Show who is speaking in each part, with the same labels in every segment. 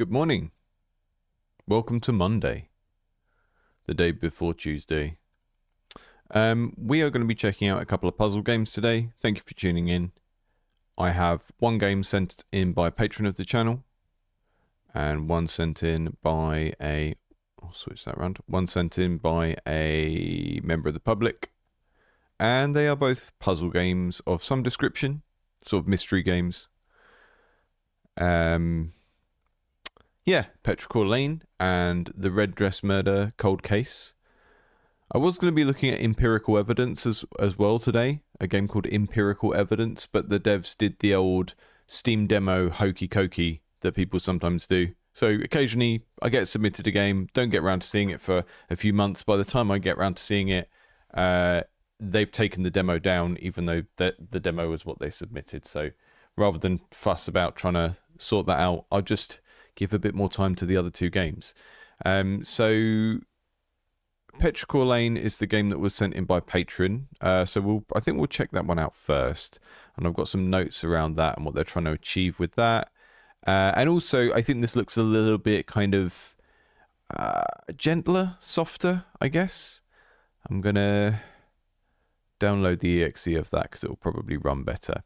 Speaker 1: Good morning. Welcome to Monday, the day before Tuesday. We are going to be checking out a couple of puzzle games today. Thank you for tuning in. I have one game sent in by a patron of the channel, and one sent in by a... I'll switch that around. One sent in by a member of the public. And they are both puzzle games of some description, sort of mystery games. Yeah, Petrichor Lane and the Red Dress Murder Cold Case. I was going to be looking at Impirical Evidence as well today, a game called Impirical Evidence, but the devs did the old Steam demo hokey cokey that people sometimes do. So occasionally I get submitted a game, don't get around to seeing it for a few months. By the time I get around to seeing it, they've taken the demo down, even though the demo was what they submitted. So rather than fuss about trying to sort that out, I'll just give a bit more time to the other two games. So Petrichor Lane is the game that was sent in by patron. So I think we'll check that one out first. And I've got some notes around that and what they're trying to achieve with that. And also, I think this looks a little bit kind of gentler, softer, I guess. I'm going to download the exe of that because it will probably run better.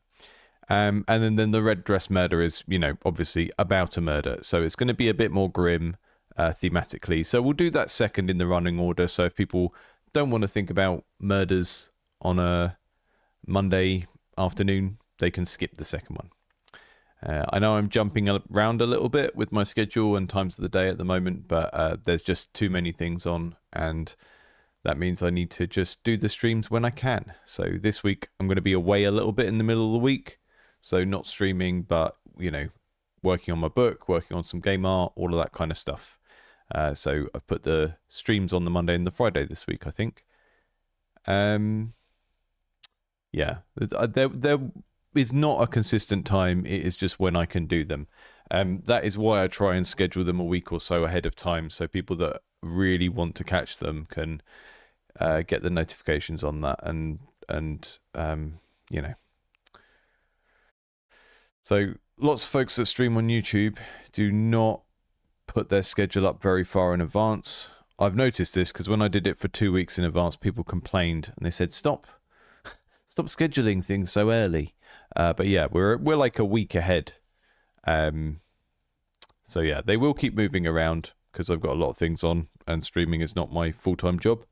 Speaker 1: And then the Red Dress Murder is, obviously about a murder. So it's going to be a bit more grim thematically. So we'll do that second in the running order. So if people don't want to think about murders on a Monday afternoon, they can skip the second one. I know I'm jumping around a little bit with my schedule and times of the day at the moment, but there's just too many things on, and that means I need to just do the streams when I can. So this week I'm going to be away a little bit in the middle of the week. So not streaming, but, working on my book, working on some game art, all of that kind of stuff. So I've put the streams on the Monday and the Friday this week, I think. Yeah, there is not a consistent time. It is just when I can do them. That is why I try and schedule them a week or so ahead of time, so people that really want to catch them can get the notifications on that and So lots of folks that stream on YouTube do not put their schedule up very far in advance. I've noticed this because when I did it for 2 weeks in advance, people complained and they said, stop scheduling things so early. But yeah, we're like a week ahead. So yeah, they will keep moving around because I've got a lot of things on and streaming is not my full-time job.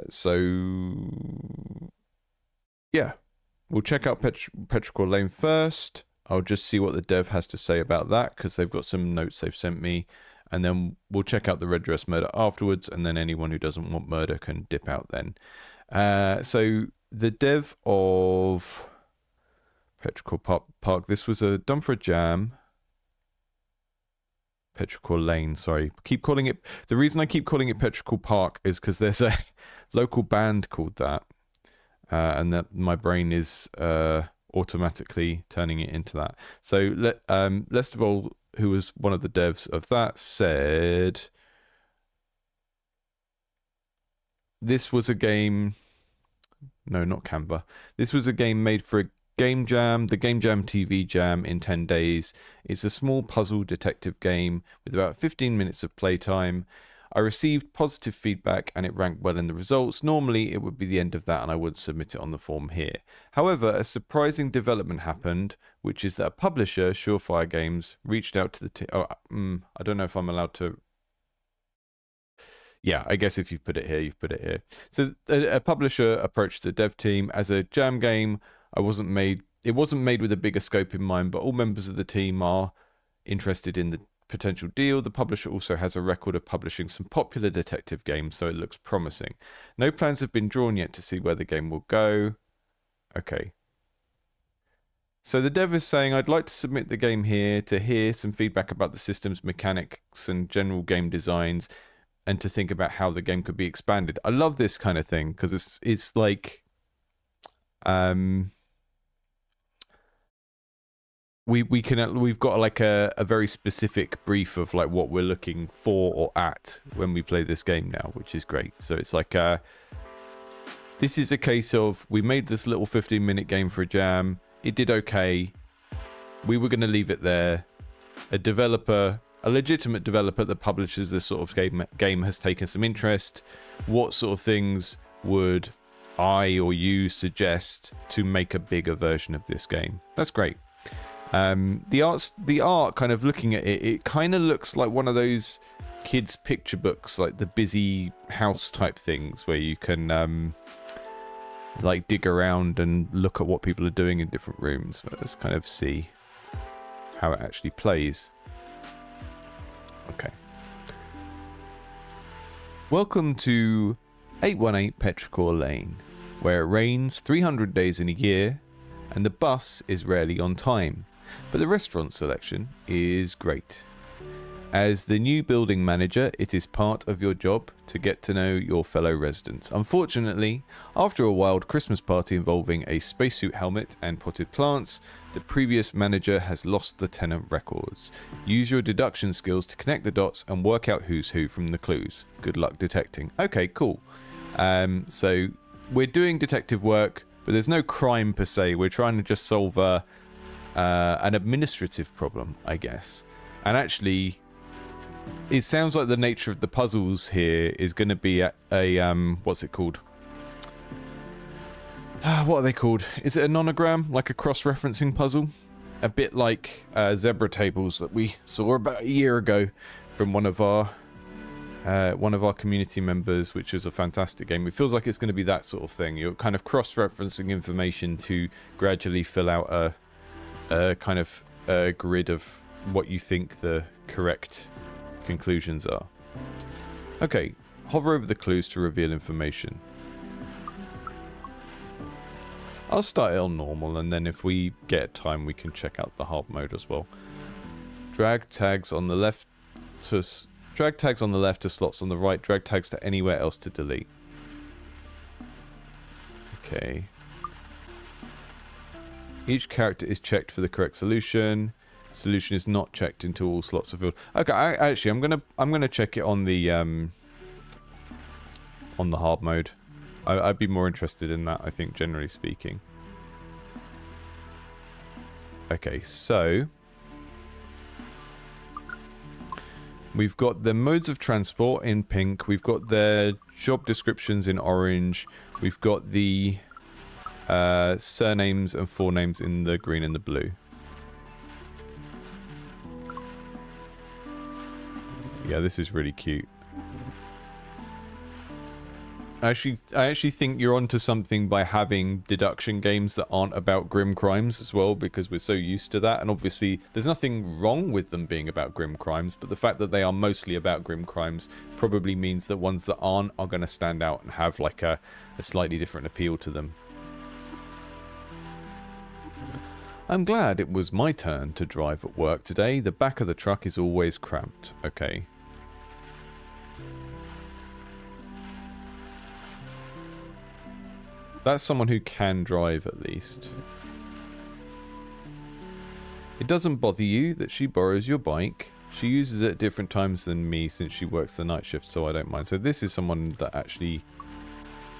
Speaker 1: So yeah. We'll check out Petrichor Lane first. I'll just see what the dev has to say about that because they've got some notes they've sent me. And then we'll check out the Red Dress Murder afterwards. And then anyone who doesn't want murder can dip out then. So the dev of Petrichor Park, this was done for a jam. Petrichor Lane, sorry. The reason I keep calling it Petrichor Park is because there's a local band called that. And that my brain is automatically turning it into that. So Lestival, who was one of the devs of that, said this was a game. No, not Canva. This was a game made for a game jam, the Game Jam TV Jam in 10 days. It's a small puzzle detective game with about 15 minutes of playtime. I received positive feedback and it ranked well in the results. Normally it would be the end of that and I would submit it on the form here. However, a surprising development happened, which is that a publisher, Surefire Games, reached out to the team. I don't know if I'm allowed to. Yeah, I guess if you put it here, you've put it here. So a publisher approached the dev team as a jam game. It wasn't made with a bigger scope in mind, but all members of the team are interested in the potential deal. The publisher also has a record of publishing some popular detective games, so it looks promising. No plans have been drawn yet to see where the game will go. Okay. So the dev is saying, I'd like to submit the game here to hear some feedback about the system's mechanics and general game designs and to think about how the game could be expanded. I love this kind of thing because it's like we've got like a very specific brief of like what we're looking for or at when we play this game now, which is great. So it's like this is a case of we made this little 15-minute game for a jam. It did okay. We were going to leave it there. a developer, a legitimate developer that publishes this sort of game has taken some interest. What sort of things would I or you suggest to make a bigger version of this game? That's great. The art, kind of looking at it, it kind of looks like one of those kids' picture books, like the busy house type things where you can like dig around and look at what people are doing in different rooms. But let's kind of see how it actually plays. Okay. Welcome to 818 Petrichor Lane, where it rains 300 days in a year and the bus is rarely on time, but the restaurant selection is great. As the new building manager, it is part of your job to get to know your fellow residents. Unfortunately, after a wild Christmas party involving a spacesuit helmet and potted plants, the previous manager has lost the tenant records. Use your deduction skills to connect the dots and work out who's who from the clues. Good luck detecting. Okay, cool. So we're doing detective work, but there's no crime per se. We're trying to just solve an administrative problem, I guess. And actually, it sounds like the nature of the puzzles here is going to be a what's it called? What are they called? Is it a nonogram, like a cross-referencing puzzle? A bit like zebra tables that we saw about a year ago from one of our community members, which is a fantastic game. It feels like it's going to be that sort of thing. You're kind of cross-referencing information to gradually fill out a kind of grid of what you think the correct conclusions are. Okay, hover over the clues to reveal information. I'll start it on normal, and then if we get time, we can check out the hard mode as well. Drag tags on the left to slots on the right. Drag tags to anywhere else to delete. Okay. Each character is checked for the correct solution. Solution is not checked until all slots are filled. Okay, actually, I'm gonna check it on the hard mode. I'd be more interested in that, I think, generally speaking. Okay, so we've got the modes of transport in pink. We've got the job descriptions in orange. We've got the surnames and forenames in the green and the blue. Yeah, this is really cute. I actually think you're onto something by having deduction games that aren't about grim crimes as well, because we're so used to that. And obviously, there's nothing wrong with them being about grim crimes, but the fact that they are mostly about grim crimes probably means that ones that aren't are going to stand out and have like a slightly different appeal to them. I'm glad it was my turn to drive at work today. The back of the truck is always cramped. Okay. That's someone who can drive, at least. It doesn't bother you that she borrows your bike. She uses it at different times than me since she works the night shift, so I don't mind. So this is someone that actually...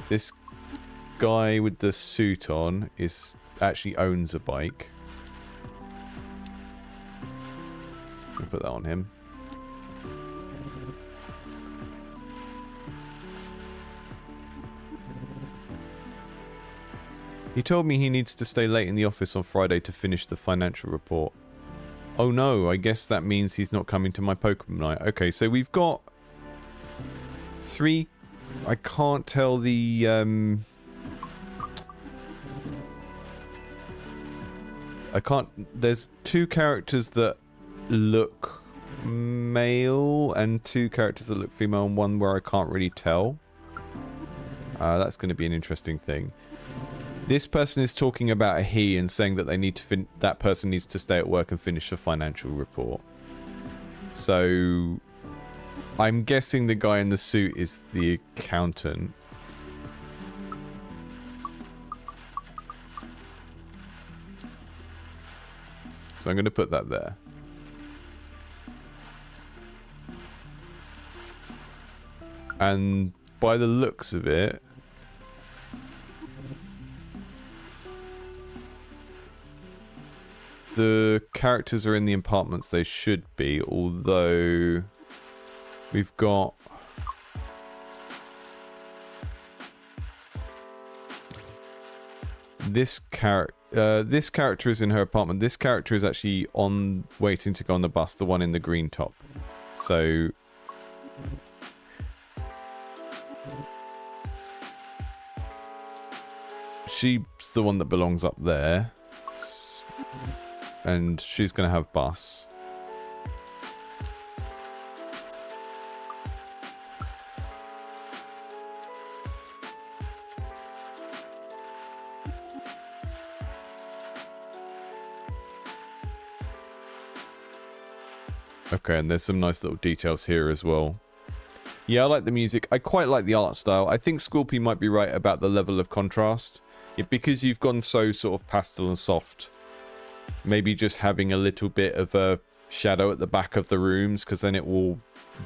Speaker 1: This guy with the suit on actually owns a bike. We'll put that on him. He told me he needs to stay late in the office on Friday to finish the financial report. Oh no, I guess that means he's not coming to my Pokemon night. Okay, so we've got 3... I can't tell the... I can't... There's 2 characters that look male and 2 characters that look female, and one where I can't really tell. That's going to be an interesting thing. This person is talking about a he and saying that they need to that person needs to stay at work and finish a financial report. So I'm guessing the guy in the suit is the accountant. So I'm going to put that there. And by the looks of it, the characters are in the apartments, they should be, although we've got... This character is in her apartment. This character is actually waiting to go on the bus, the one in the green top. So... she's the one that belongs up there. And she's going to have bus. Okay, and there's some nice little details here as well. Yeah, I like the music. I quite like the art style. I think Scorpy might be right about the level of contrast. Yeah, because you've gone so sort of pastel and soft. Maybe just having a little bit of a shadow at the back of the rooms, because then it will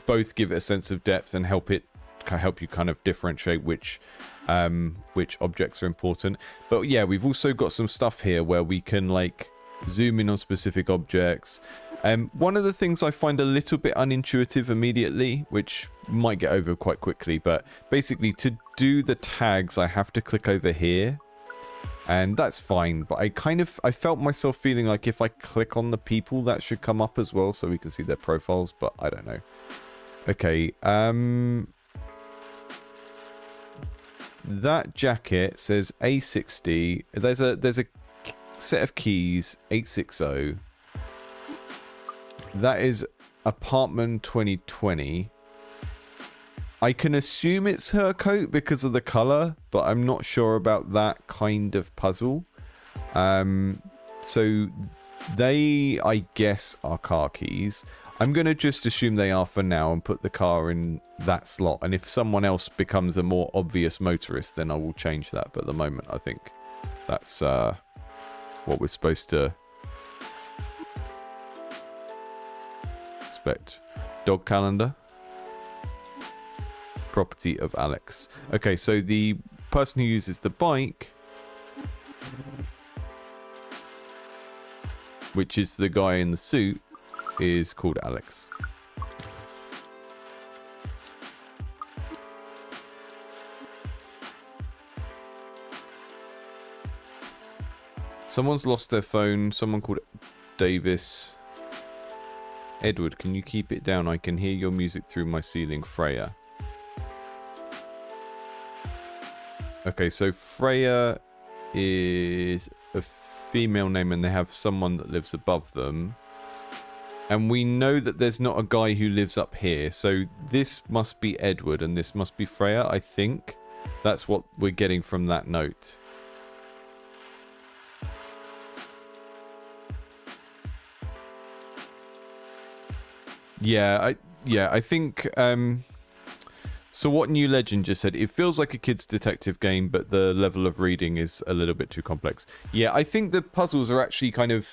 Speaker 1: both give it a sense of depth and help you kind of differentiate which objects are important. But yeah, we've also got some stuff here where we can like zoom in on specific objects. One of the things I find a little bit unintuitive immediately, which might get over quite quickly, but basically to do the tags I have to click over here. And that's fine, but I felt myself feeling like if I click on the people, that should come up as well, so we can see their profiles, but I don't know. Okay, that jacket says A60. There's a set of keys, 860. That is apartment 2020. I can assume it's her coat because of the color, but I'm not sure about that kind of puzzle. So they, I guess, are car keys. I'm going to just assume they are for now and put the car in that slot. And if someone else becomes a more obvious motorist, then I will change that. But at the moment, I think that's what we're supposed to expect. Dog calendar. Property of Alex. Okay, so the person who uses the bike, which is the guy in the suit, is called Alex. Someone's lost their phone. Someone called Davis. Edward, can you keep it down? I can hear your music through my ceiling. Freya. Okay, so Freya is a female name and they have someone that lives above them. And we know that there's not a guy who lives up here. So this must be Edward and this must be Freya, I think. That's what we're getting from that note. Yeah, I think... So what New Legend just said, it feels like a kid's detective game, but the level of reading is a little bit too complex. Yeah, I think the puzzles are actually kind of...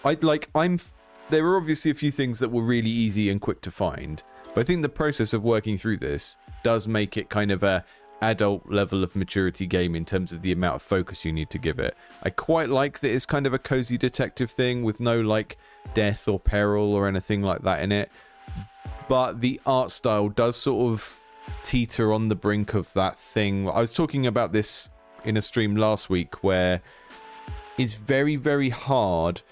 Speaker 1: There are obviously a few things that were really easy and quick to find, but I think the process of working through this does make it kind of a adult level of maturity game in terms of the amount of focus you need to give it. I quite like that it's kind of a cozy detective thing with no, like, death or peril or anything like that in it, but the art style does sort of teeter on the brink of that thing. I was talking about this in a stream last week where it's very, very hard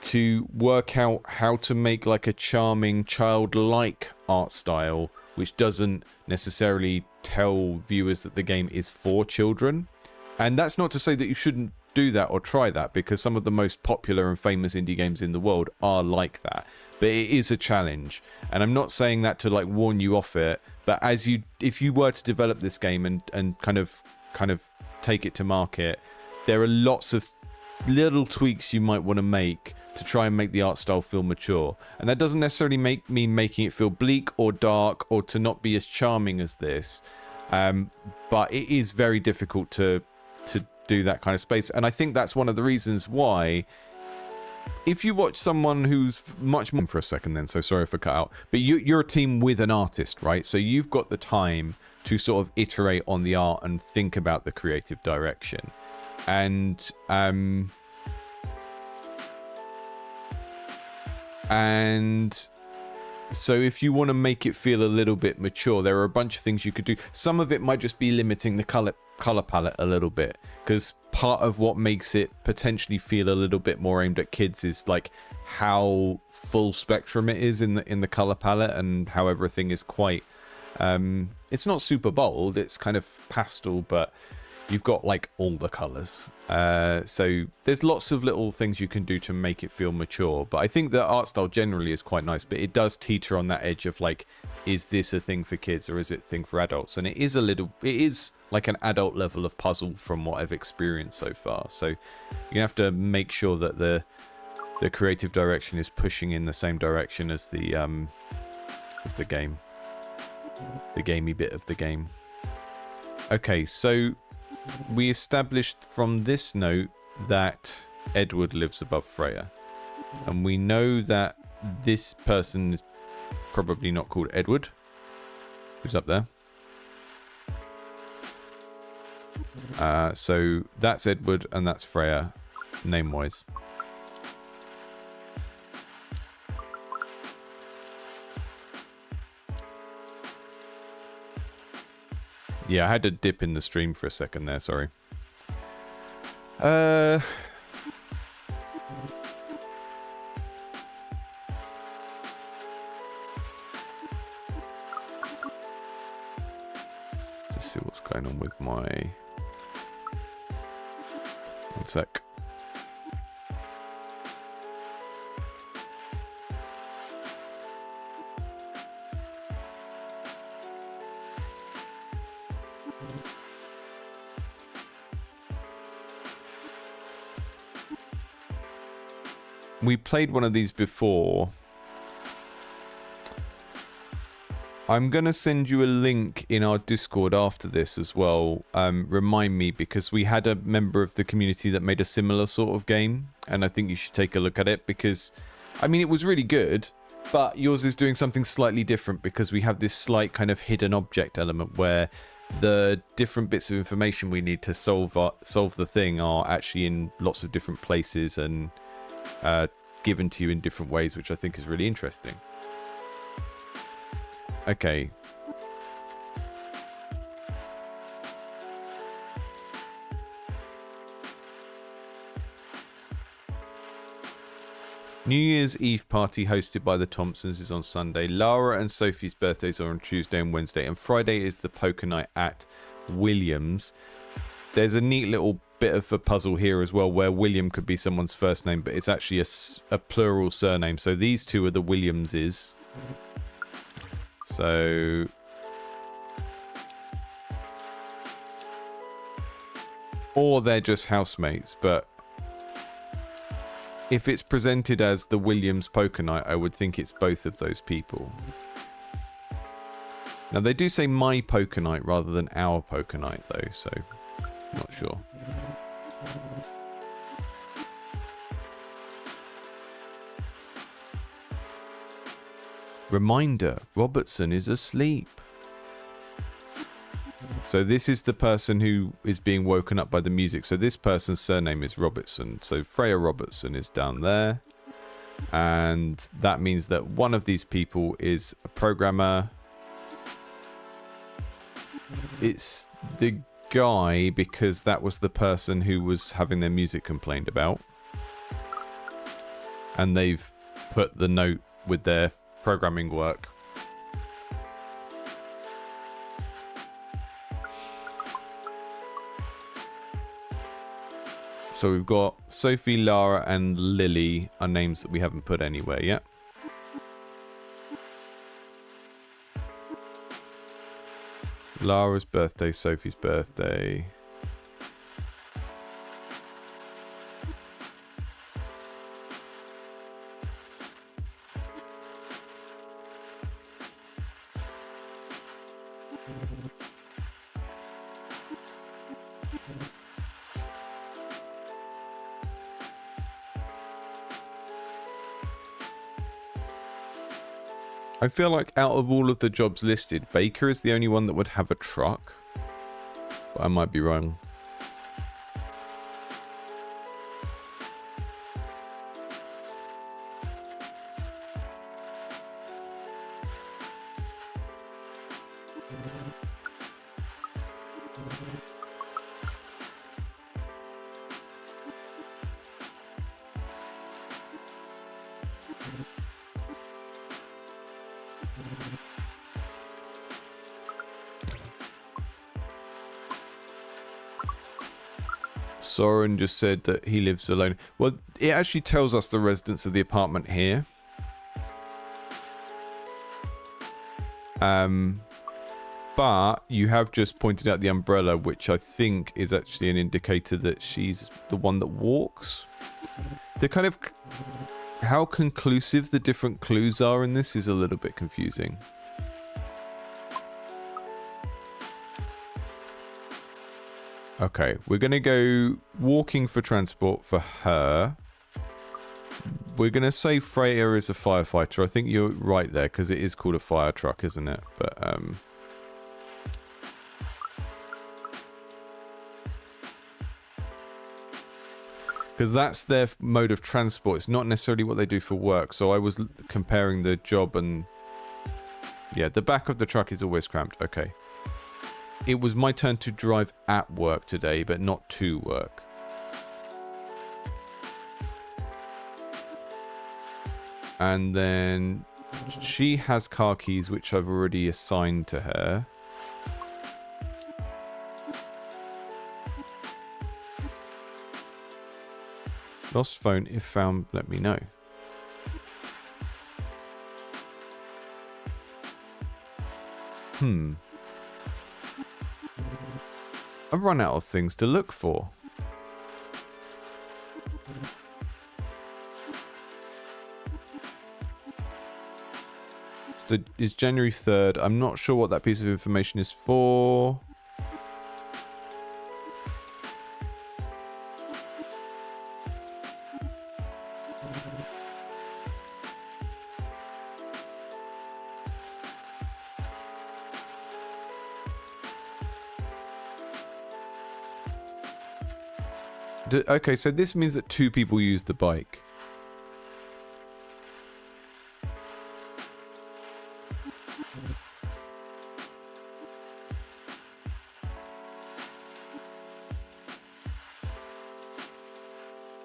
Speaker 1: to work out how to make like a charming childlike art style which doesn't necessarily tell viewers that the game is for children. And that's not to say that you shouldn't do that or try that, because some of the most popular and famous indie games in the world are like that, but it is a challenge. And I'm not saying that to like warn you off it, but if you were to develop this game and kind of take it to market, there are lots of little tweaks you might want to make to try and make the art style feel mature. And that doesn't necessarily mean making it feel bleak or dark or to not be as charming as this, but it is very difficult to do that kind of space. And I think that's one of the reasons why, if you watch someone who's much more... For a second then, so sorry if I cut out. But you're a team with an artist, right? So you've got the time to sort of iterate on the art and think about the creative direction. And And so if you want to make it feel a little bit mature, there are a bunch of things you could do. Some of it might just be limiting the color palette a little bit, because part of what makes it potentially feel a little bit more aimed at kids is like how full spectrum it is in the color palette, and how everything is quite it's not super bold, it's kind of pastel, but you've got like all the colors. So there's lots of little things you can do to make it feel mature, but I think the art style generally is quite nice, but it does teeter on that edge of like, is this a thing for kids or is it a thing for adults? And it is like an adult level of puzzle from what I've experienced so far. So you have to make sure that the creative direction is pushing in the same direction as the game, the gamey bit of the game. Okay, so we established from this note that Edward lives above Freya, and we know that this person is probably not called Edward, who's up there. So that's Edward and that's Freya, name-wise. Yeah, I had to dip in the stream for a second there, sorry. Let's see what's going on with my... One sec. We played one of these before. I'm going to send you a link in our Discord after this as well. Remind me, because we had a member of the community that made a similar sort of game, and I think you should take a look at it, because, I mean, it was really good, but yours is doing something slightly different, because we have this slight kind of hidden object element where the different bits of information we need to solve the thing are actually in lots of different places and given to you in different ways, which I think is really interesting. Okay. New Year's Eve party hosted by the Thompsons is on Sunday. Lara and Sophie's birthdays are on Tuesday and Wednesday, and Friday is the poker night at Williams. There's a neat little bit of a puzzle here as well, where William could be someone's first name, but it's actually a plural surname. So these two are the Williamses. So or they're just housemates, but if it's presented as the Williams poker night, I would think it's both of those people. Now they do say my poker night rather than our poker night though, so not sure. Reminder, Robertson is asleep. So this is the person who is being woken up by the music. So this person's surname is Robertson. So Freya Robertson is down there. And that means that one of these people is a programmer. It's the guy, because that was the person who was having their music complained about. And they've put the note with their programming work. So we've got Sophie, Lara, and Lily are names that we haven't put anywhere yet. Lara's birthday, Sophie's birthday. I feel like out of all of the jobs listed, Baker is the only one that would have a truck. But I might be wrong. Soren just said that he lives alone. Well, it actually tells us the residents of the apartment here. But you have just pointed out the umbrella, which I think is actually an indicator that she's the one that walks. The kind of... How conclusive the different clues are in this is a little bit confusing. Okay, we're going to go walking for transport for her. We're going to say Freya is a firefighter. I think you're right there, because it is called a fire truck, isn't it? But, because that's their mode of transport. It's not necessarily what they do for work. So I was comparing the job and... Yeah, the back of the truck is always cramped. Okay. It was my turn to drive at work today, but not to work. And then she has car keys, which I've already assigned to her. Lost phone. If found, let me know. I've run out of things to look for. So it's January 3rd. I'm not sure what that piece of information is for. Okay, so this means that 2 people use the bike.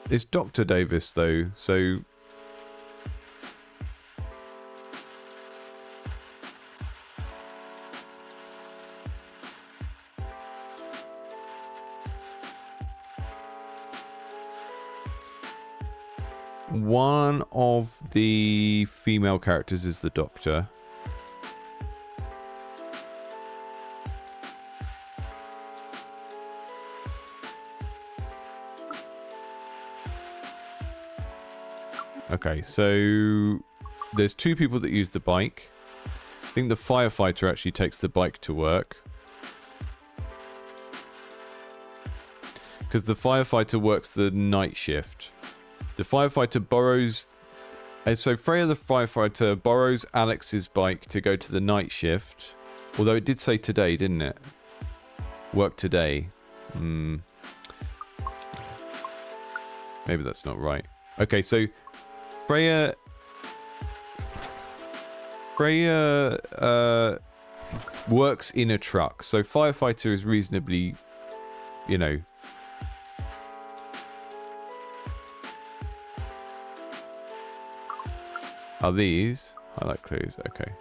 Speaker 1: It's Dr. Davis, though, so... One of the female characters is the Doctor. Okay, so there's 2 people that use the bike. I think the firefighter actually takes the bike to work. Because the firefighter works the night shift. The firefighter borrows... So Freya the firefighter borrows Alex's bike to go to the night shift. Although it did say today, didn't it? Work today. Maybe that's not right. Okay, so Freya works in a truck. So firefighter is reasonably, you know... Are these? Highlight clues. Okay.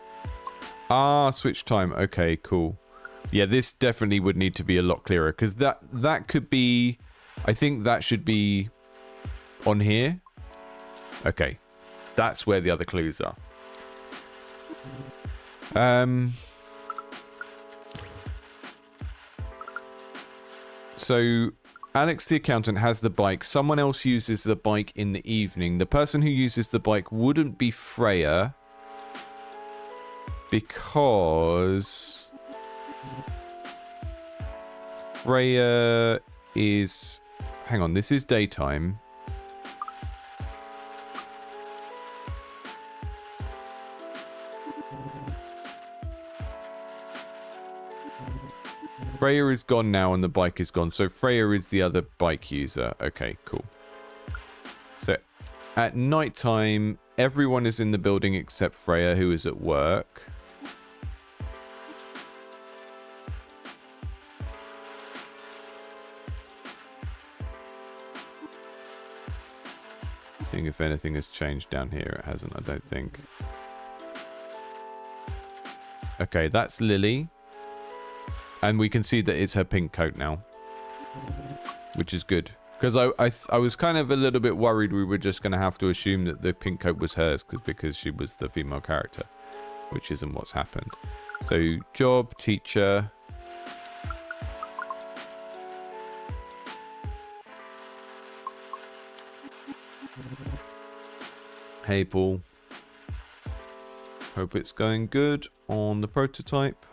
Speaker 1: Ah, switch time. Okay, cool. Yeah, this definitely would need to be a lot clearer. Because that could be... I think that should be on here. Okay. That's where the other clues are. So... Alex the accountant has the bike. Someone else uses the bike in the evening. The person who uses the bike wouldn't be Freya. Because... Freya is... Hang on, this is daytime. Freya is gone now and the bike is gone. So Freya is the other bike user. Okay, cool. So at night time, everyone is in the building except Freya, who is at work. Seeing if anything has changed down here. It hasn't, I don't think. Okay, that's Lily. And we can see that it's her pink coat now. Which is good. Because I was kind of a little bit worried we were just going to have to assume that the pink coat was hers because she was the female character. Which isn't what's happened. So, job, teacher. Hey, Paul. Hope it's going good on the prototype.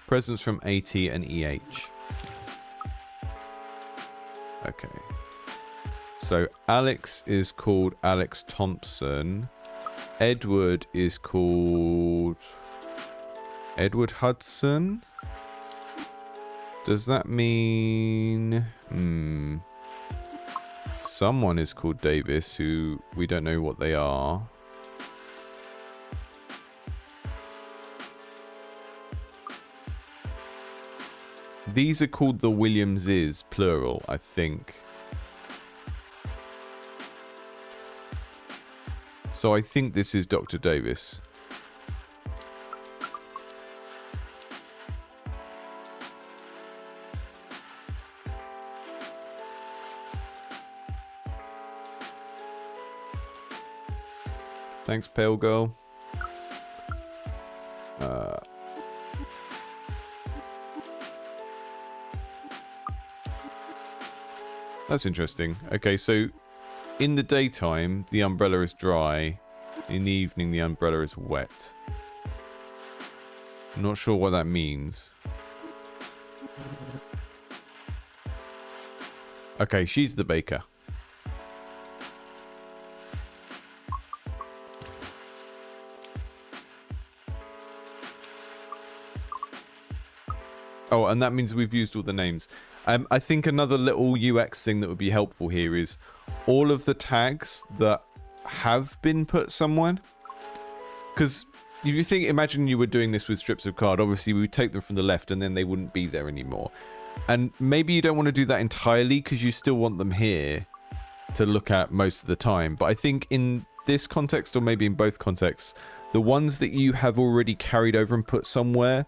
Speaker 1: Presents from AT and EH. Okay. So Alex is called Alex Thompson. Edward is called Edward Hudson. Does that mean... Someone is called Davis, who we don't know what they are. These are called the Williamses, plural, I think. So I think this is Dr. Davis. Thanks, Pale Girl. That's interesting. Okay, so in the daytime, the umbrella is dry. In the evening, the umbrella is wet. I'm not sure what that means. Okay, she's the baker. Oh, and that means we've used all the names. I think another little UX thing that would be helpful here is all of the tags that have been put somewhere. Because if you think, imagine you were doing this with strips of card, obviously we would take them from the left and then they wouldn't be there anymore. And maybe you don't want to do that entirely because you still want them here to look at most of the time. But I think in this context, or maybe in both contexts, the ones that you have already carried over and put somewhere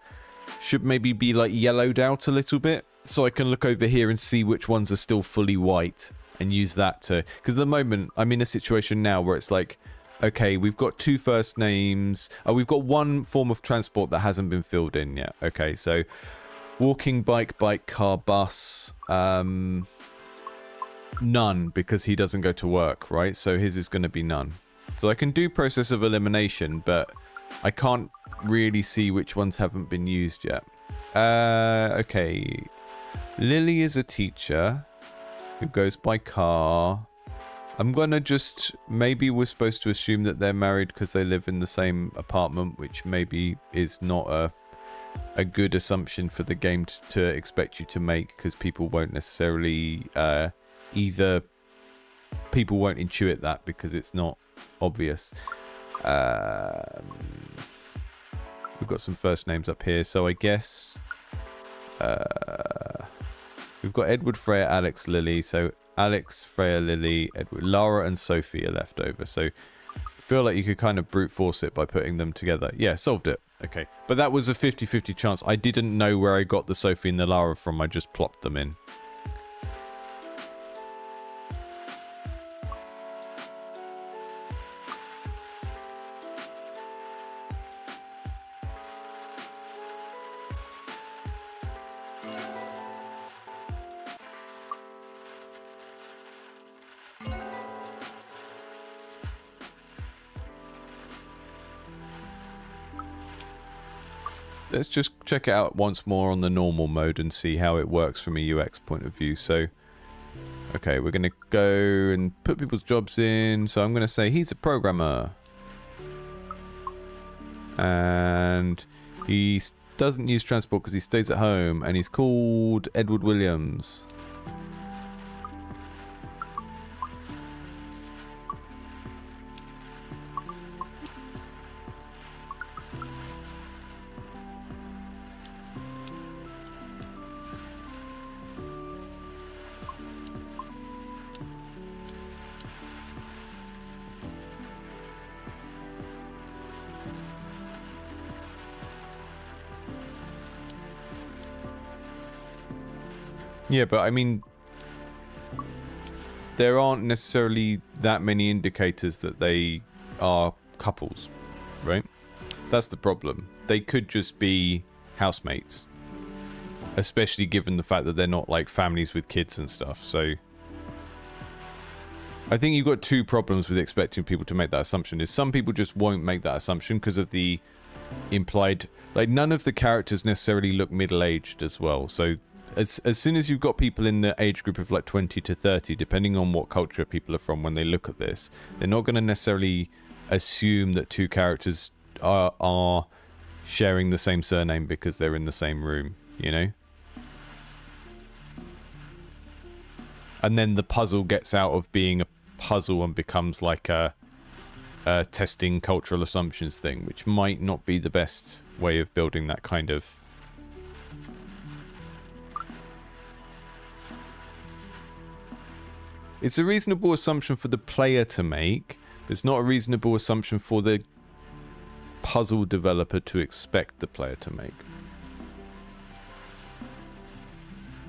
Speaker 1: should maybe be like yellowed out a little bit. So I can look over here and see which ones are still fully white and use that to... Because at the moment, I'm in a situation now where it's like, okay, we've got 2 first names. Oh, we've got 1 form of transport that hasn't been filled in yet. Okay, so walking, bike, car, bus. None, because he doesn't go to work, right? So his is going to be none. So I can do process of elimination, but I can't really see which ones haven't been used yet. Okay. Lily is a teacher who goes by car. I'm gonna just... Maybe we're supposed to assume that they're married because they live in the same apartment, which maybe is not a good assumption for the game to expect you to make, because people won't necessarily... either people won't intuit that because it's not obvious. We've got some first names up here, so I guess... we've got Edward, Freya, Alex, Lily. So Alex, Freya, Lily, Edward, Lara and Sophie are left over. So I feel like you could kind of brute force it by putting them together. Yeah, solved it. Okay. But that was a 50-50 chance. I didn't know where I got the Sophie and the Lara from. I just plopped them in. Let's just check it out once more on the normal mode and see how it works from a UX point of view. So, okay, we're going to go and put people's jobs in. So I'm going to say he's a programmer. And he doesn't use transport because he stays at home. And he's called Edward Williams. Yeah, but I mean, there aren't necessarily that many indicators that they are couples, right? That's the problem. They could just be housemates, especially given the fact that they're not like families with kids and stuff. So I think you've got two problems with expecting people to make that assumption. Is some people just won't make that assumption because of the implied, like, none of the characters necessarily look middle-aged as well. So as soon as you've got people in the age group of like 20 to 30, depending on what culture people are from, when they look at this, they're not going to necessarily assume that two characters are sharing the same surname because they're in the same room, you know? And then the puzzle gets out of being a puzzle and becomes like a testing cultural assumptions thing, which might not be the best way of building that kind of... It's a reasonable assumption for the player to make, but it's not a reasonable assumption for the puzzle developer to expect the player to make.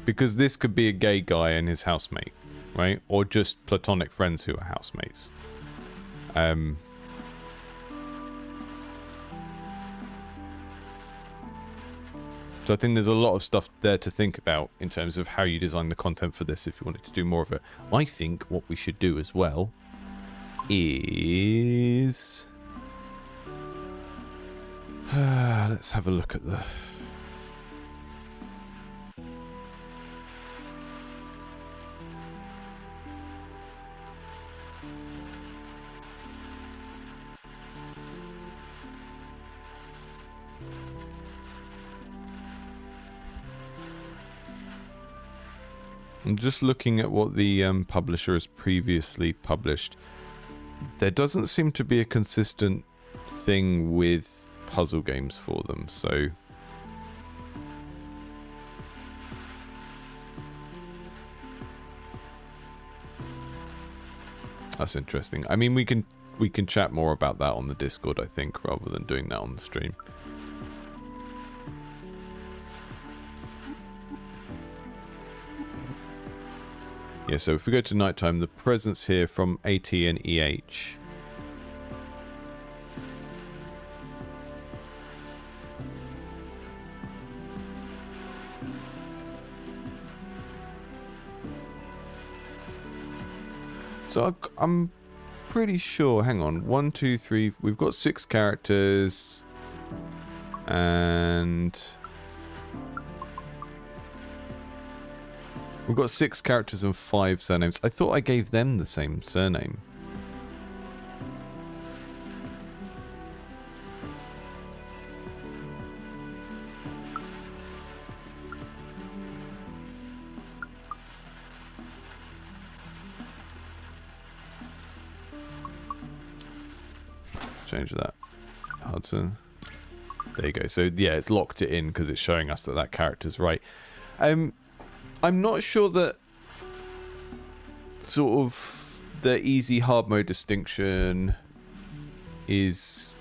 Speaker 1: Because this could be a gay guy and his housemate, right? Or just platonic friends who are housemates. So I think there's a lot of stuff there to think about in terms of how you design the content for this if you wanted to do more of it. I think what we should do as well is... let's have a look at the... I'm just looking at what the publisher has previously published. There doesn't seem to be a consistent thing with puzzle games for them, so... That's interesting. I mean, we can chat more about that on the Discord, I think, rather than doing that on the stream. Yeah, so if we go to nighttime, the presents here from AT and EH. So I'm pretty sure, hang on, 1, 2, 3, we've got 6 characters, and we've got 6 characters and 5 surnames. I thought I gave them the same surname. Change that. Hudson. There you go. So yeah, it's locked it in because it's showing us that that character's right. I'm not sure that sort of the easy hard mode distinction is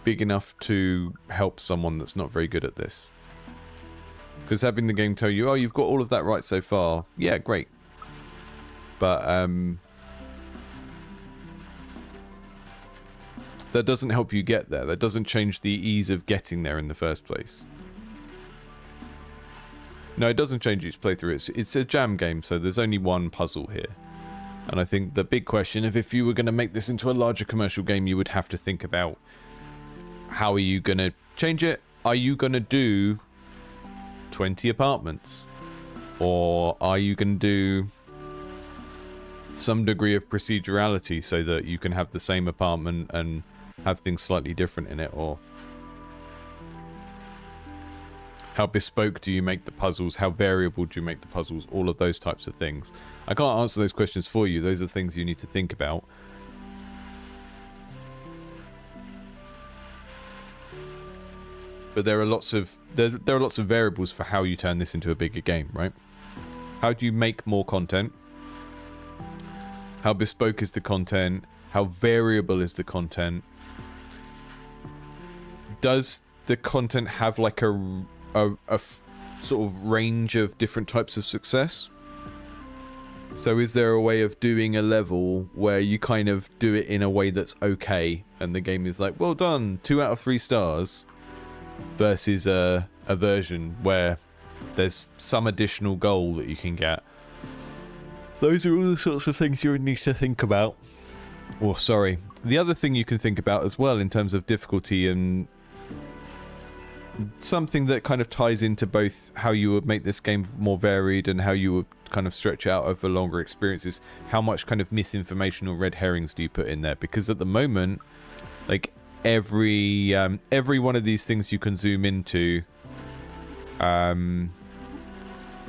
Speaker 1: big enough to help someone that's not very good at this. Because having the game tell you, oh, you've got all of that right so far, yeah, great. But that doesn't help you get there. That doesn't change the ease of getting there in the first place. No, it doesn't change each playthrough. It's a jam game, so there's only one puzzle here. And I think the big question of if you were going to make this into a larger commercial game, you would have to think about how are you going to change it? Are you going to do 20 apartments? Or are you going to do some degree of procedurality so that you can have the same apartment and have things slightly different in it? Or how bespoke do you make the puzzles? How variable do you make the puzzles? All of those types of things. I can't answer those questions for you. Those are things you need to think about. But there are lots of variables for how you turn this into a bigger game, right? How do you make more content? How bespoke is the content? How variable is the content? Does the content have like a sort of range of different types of success. So is there a way of doing a level where you kind of do it in a way that's okay, and the game is like, well done, 2 out of 3 stars, versus a version where there's some additional goal that you can get? Those are all the sorts of things you would need to think about. Or, sorry, the other thing you can think about as well in terms of difficulty, and something that kind of ties into both how you would make this game more varied and how you would kind of stretch out over longer experiences, how much kind of misinformation or red herrings do you put in there? Because at the moment, like, every one of these things you can zoom into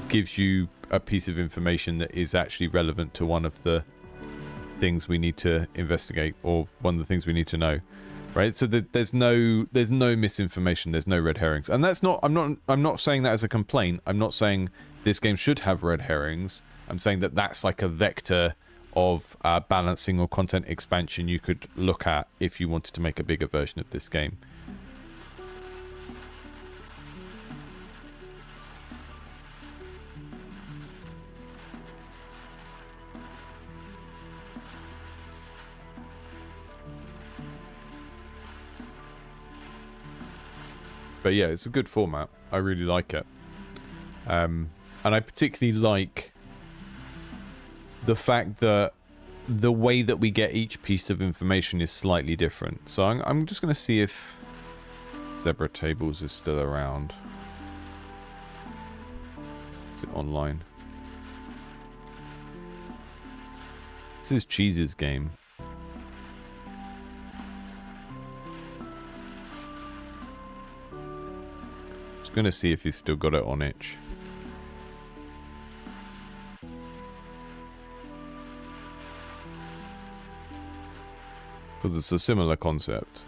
Speaker 1: gives you a piece of information that is actually relevant to one of the things we need to investigate, or one of the things we need to know, right? So there's no misinformation, there's no red herrings, and that's not. I'm not saying that as a complaint. I'm not saying this game should have red herrings. I'm saying that that's like a vector of balancing or content expansion you could look at if you wanted to make a bigger version of this game. But yeah, it's a good format. I really like it. And I particularly like the fact that the way that we get each piece of information is slightly different. So I'm just going to see if Zebra Tables is still around. Is it online? This is Cheese's game. Gonna see if he's still got it on itch. Because it's a similar concept.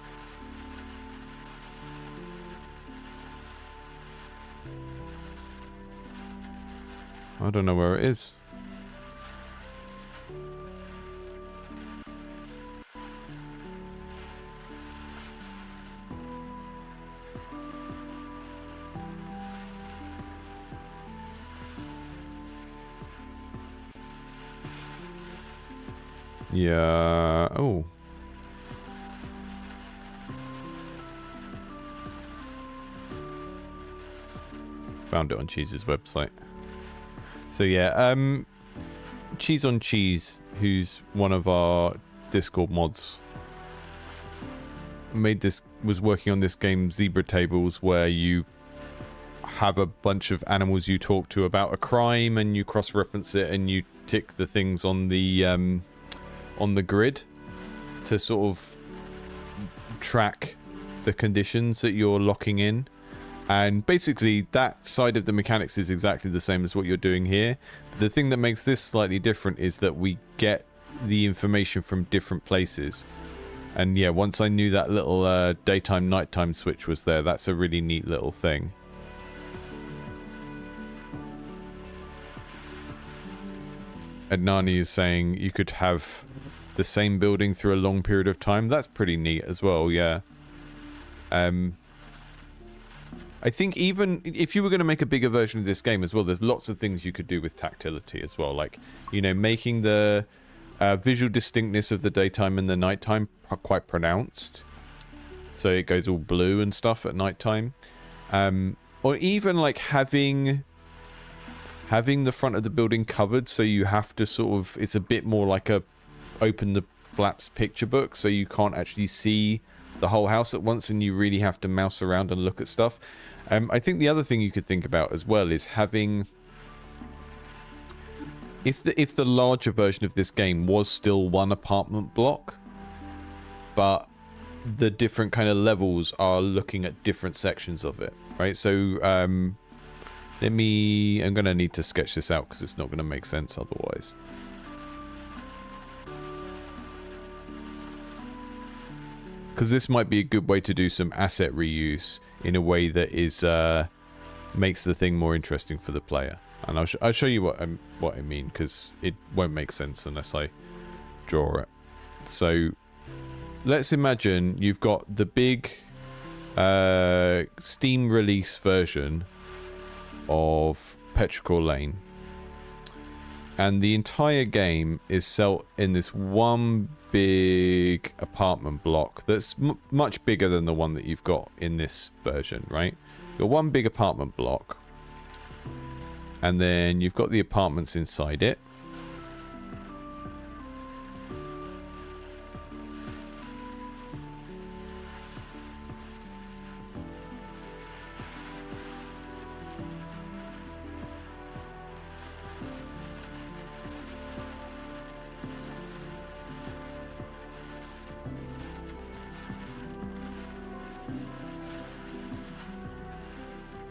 Speaker 1: I don't know where it is. Yeah. Oh. Found it on Cheese's website. So yeah, Cheese on Cheese, who's one of our Discord mods, was working on this game Zebra Tables, where you have a bunch of animals you talk to about a crime, and you cross-reference it, and you tick the things on the grid to sort of track the conditions that you're locking in. And basically that side of the mechanics is exactly the same as what you're doing here. The thing that makes this slightly different is that we get the information from different places. And yeah, once I knew that little daytime nighttime switch was there, that's a really neat little thing. Adnani is saying you could have the same building through a long period of time. That's pretty neat as well, yeah. I think even if you were going to make a bigger version of this game as well, there's lots of things you could do with tactility as well. Like, you know, making the visual distinctness of the daytime and the nighttime quite pronounced. So it goes all blue and stuff at nighttime. Or even like having the front of the building covered, so you have to sort of, it's a bit more like a open the flaps picture book, so you can't actually see the whole house at once, and you really have to mouse around and look at stuff. I think the other thing you could think about as well is having, if the larger version of this game was still one apartment block, but the different kind of levels are looking at different sections of it, right? So I'm gonna need to sketch this out because it's not gonna make sense otherwise. Because this might be a good way to do some asset reuse in a way that is makes the thing more interesting for the player. And I'll show you what I mean, because it won't make sense unless I draw it. So let's imagine you've got the big Steam release version of Petrichor Lane. And the entire game is set in this one big apartment block that's much bigger than the one that you've got in this version, right? You've got one big apartment block. And then you've got the apartments inside it.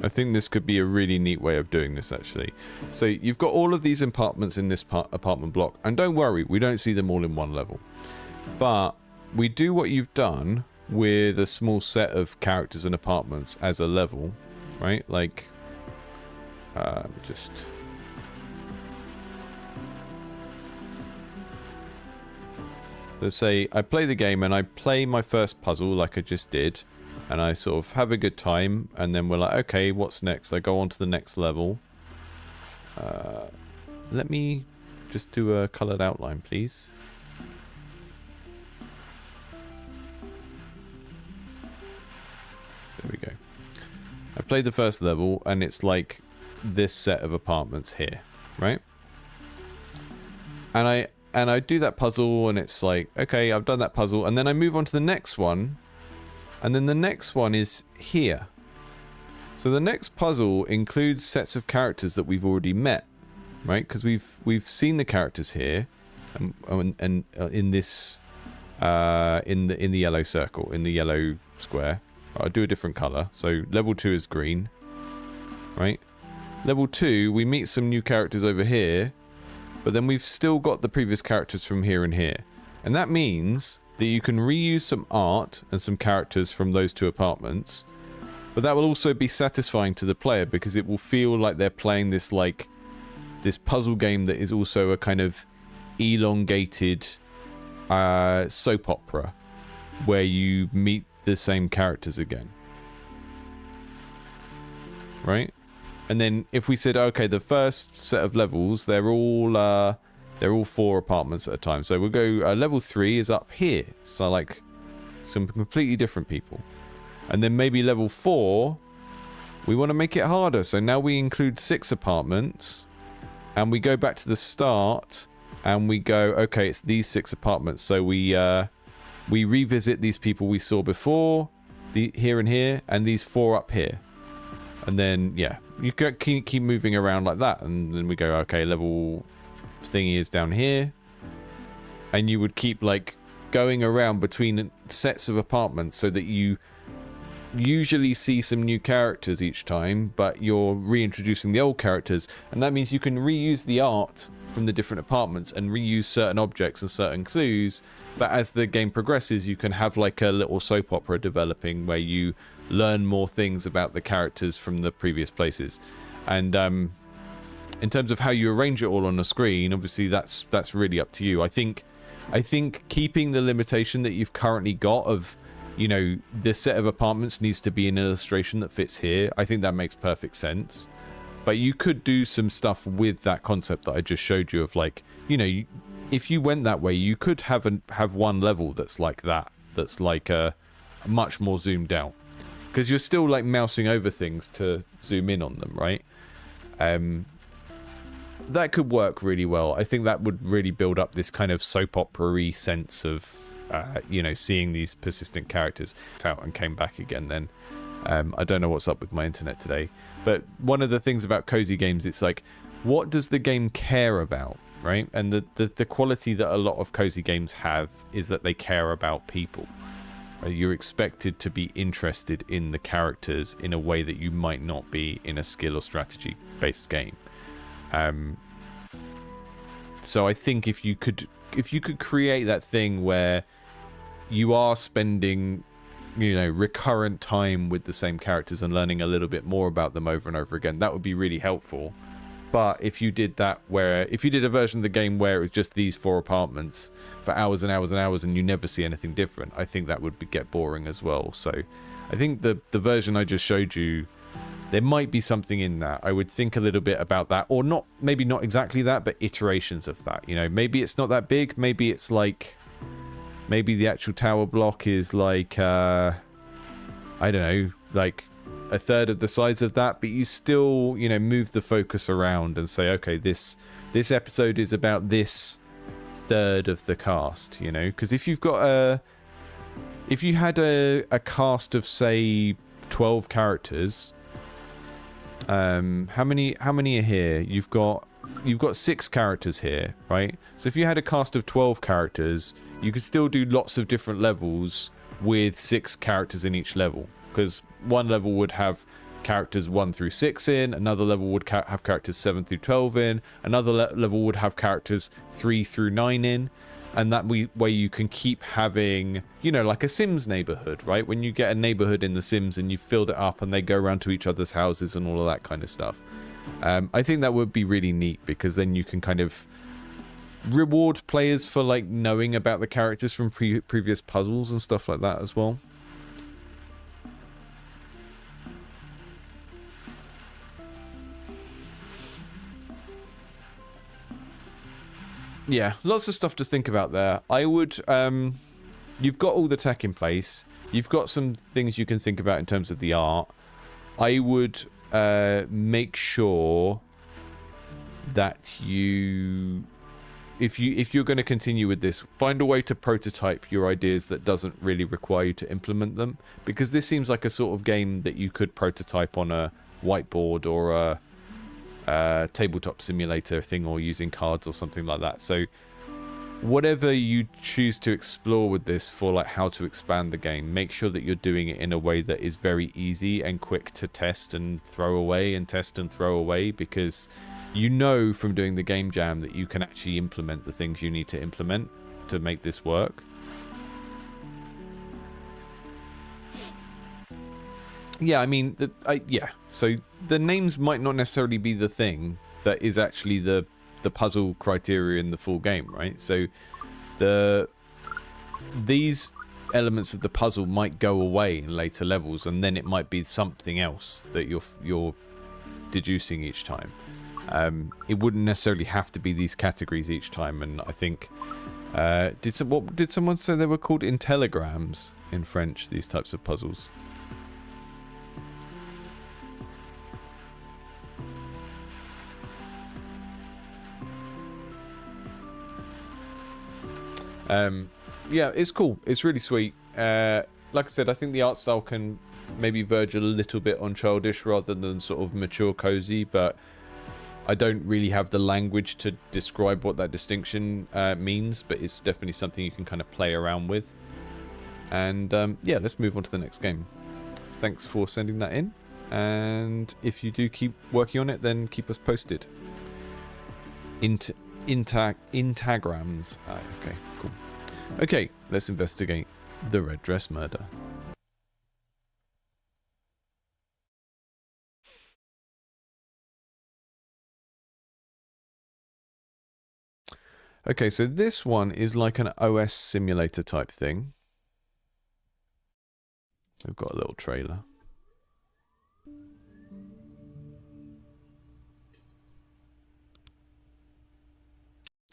Speaker 1: I think this could be a really neat way of doing this, actually. So you've got all of these apartments in this apartment block, and don't worry, we don't see them all in one level. But we do what you've done with a small set of characters and apartments as a level, right? Like, just... let's say I play the game and I play my first puzzle like I just did. And I sort of have a good time, and then we're like, okay, what's next? I go on to the next level. Let me just do a coloured outline, please. There we go. I played the first level, and it's like this set of apartments here, right? And I do that puzzle, and it's like, okay, I've done that puzzle, and then I move on to the next one. And then the next one is here. So the next puzzle includes sets of characters that we've already met, right? Because we've seen the characters here, and in this in the yellow circle, in the yellow square. I'll do a different color. So level 2 is green, right? Level 2, we meet some new characters over here, but then we've still got the previous characters from here and here, and that means that you can reuse some art and some characters from those two apartments, but that will also be satisfying to the player because it will feel like they're playing this this puzzle game that is also a kind of elongated soap opera where you meet the same characters again, right? And then if we said, okay, the first set of levels, they're all 4 apartments at a time. So we'll go, level 3 is up here. So like some completely different people. And then maybe level 4, we want to make it harder. So now we include 6 apartments. And we go back to the start. And we go, okay, it's these 6 apartments. So we revisit these people we saw before. Here and here. And these 4 up here. And then, yeah, you keep moving around like that. And then we go, okay, level... thingy is down here, and you would keep like going around between sets of apartments so that you usually see some new characters each time, but you're reintroducing the old characters, and that means you can reuse the art from the different apartments and reuse certain objects and certain clues, but as the game progresses you can have like a little soap opera developing where you learn more things about the characters from the previous places. And in terms of how you arrange it all on the screen, obviously that's really up to you. I think keeping the limitation that you've currently got of, you know, this set of apartments needs to be an illustration that fits here. I think that makes perfect sense. But you could do some stuff with that concept that I just showed you of like, you know, if you went that way, you could have one level that's like that, that's like a much more zoomed out, because you're still like mousing over things to zoom in on them, right? That could work really well. I think that would really build up this kind of soap opera-y sense of, you know, seeing these persistent characters. It's out and came back again then. I don't know what's up with my internet today. But one of the things about cozy games, it's like, what does the game care about, right? And the quality that a lot of cozy games have is that they care about people. You're expected to be interested in the characters in a way that you might not be in a skill or strategy-based game. So I think if you could create that thing where you are spending, you know, recurrent time with the same characters and learning a little bit more about them over and over again, that would be really helpful. But if you did that, if you did a version of the game where it was just these 4 apartments for hours and hours and hours and you never see anything different, I think that would get boring as well. So I think the version I just showed you There might be something in that. I would think a little bit about that, or not, maybe not exactly that, but iterations of that. You know, maybe it's not that big. Maybe it's like, maybe the actual tower block is like, I don't know, like a third of the size of that, but you still, you know, move the focus around and say, okay, this episode is about this third of the cast, you know, because if you've got if you had a cast of say 12 characters, how many are here? You've got 6 characters here, right? So if you had a cast of 12 characters, you could still do lots of different levels with 6 characters in each level, because one level would have characters 1 through 6 in, another level would have characters 7 through 12 in, another level would have characters 3 through 9 in, and that way you can keep having, you know, like a Sims neighborhood, right? When you get a neighborhood in the Sims and you've filled it up and they go around to each other's houses and all of that kind of stuff. I think that would be really neat, because then you can kind of reward players for like knowing about the characters from previous puzzles and stuff like that as well. Yeah, lots of stuff to think about there. I would, you've got all the tech in place. You've got some things you can think about in terms of the art. I would make sure that you, if you're going to continue with this, find a way to prototype your ideas that doesn't really require you to implement them, because this seems like a sort of game that you could prototype on a whiteboard or a tabletop simulator thing, or using cards or something like that. So whatever you choose to explore with this for like how to expand the game, make sure that you're doing it in a way that is very easy and quick to test and throw away, and test and throw away, because you know from doing the game jam that you can actually implement the things you need to implement to make this work. Yeah, I mean, yeah. So the names might not necessarily be the thing that is actually the puzzle criteria in the full game, right? So these elements of the puzzle might go away in later levels, and then it might be something else that you're deducing each time. It wouldn't necessarily have to be these categories each time. And I think did someone say they were called intelegrams in French, these types of puzzles? Yeah, it's cool. It's really sweet. Like I said, I think the art style can maybe verge a little bit on childish rather than sort of mature cozy, but I don't really have the language to describe what that distinction means, but it's definitely something you can kind of play around with. And yeah, let's move on to the next game. Thanks for sending that in, and if you do keep working on it, then keep us posted. Intagrams. Okay, cool. Okay, let's investigate the red dress murder. Okay, so this one is like an OS simulator type thing. We've got a little trailer.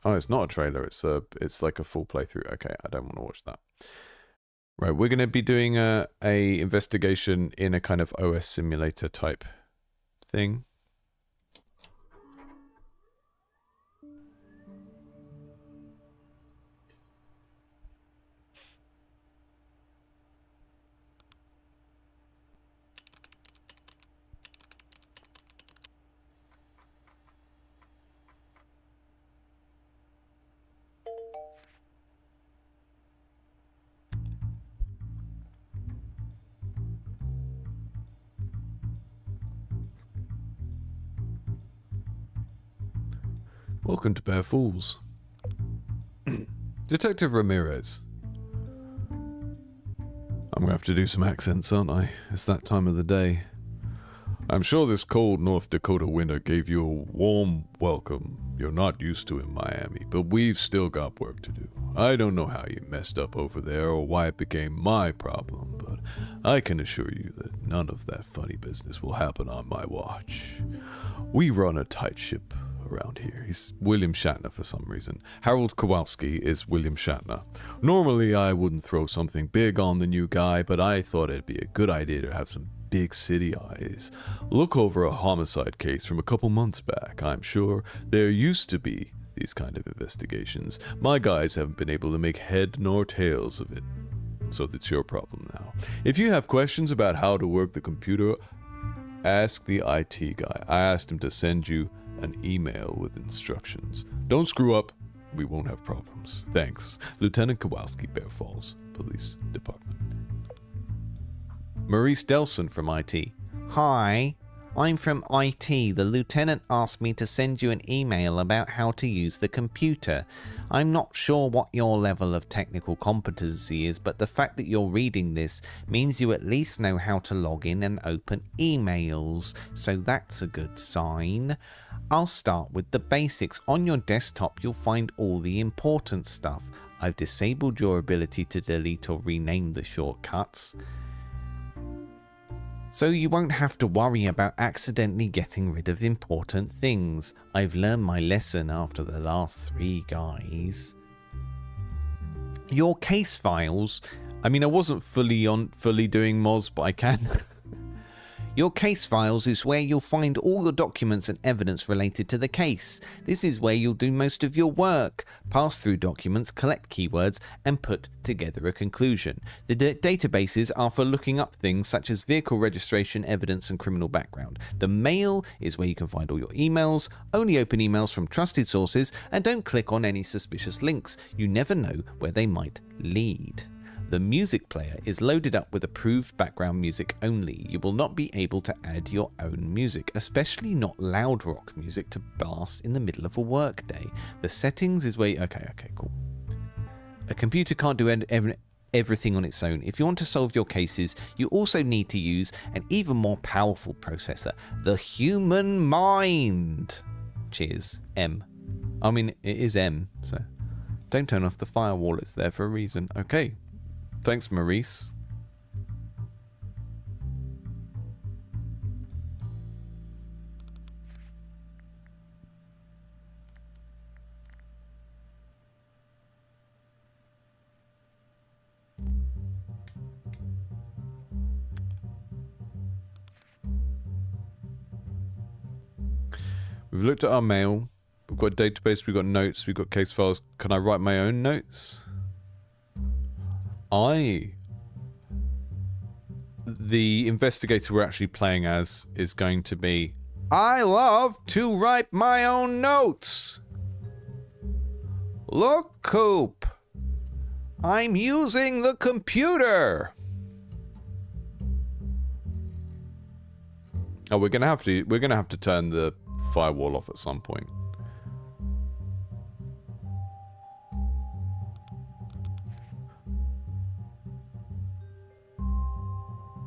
Speaker 1: Oh, it's not a trailer. It's like a full playthrough. Okay, I don't want to watch that. Right, we're going to be doing a investigation in a kind of OS simulator type thing. Welcome to Bear Falls. Detective Ramirez. I'm going to have to do some accents, aren't I? It's that time of the day. I'm sure this cold North Dakota winter gave you a warm welcome you're not used to in Miami, but we've still got work to do. I don't know how you messed up over there or why it became my problem, but I can assure you that none of that funny business will happen on my watch. We run a tight ship around here. He's William Shatner for some reason. Harold Kowalski is William Shatner. Normally I wouldn't throw something big on the new guy, but I thought it'd be a good idea to have some big city eyes. Look over a homicide case from a couple months back. I'm sure there used to be these kind of investigations. My guys haven't been able to make head nor tails of it. So that's your problem now. If you have questions about how to work the computer, ask the IT guy. I asked him to send you an email with instructions. Don't screw up. We won't have problems. Thanks. Lieutenant Kowalski, Bear Falls Police Department. Maurice Delson from IT.
Speaker 2: Hi, I'm from IT. The lieutenant asked me to send you an email about how to use the computer. I'm not sure what your level of technical competency is, but the fact that you're reading this means you at least know how to log in and open emails, so that's a good sign. I'll start with the basics. On your desktop, you'll find all the important stuff. I've disabled your ability to delete or rename the shortcuts, so you won't have to worry about accidentally getting rid of important things. I've learned my lesson after the last 3 guys. Your case files. I mean, I wasn't fully doing Moz, but I can. Your case files is where you'll find all your documents and evidence related to the case. This is where you'll do most of your work. Pass through documents, collect keywords, and put together a conclusion. The databases are for looking up things such as vehicle registration, evidence, and criminal background. The mail is where you can find all your emails. Only open emails from trusted sources, and don't click on any suspicious links. You never know where they might lead. The music player is loaded up with approved background music only. You will not be able to add your own music, especially not loud rock music to blast in the middle of a workday. The settings is where... Okay, cool. A computer can't do everything on its own. If you want to solve your cases, you also need to use an even more powerful processor, the human mind. Cheers, M. I mean, it is M, so don't turn off the firewall. It's there for a reason. Okay. Thanks, Maurice. We've looked at our mail. We've got a database, we've got notes, we've got case files. Can I write my own notes? The investigator we're actually playing as is going to be, I love to write my own notes. Look, Coop, I'm using the computer. Oh, we're gonna have to turn the firewall off at some point.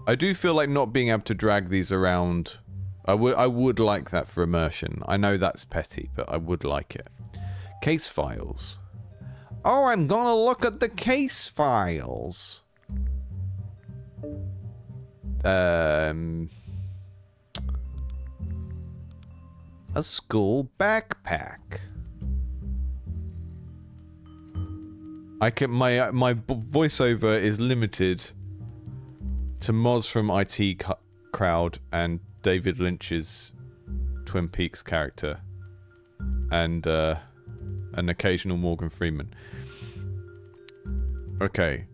Speaker 2: I do feel like not being able to drag these around. I would like that for immersion. I know that's petty, but I would like it. Case files. Oh, I'm gonna look at the case files. A school backpack. I can my voiceover is limited to Moz from IT Crowd and David Lynch's Twin Peaks character, and an occasional Morgan Freeman. Okay.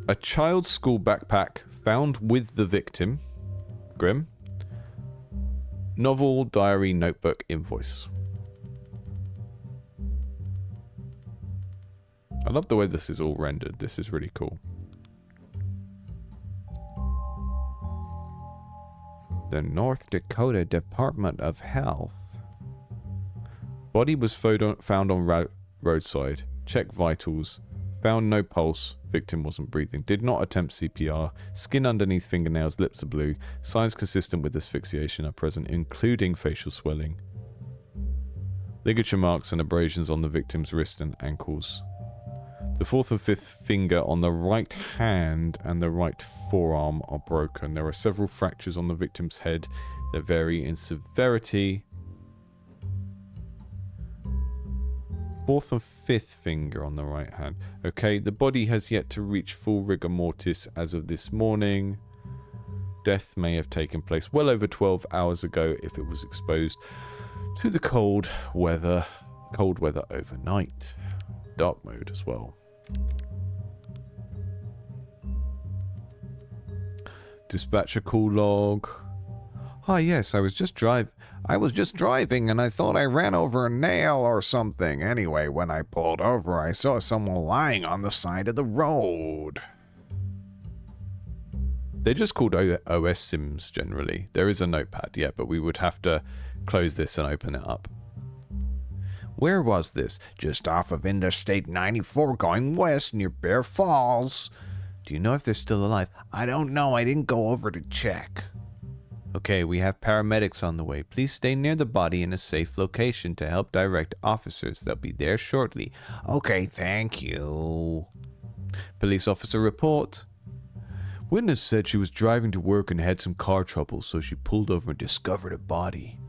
Speaker 2: A child's school backpack found with the victim. Grim. Novel, diary, notebook, invoice. I love the way this is all rendered. This is really cool. The North Dakota Department of Health. Body was found on roadside. Check vitals. Found no pulse. Victim wasn't breathing. Did not attempt CPR. Skin underneath fingernails. Lips are blue. Signs consistent with asphyxiation are present, including facial swelling. Ligature marks and abrasions on the victim's wrist and ankles.
Speaker 1: The fourth and fifth finger on the right hand and the right forearm are broken. There are several fractures on the victim's head. They vary in severity. Fourth and fifth finger on the right hand. Okay, the body has yet to reach full rigor mortis as of this morning. Death may have taken place well over 12 hours ago if it was exposed to the cold weather overnight. Dark mode as well. Dispatcher call log.
Speaker 2: Ah, yes, I was just driving and I thought I ran over a nail or something. Anyway, when I pulled over, I saw someone lying on the side of the road.
Speaker 1: They're just called OS sims generally. There is a notepad, yeah, but we would have to close this and open it up.
Speaker 2: Where was this? Just off of Interstate 94 going west near Bear Falls. Do you know if they're still alive? I don't know. I didn't go over to check.
Speaker 1: Okay, we have paramedics on the way. Please stay near the body in a safe location to help direct officers. They'll be there shortly.
Speaker 2: Okay, thank you.
Speaker 1: Police officer report. Witness said she was driving to work and had some car trouble, so she pulled over and discovered a body.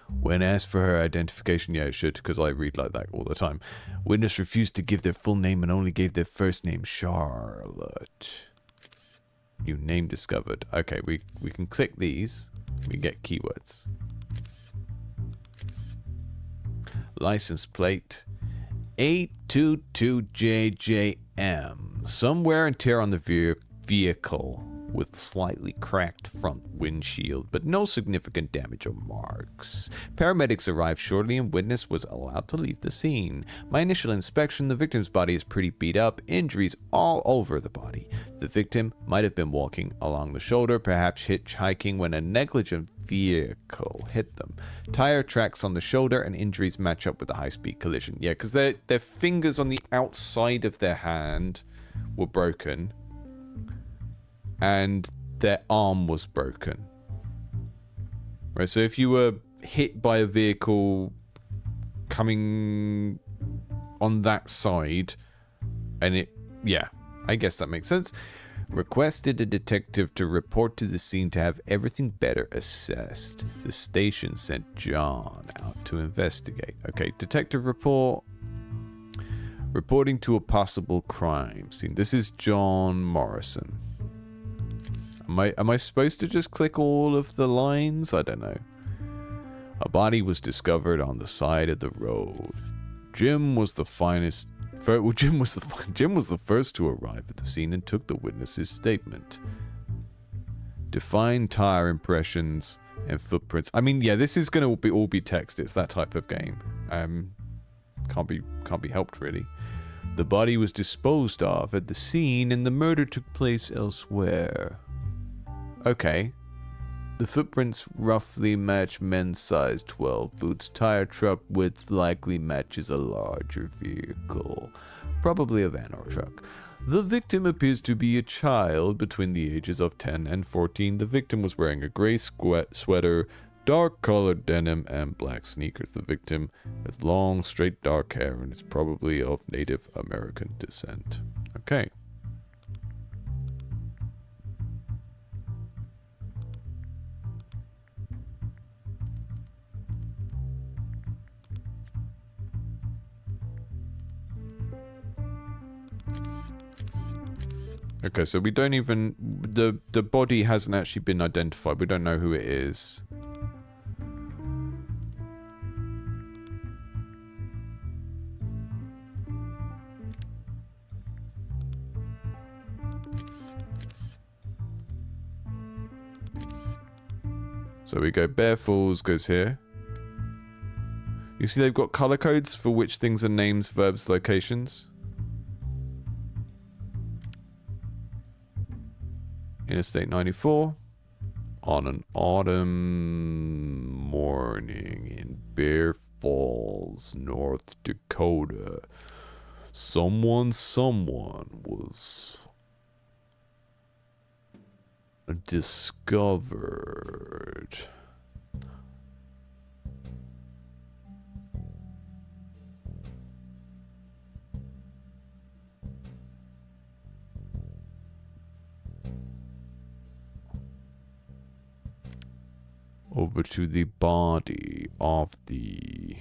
Speaker 1: When asked for her identification, yeah, it should, because I read like that all the time. Witness refused to give their full name and only gave their first name, Charlotte. New name discovered. Okay, we can click these. We get keywords. License plate 822JJM. Some wear and tear on the vehicle with slightly cracked front windshield, but no significant damage or marks. Paramedics arrived shortly and witness was allowed to leave the scene. My initial inspection, the victim's body is pretty beat up, injuries all over the body. The victim might have been walking along the shoulder, perhaps hitchhiking, when a negligent vehicle hit them. Tire tracks on the shoulder and injuries match up with a high-speed collision. Yeah, because their fingers on the outside of their hand were broken. And their arm was broken. Right, so if you were hit by a vehicle coming on that side, and it, yeah, I guess that makes sense. Requested a detective to report to the scene to have everything better assessed. The station sent John out to investigate. Okay, detective report. Reporting to a possible crime scene. This is John Morrison. Am I supposed to just click all of the lines? I don't know. A body was discovered on the side of the road. Jim was the first to arrive at the scene and took the witness's statement. Define tire impressions and footprints. I mean, yeah, this is going to all be text. It's that type of game. Can't be helped really. The body was disposed of at the scene and the murder took place elsewhere. Okay. The footprints roughly match men's size 12 boots. Tire truck width likely matches a larger vehicle. Probably a van or truck. The victim appears to be a child between the ages of 10 and 14. The victim was wearing a gray sweater, dark colored denim, and black sneakers. The victim has long, straight, dark hair and is probably of Native American descent. Okay. Okay, so we don't even... The body hasn't actually been identified. We don't know who it is. So we go Bear Falls goes here. You see they've got color codes for which things are names, verbs, locations. Interstate 94. On an autumn morning in Bear Falls, North Dakota, someone was discovered. over to the body of the...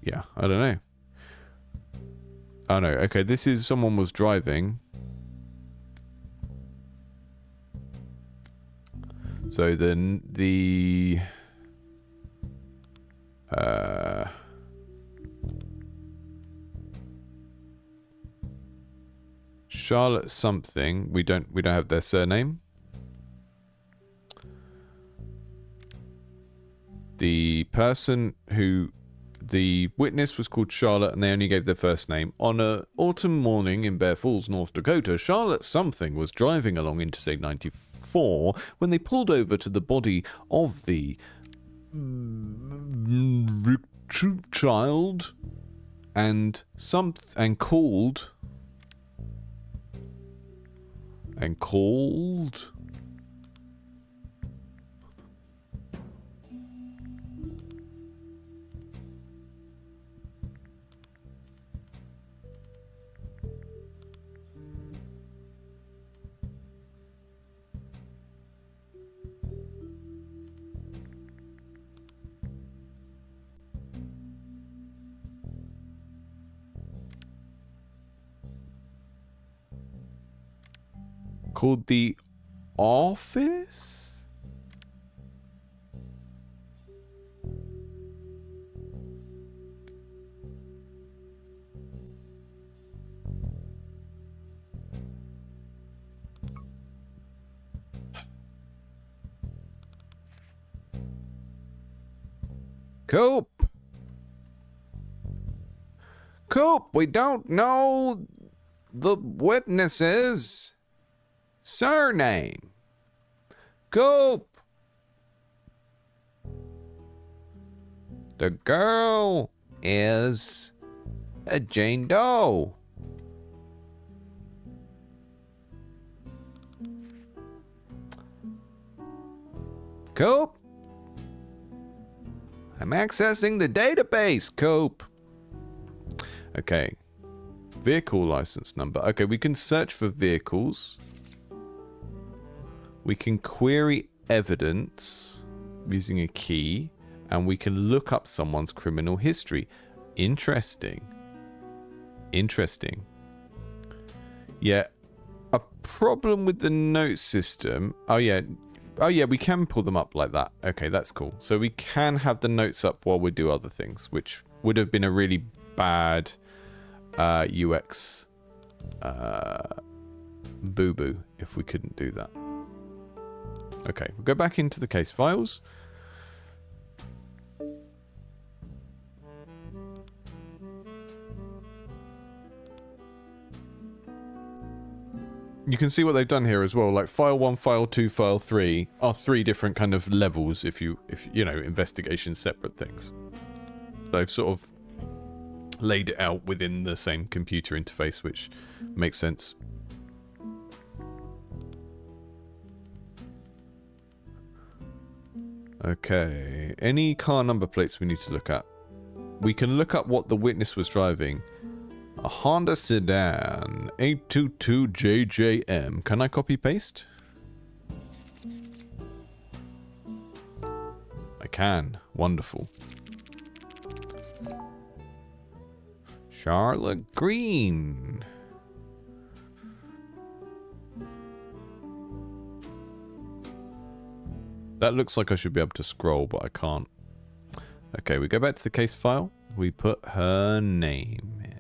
Speaker 1: Yeah, I don't know. Oh no, okay, this is someone was driving. So then the... Charlotte something. We don't have their surname. The person who... The witness was called Charlotte and they only gave their first name. On an autumn morning in Bear Falls, North Dakota, Charlotte something was driving along Interstate 94 when they pulled over to the body of the child and called the office? Coop, we don't know the witness's surname. Coop. The girl is a Jane Doe. Coop. I'm accessing the database, Coop. Okay. Vehicle license number. Okay, we can search for vehicles. We can query evidence using a key. And we can look up someone's criminal history. Interesting. Interesting. Yeah. A problem with the note system. Oh, yeah. Oh, yeah, we can pull them up like that. Okay, that's cool. So we can have the notes up while we do other things, which would have been a really bad UX boo-boo if we couldn't do that. Okay, we'll go back into the case files. You can see what they've done here as well. Like file 1, file 2, file 3 are 3 different kind of levels if you know, investigation separate things. They've sort of laid it out within the same computer interface, which makes sense. Okay, any car number plates we need to look at? We can look up what the witness was driving. A Honda sedan, 822JJM. Can I copy paste? I can. Wonderful. Charlotte Green. That looks like I should be able to scroll, but I can't. Okay, we go back to the case file. We put her name in.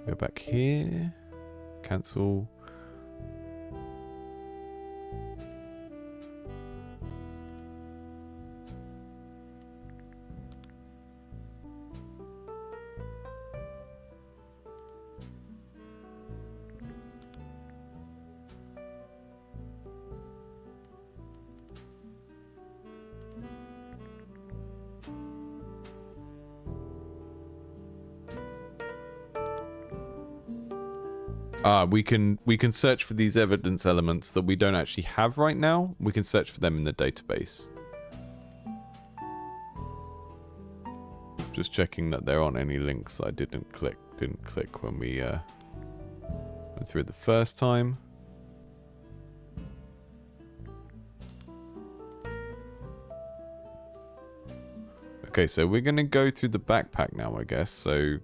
Speaker 1: Go back here. Cancel. We can search for these evidence elements that we don't actually have right now. We can search for them in the database. Just checking that there aren't any links I didn't click. Didn't click when we went through it the first time. Okay, so we're going to go through the backpack now, I guess. So,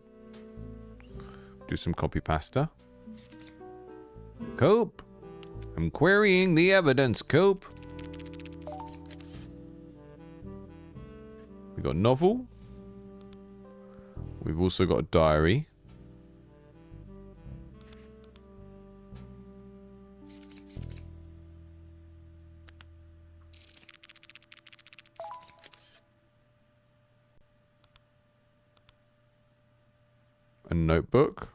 Speaker 1: do some copy pasta. Cope. I'm querying the evidence, Cope. We got novel. We've also got a diary. A notebook.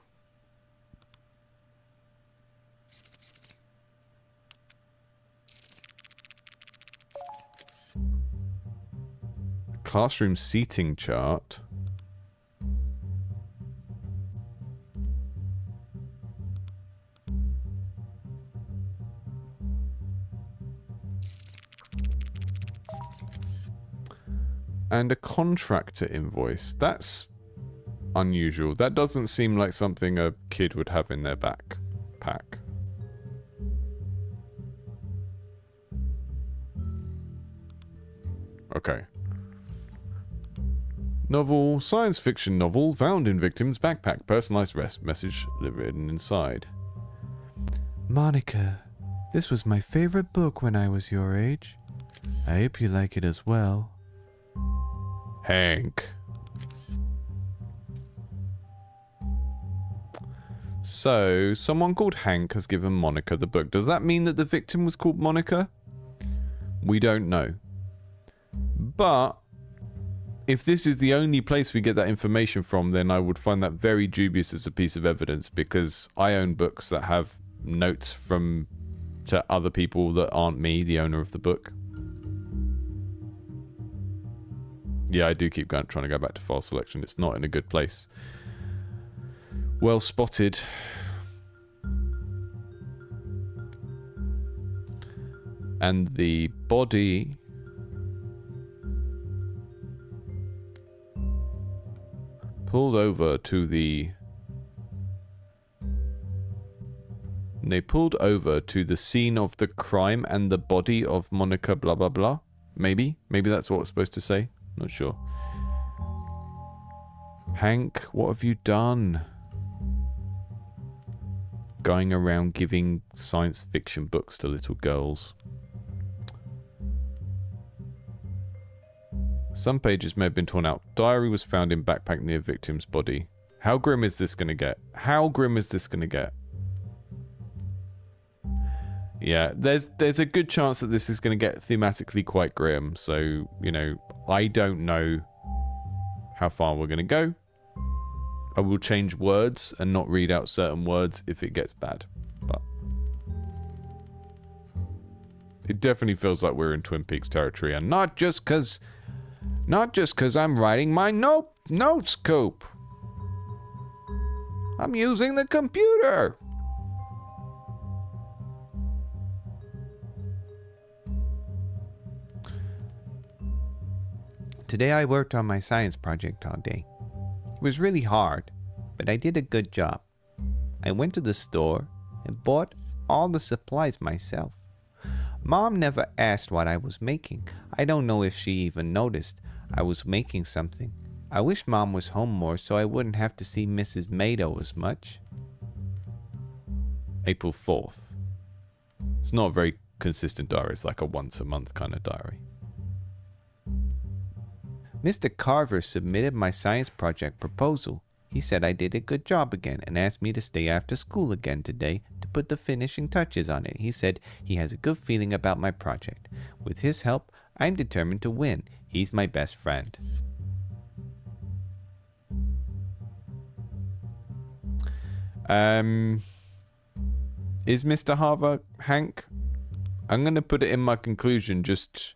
Speaker 1: Classroom seating chart. And a contractor invoice. That's unusual. That doesn't seem like something a kid would have in their backpack. Okay. Novel, science fiction novel, found in victim's backpack. Personalized rest message written inside. Monica, this was my favorite book when I was your age. I hope you like it as well. Hank. So, someone called Hank has given Monica the book. Does that mean that the victim was called Monica? We don't know. But if this is the only place we get that information from, then I would find that very dubious as a piece of evidence, because I own books that have notes from to other people that aren't me, the owner of the book. Yeah, I do keep trying to go back to file selection. It's not in a good place. Well spotted. And the body pulled over to the... They pulled over to the scene of the crime and the body of Monica blah blah blah. Maybe? Maybe that's what it's supposed to say. Not sure. Hank, what have you done? Going around giving science fiction books to little girls. Some pages may have been torn out. Diary was found in backpack near victim's body. How grim is this going to get? How grim is this going to get? Yeah, there's a good chance that this is going to get thematically quite grim. So, you know, I don't know how far we're going to go. I will change words and not read out certain words if it gets bad. But it definitely feels like we're in Twin Peaks territory, and not just because I'm writing my notes, Cope. I'm using the computer.
Speaker 2: Today I worked on my science project all day. It was really hard, but I did a good job. I went to the store and bought all the supplies myself. Mom never asked what I was making. I don't know if she even noticed I was making something. I wish Mom was home more so I wouldn't have to see Mrs. Mado as much.
Speaker 1: April 4th. It's not a very consistent diary. It's like a once a month kind of diary.
Speaker 2: Mr. Carver submitted my science project proposal. He said I did a good job again and asked me to stay after school again today to put the finishing touches on it. He said he has a good feeling about my project. With his help, I'm determined to win. He's my best friend.
Speaker 1: Is Mr. Harver Hank? I'm going to put it in my conclusion just...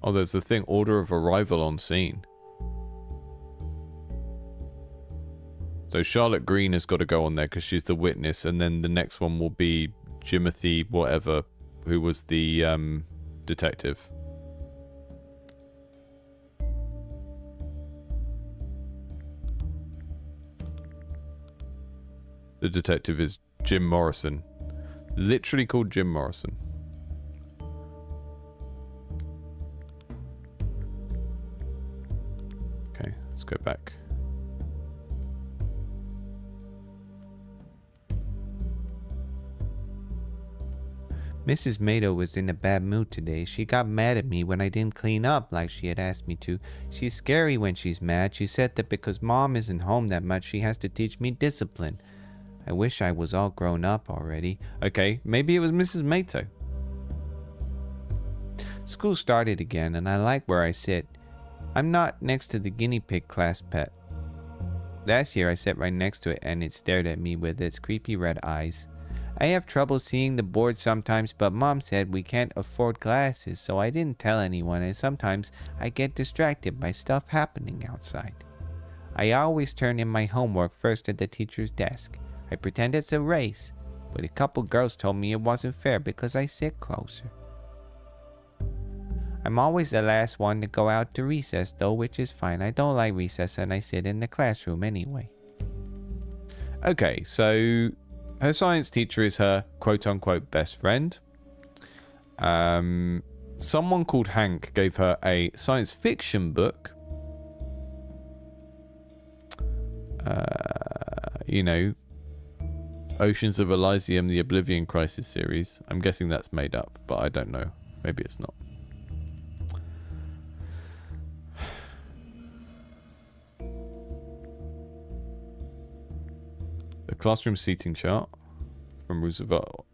Speaker 1: Oh, there's the thing, order of arrival on scene. So Charlotte Green has got to go on there because she's the witness, and then the next one will be Jimothy whatever, who was the detective. The detective is Jim Morrison. Literally called Jim Morrison. Okay, let's go back.
Speaker 2: Mrs. Mado was in a bad mood today. She got mad at me when I didn't clean up like she had asked me to. She's scary when she's mad. She said that because Mom isn't home that much, she has to teach me discipline. I wish I was all grown up already.
Speaker 1: Okay, maybe it was Mrs. Mato.
Speaker 2: School started again, and I like where I sit. I'm not next to the guinea pig class pet. Last year I sat right next to it, and it stared at me with its creepy red eyes. I have trouble seeing the board sometimes, but Mom said we can't afford glasses, so I didn't tell anyone, and sometimes I get distracted by stuff happening outside. I always turn in my homework first at the teacher's desk. I pretend it's a race, but a couple girls told me it wasn't fair because I sit closer. I'm always the last one to go out to recess though, which is fine. I don't like recess and I sit in the classroom anyway.
Speaker 1: Okay, so her science teacher is her quote-unquote best friend. Someone called Hank gave her a science fiction book. You know, Oceans of Elysium, the Oblivion Crisis series. I'm guessing that's made up, but I don't know. Maybe it's not. The classroom seating chart from Roosevelt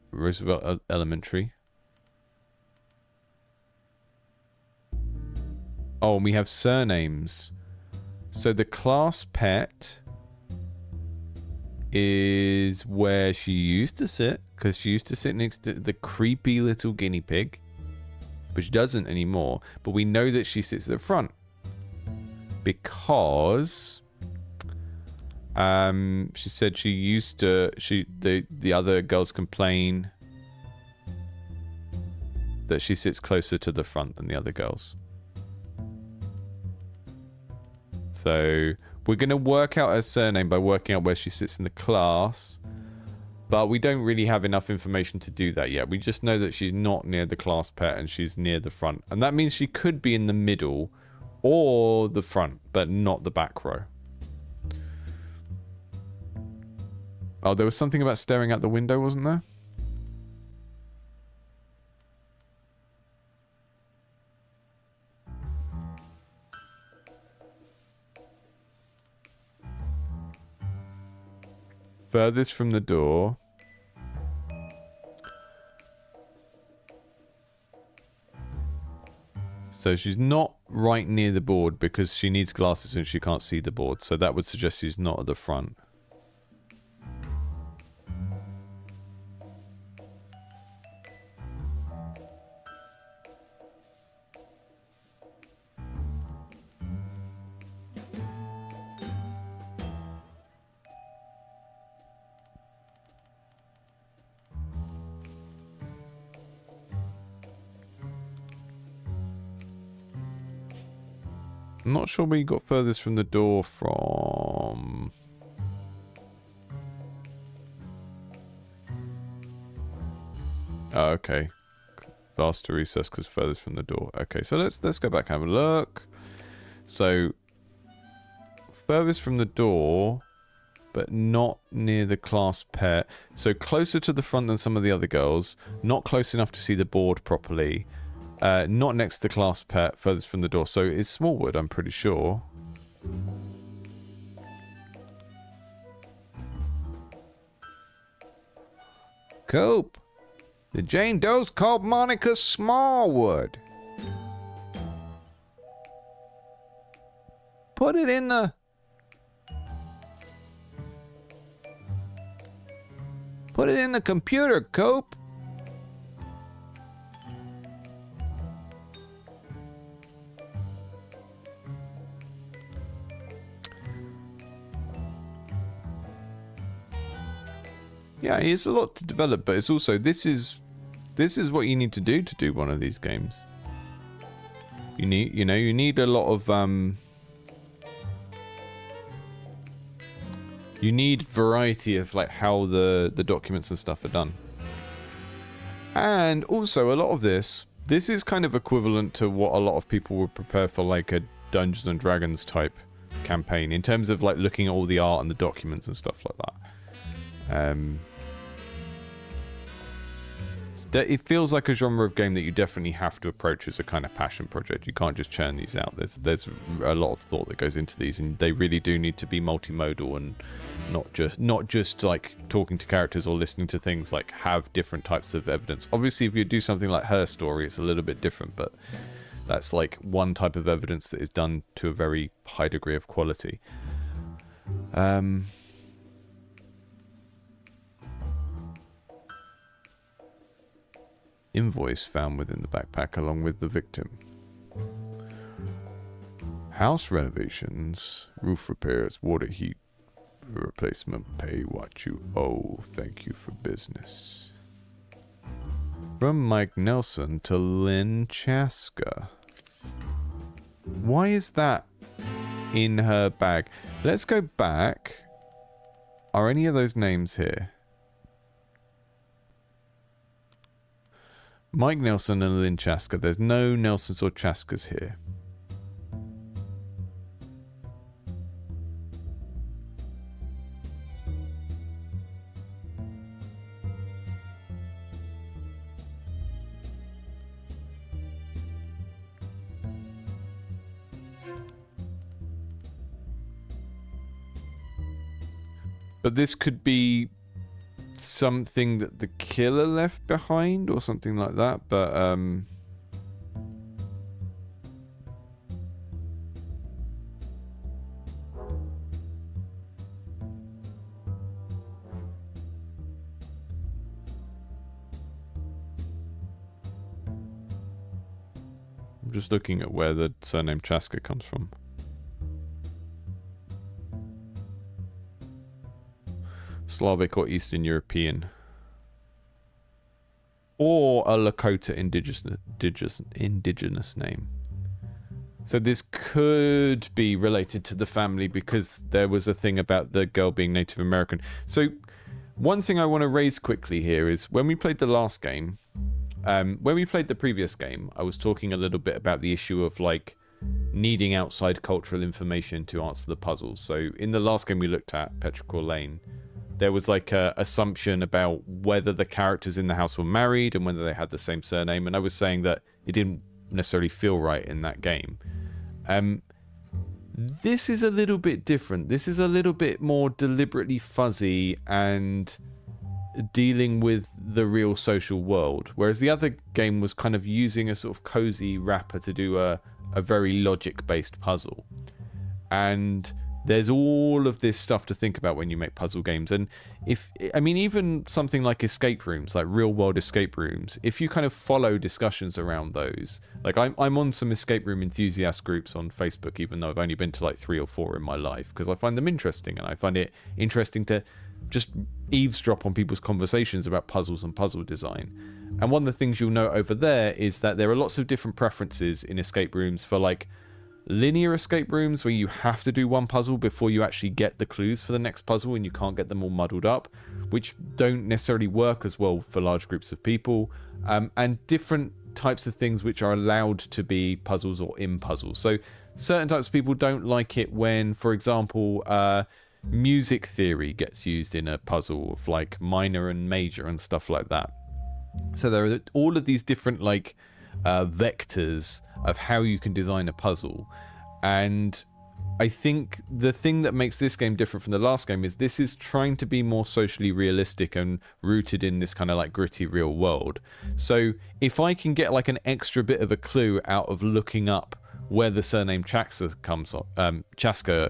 Speaker 1: Elementary. Oh, and we have surnames. So the class pet is where she used to sit, because she used to sit next to the creepy little guinea pig, but she doesn't anymore. But we know that she sits at the front because she said she used to. The other girls complain that she sits closer to the front than the other girls. So we're going to work out her surname by working out where she sits in the class. But we don't really have enough information to do that yet. We just know that she's not near the class pet and she's near the front. And that means she could be in the middle or the front, but not the back row. Oh, there was something about staring out the window, wasn't there? Furthest from the door. So she's not right near the board because she needs glasses and she can't see the board. So that would suggest she's not at the front. I'm not sure where you got furthest from the door from. Oh, okay. Faster recess because furthest from the door. Okay, so let's go back and have a look. So furthest from the door, but not near the class pet. So closer to the front than some of the other girls. Not close enough to see the board properly. Not next to the class pet, furthest from the door. So it's Smallwood, I'm pretty sure. Cope. The Jane Doe's called Monica Smallwood. Put it in the... Put it in the computer, Cope. Yeah, it's a lot to develop, but it's also this is what you need to do one of these games. You need a lot of you need variety of like how the documents and stuff are done. And also a lot of this is kind of equivalent to what a lot of people would prepare for like a Dungeons and Dragons type campaign in terms of like looking at all the art and the documents and stuff like that. It feels like a genre of game that you definitely have to approach as a kind of passion project. You can't just churn these out. There's a lot of thought that goes into these, and they really do need to be multimodal and not just like talking to characters or listening to things. Like have different types of evidence. Obviously, if you do something like Her Story, it's a little bit different, but that's like one type of evidence that is done to a very high degree of quality. Invoice found within the backpack along with the victim. House renovations, roof repairs, water heat replacement, pay what you owe. Thank you for business. From Mike Nelson to Lynn Chaska. Why is that in her bag? Let's go back. Are any of those names here? Mike Nelson and Lynn Chaska. There's no Nelsons or Chaskas here. But this could be something that the killer left behind or something like that, but I'm just looking at where the surname Chaska comes from. Slavic or Eastern European, or a Lakota indigenous name. So this could be related to the family because there was a thing about the girl being Native American. So one thing I want to raise quickly here is when we played the last game, when we played the previous game, I was talking a little bit about the issue of like needing outside cultural information to answer the puzzles. So in the last game we looked at, Petrichor Lane, there was like a assumption about whether the characters in the house were married and whether they had the same surname. And I was saying that it didn't necessarily feel right in that game. This is a little bit different. This is a little bit more deliberately fuzzy and dealing with the real social world. Whereas the other game was kind of using a sort of cozy wrapper to do a very logic-based puzzle. And there's all of this stuff to think about when you make puzzle games. And even something like escape rooms, like real world escape rooms, if you kind of follow discussions around those, like I'm on some escape room enthusiast groups on Facebook, even though I've only been to like 3 or 4 in my life, because I find them interesting, and I find it interesting to just eavesdrop on people's conversations about puzzles and puzzle design. And one of the things you'll note over there is that there are lots of different preferences in escape rooms for like linear escape rooms where you have to do one puzzle before you actually get the clues for the next puzzle and you can't get them all muddled up, which don't necessarily work as well for large groups of people, and different types of things which are allowed to be puzzles or in puzzles. So certain types of people don't like it when, for example, music theory gets used in a puzzle of like minor and major and stuff like that. So there are all of these different like vectors of how you can design a puzzle. And I think the thing that makes this game different from the last game is this is trying to be more socially realistic and rooted in this kind of like gritty real world. So if I can get like an extra bit of a clue out of looking up where the surname Chaska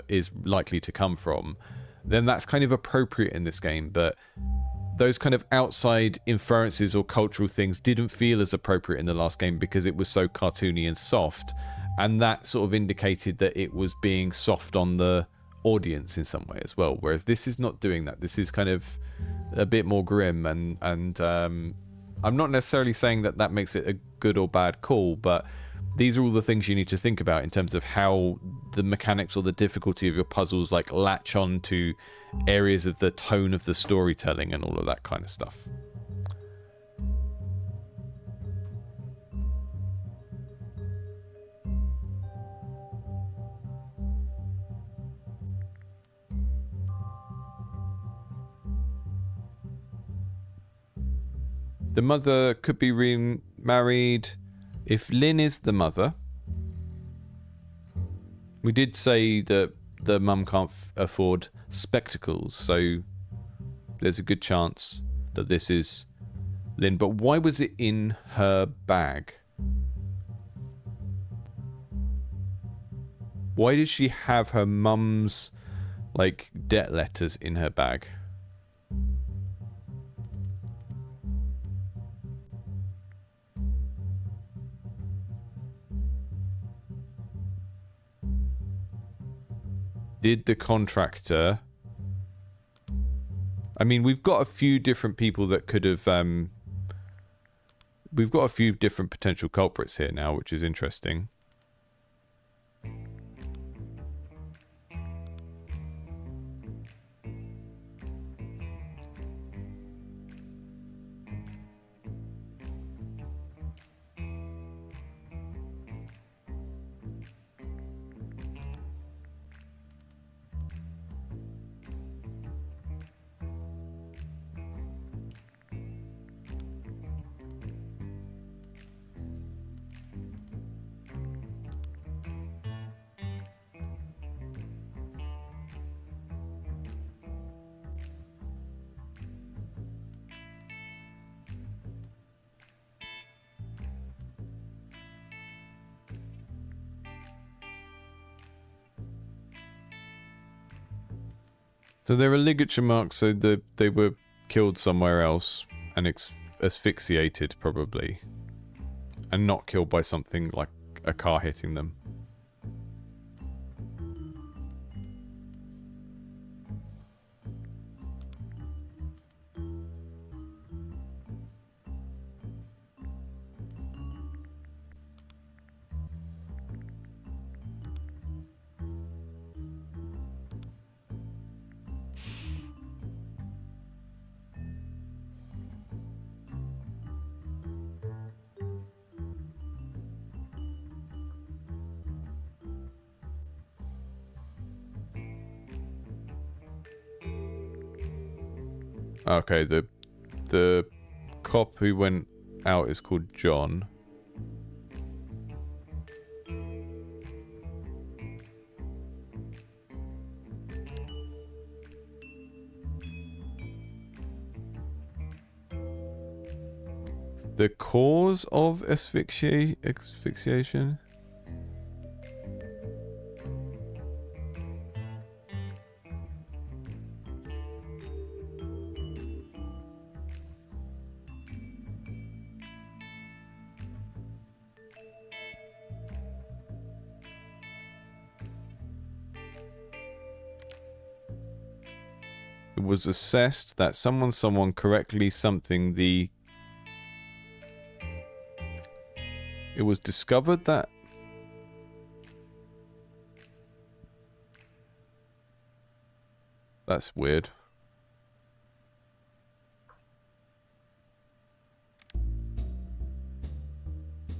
Speaker 1: is likely to come from, then that's kind of appropriate in this game. But those kind of outside inferences or cultural things didn't feel as appropriate in the last game because it was so cartoony and soft, and that sort of indicated that it was being soft on the audience in some way as well. Whereas this is not doing that. This is kind of a bit more grim, and I'm not necessarily saying that that makes it a good or bad call, but these are all the things you need to think about in terms of how the mechanics or the difficulty of your puzzles like latch on to areas of the tone of the storytelling and all of that kind of stuff. The mother could be remarried. If Lynn is the mother, we did say that the mum can't afford spectacles, so there's a good chance that this is Lynn. But why was it in her bag? Why did she have her mum's, like, debt letters in her bag? Did the contractor... I mean, we've got a few different people that could have... we've got a few different potential culprits here now, which is interesting. So there are ligature marks, so they were killed somewhere else and asphyxiated, probably. And not killed by something like a car hitting them. Okay, the cop who went out is called John. The cause of asphyxiation? It was assessed that someone correctly something the... It was discovered that... That's weird.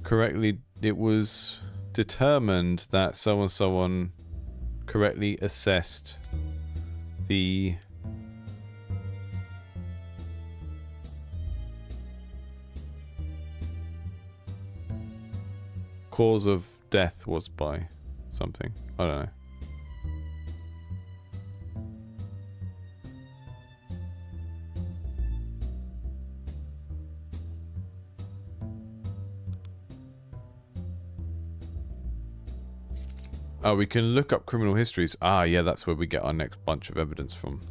Speaker 1: Correctly, it was determined that someone correctly assessed the... cause of death was by something. I don't know. Oh, we can look up criminal histories. Ah, yeah, that's where we get our next bunch of evidence from.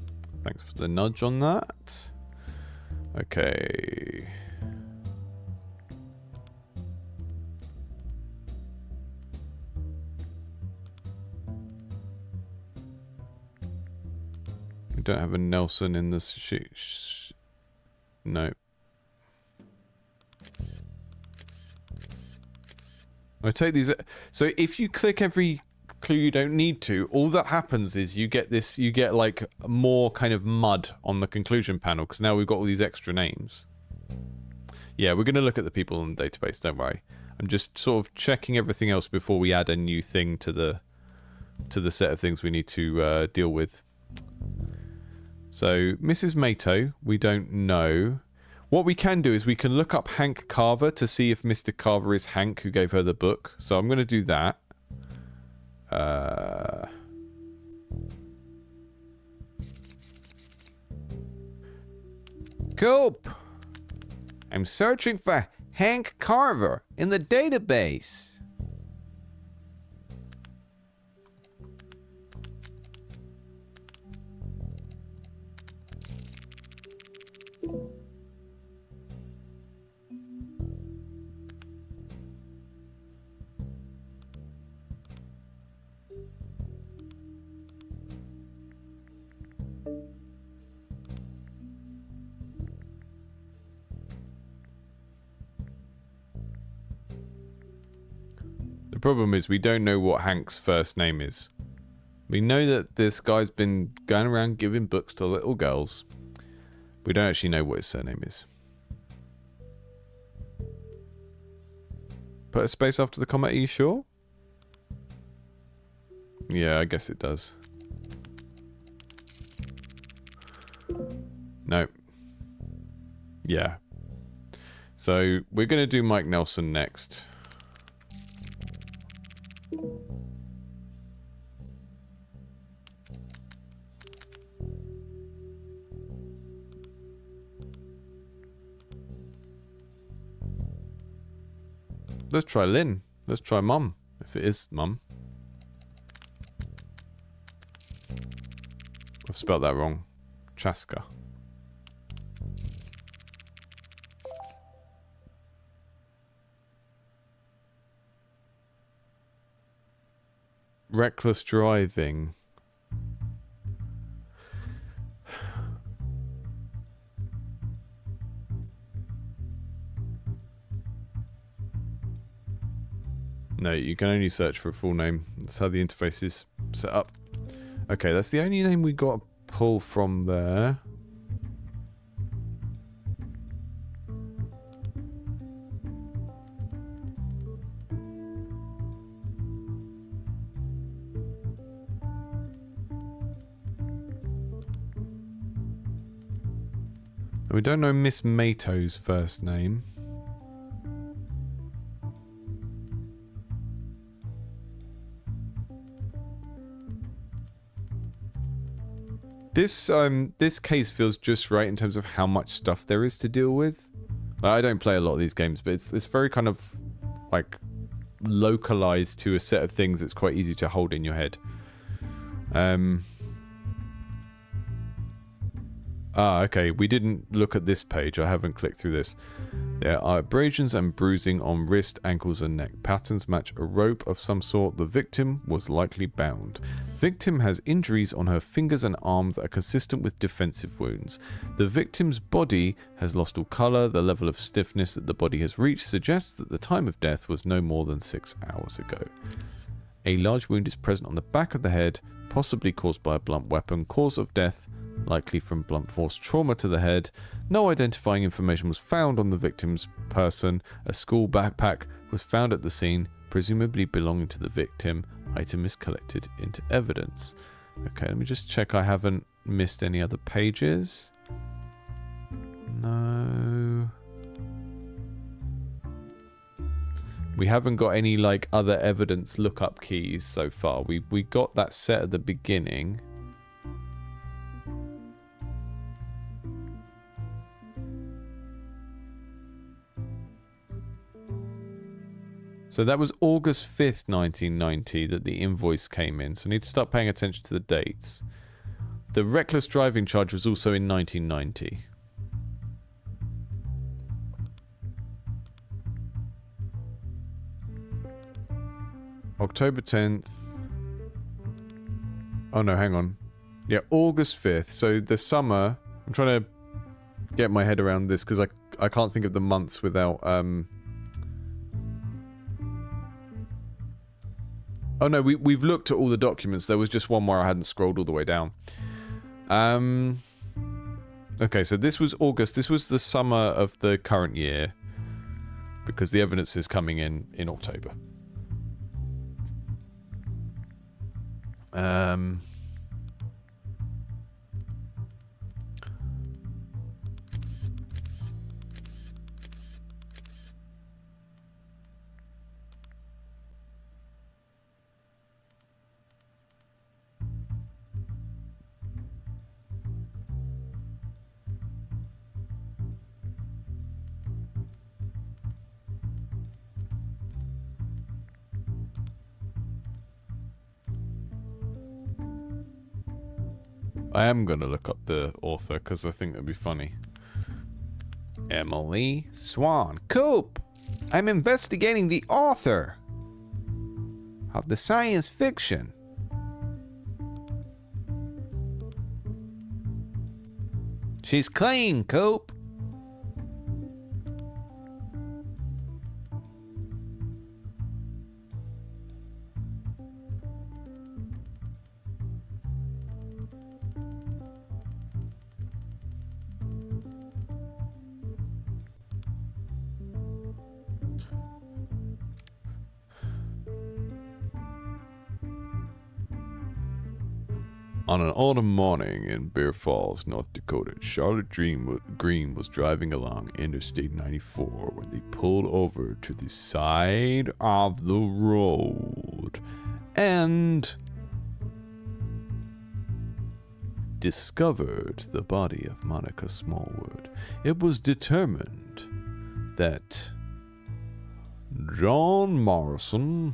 Speaker 1: Thanks for the nudge on that. Okay. We don't have a Nelson in this sheet. No. I take these. So if you click every clue you don't need to, all that happens is you get this. You get like more kind of mud on the conclusion panel because now we've got all these extra names. Yeah, we're going to look at the people in the database. Don't worry. I'm just sort of checking everything else before we add a new thing to the set of things we need to deal with. So Mrs. Mato, we don't know. What we can do is we can look up Hank Carver to see if Mr. Carver is Hank who gave her the book. So I'm going to do that.
Speaker 2: Cope! I'm searching for Hank Carver in the database.
Speaker 1: The problem is we don't know what Hank's first name is. We know that this guy's been going around giving books to little girls. We don't actually know what his surname is. Put a space after the comma, are you sure? Yeah, I guess it does. No. Yeah. So we're going to do Mike Nelson next. Let's try Lynn. Let's try Mum, if it is Mum. I've spelled that wrong. Chaska. Reckless driving. No, you can only search for a full name. That's how the interface is set up. Okay, that's the only name we got to pull from there. We don't know Miss Mato's first name. This case feels just right in terms of how much stuff there is to deal with. I don't play a lot of these games, but it's very kind of like localized to a set of things that's quite easy to hold in your head. Okay, we didn't look at this page. I haven't clicked through this. There are abrasions and bruising on wrist, ankles and neck. Patterns match a rope of some sort. The victim was likely bound. Victim has injuries on her fingers and arms that are consistent with defensive wounds. The victim's body has lost all colour. The level of stiffness that the body has reached suggests that the time of death was no more than 6 hours ago. A large wound is present on the back of the head, possibly caused by a blunt weapon. Cause of death likely from blunt force trauma to the head. No identifying information was found on the victim's person. A school backpack was found at the scene, presumably belonging to the victim. Item is collected into evidence. Okay, let me just check I haven't missed any other pages. No. We haven't got any like other evidence lookup keys so far. We got that set at the beginning. So that was August 5th, 1990 that the invoice came in. So I need to start paying attention to the dates. The reckless driving charge was also in 1990. October 10th. Oh no, hang on. Yeah, August 5th. So the summer... I'm trying to get my head around this because I can't think of the months without... Oh no, we've looked at all the documents. There was just one where I hadn't scrolled all the way down. Okay, so this was August. This was the summer of the current year. Because the evidence is coming in October. I am going to look up the author because I think that'd be funny.
Speaker 2: Emily Swan. Coop! I'm investigating the author of the science fiction. She's clean, Coop.
Speaker 1: On an autumn morning in Bear Falls, North Dakota, Charlotte Green was driving along Interstate 94 when they pulled over to the side of the road and discovered the body of Monica Smallwood. It was determined that John Morrison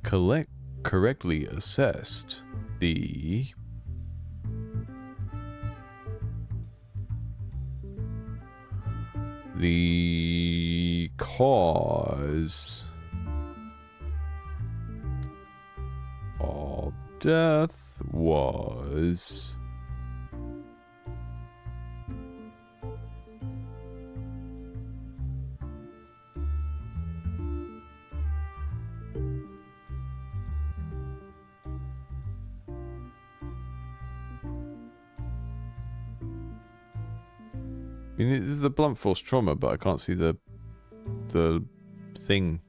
Speaker 1: correctly assessed the cause of death was I mean, this is the blunt force trauma, but I can't see the thing.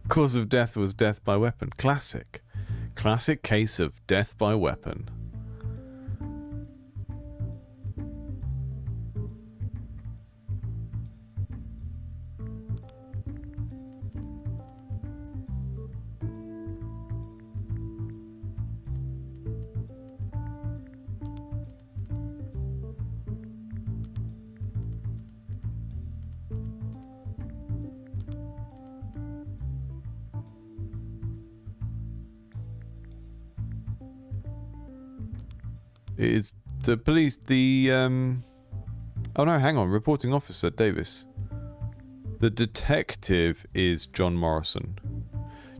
Speaker 1: Cause of death was death by weapon. Classic. Classic case of death by weapon. It's the police, oh no, hang on, reporting officer, Davis. The detective is John Morrison.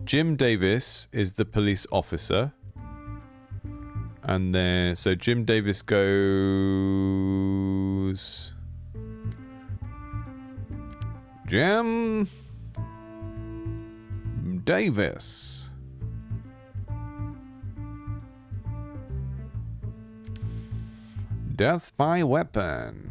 Speaker 1: Jim Davis is the police officer. And then, so Jim Davis goes... goes Jim Davis. Death by weapon.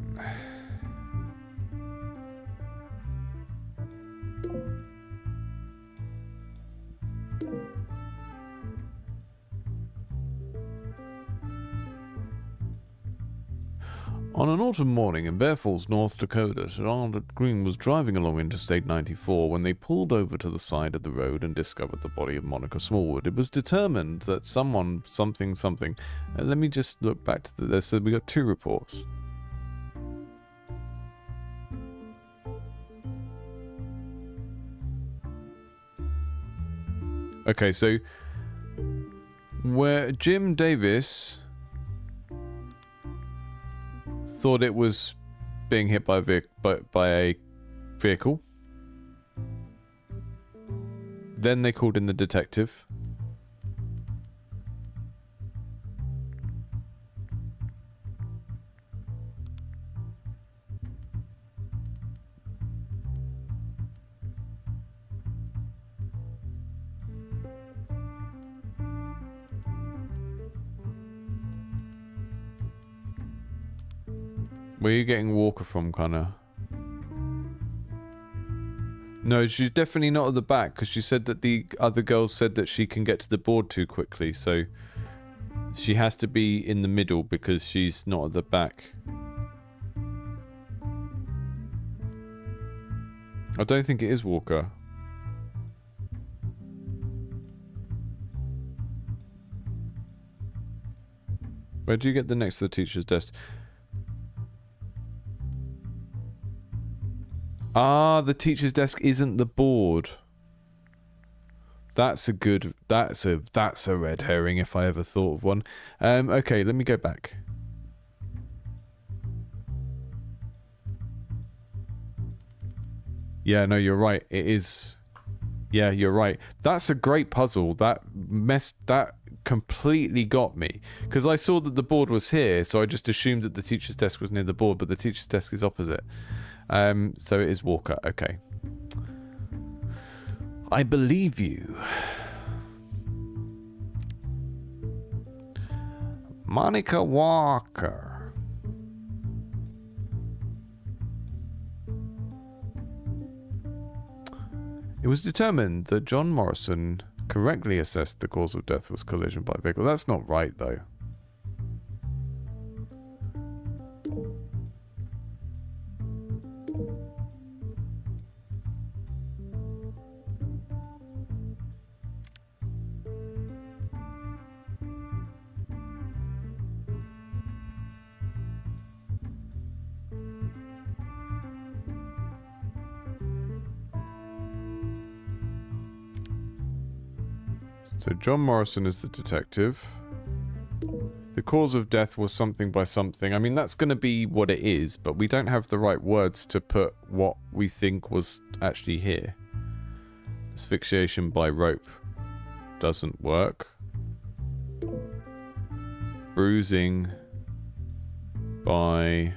Speaker 1: On an autumn morning in Bear Falls, North Dakota, Charlotte Green was driving along Interstate 94 when they pulled over to the side of the road and discovered the body of Monica Smallwood. It was determined that someone, something. Let me just look back to this. So we got 2 reports. Okay, so where Jim Davis thought it was being hit by a vehicle. Then they called in the detective. Where are you getting Walker from, Connor? No, she's definitely not at the back, because she said that the other girls said that she can get to the board too quickly, so she has to be in the middle because she's not at the back. I don't think it is Walker. Where do you get the next to the teacher's desk? Ah, the teacher's desk isn't the board. That's a good... That's a red herring if I ever thought of one. Okay, let me go back. Yeah, no, you're right. It is... Yeah, you're right. That's a great puzzle. That completely got me. Because I saw that the board was here, so I just assumed that the teacher's desk was near the board, but the teacher's desk is opposite. So it is Walker. Okay. I believe you. Monica Walker. It was determined that John Morrison correctly assessed the cause of death was collision by vehicle. That's not right, though. So John Morrison is the detective. The cause of death was something by something. I mean, that's going to be what it is, but we don't have the right words to put what we think was actually here. Asphyxiation by rope doesn't work. Bruising by...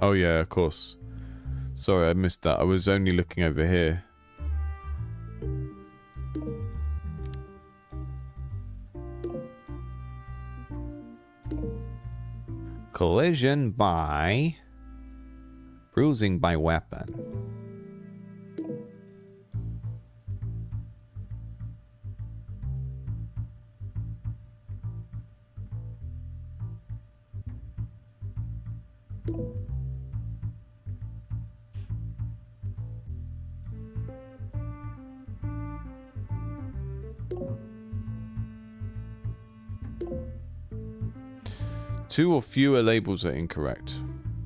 Speaker 1: Oh yeah, of course. Sorry, I missed that. I was only looking over here. Collision by... bruising by weapon. Two or fewer labels are incorrect.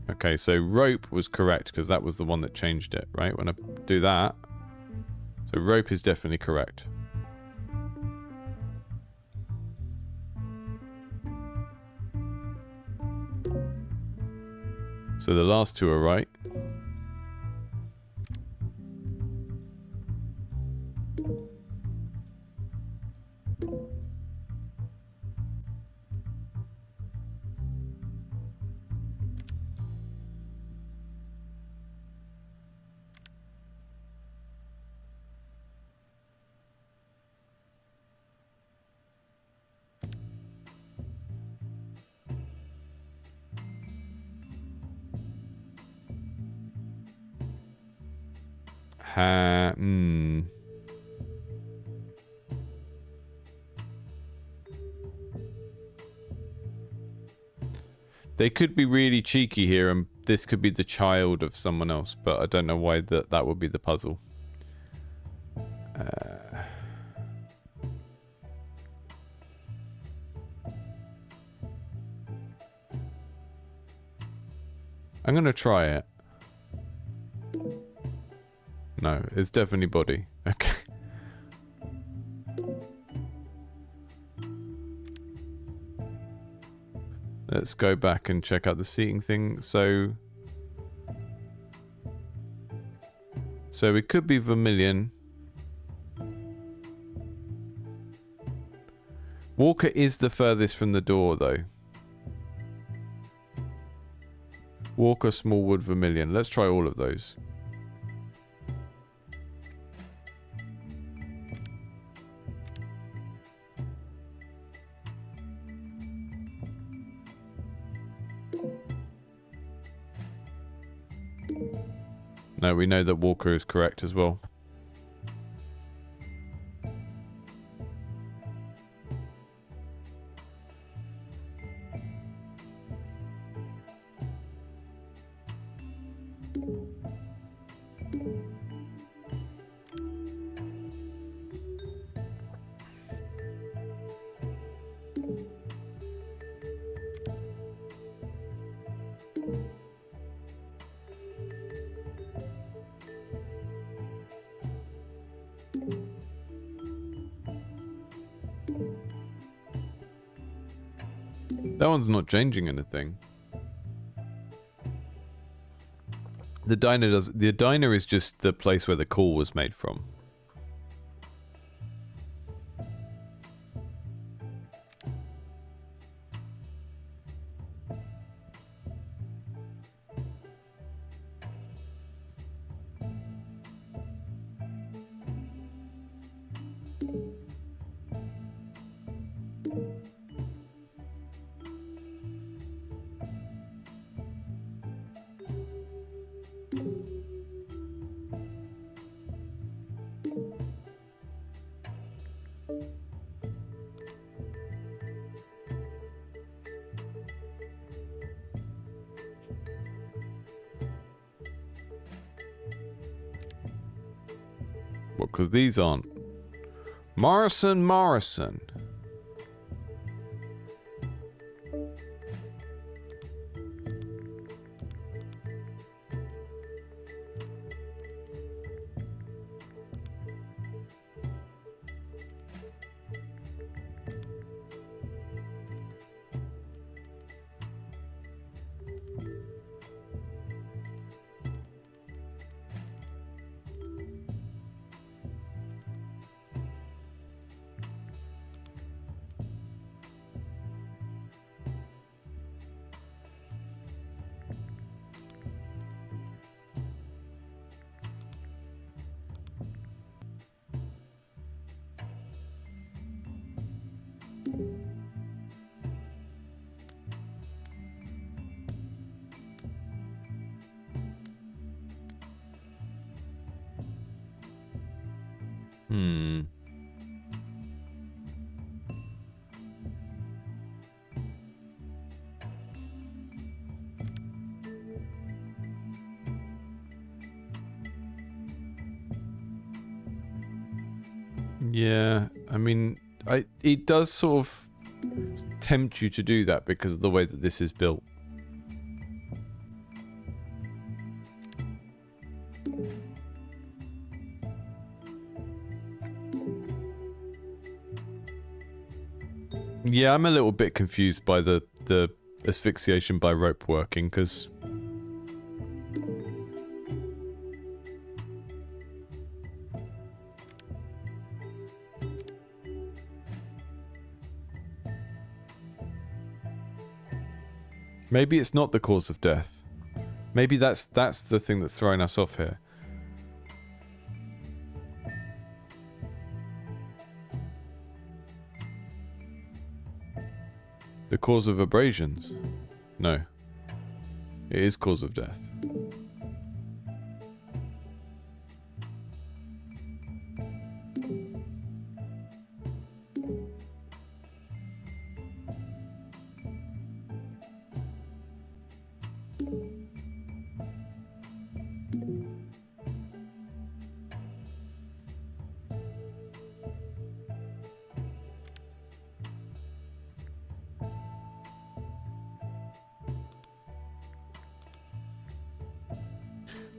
Speaker 1: Okay, so rope was correct because that was the one that changed it, right? When I do that. So rope is definitely correct. So the last two are right. Hmm. They could be really cheeky here, and this could be the child of someone else, but I don't know why that would be the puzzle. I'm gonna try it. No, it's definitely body. Okay. Let's go back and check out the seating thing. So it could be Vermilion. Walker is the furthest from the door, though. Walker, Smallwood, Vermilion. Let's try all of those. No, we know that Walker is correct as well. That one's not changing anything. The diner does. The diner is just the place where the call was made from. Well, because these aren't. Morrison. Yeah, I mean, it does sort of tempt you to do that because of the way that this is built. Yeah, I'm a little bit confused by the asphyxiation by rope working, because Maybe it's not the cause of death. Maybe that's the thing that's throwing us off here. The cause of abrasions? No. It is cause of death.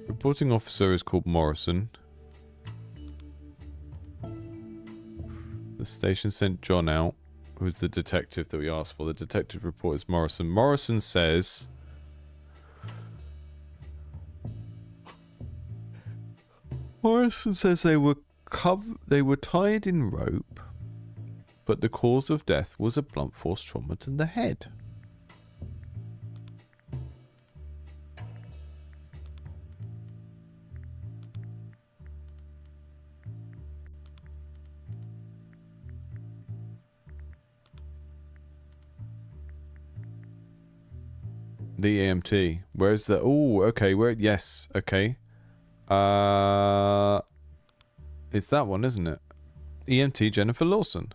Speaker 1: Reporting officer is called Morrison. The station sent John out, who's the detective that we asked for. The detective report is Morrison. Morrison says... they were tied in rope, but the cause of death was a blunt force trauma to the head. The EMT. Where's the... Oh, okay. Where... Yes. Okay. It's that one, isn't it? EMT Jennifer Lawson.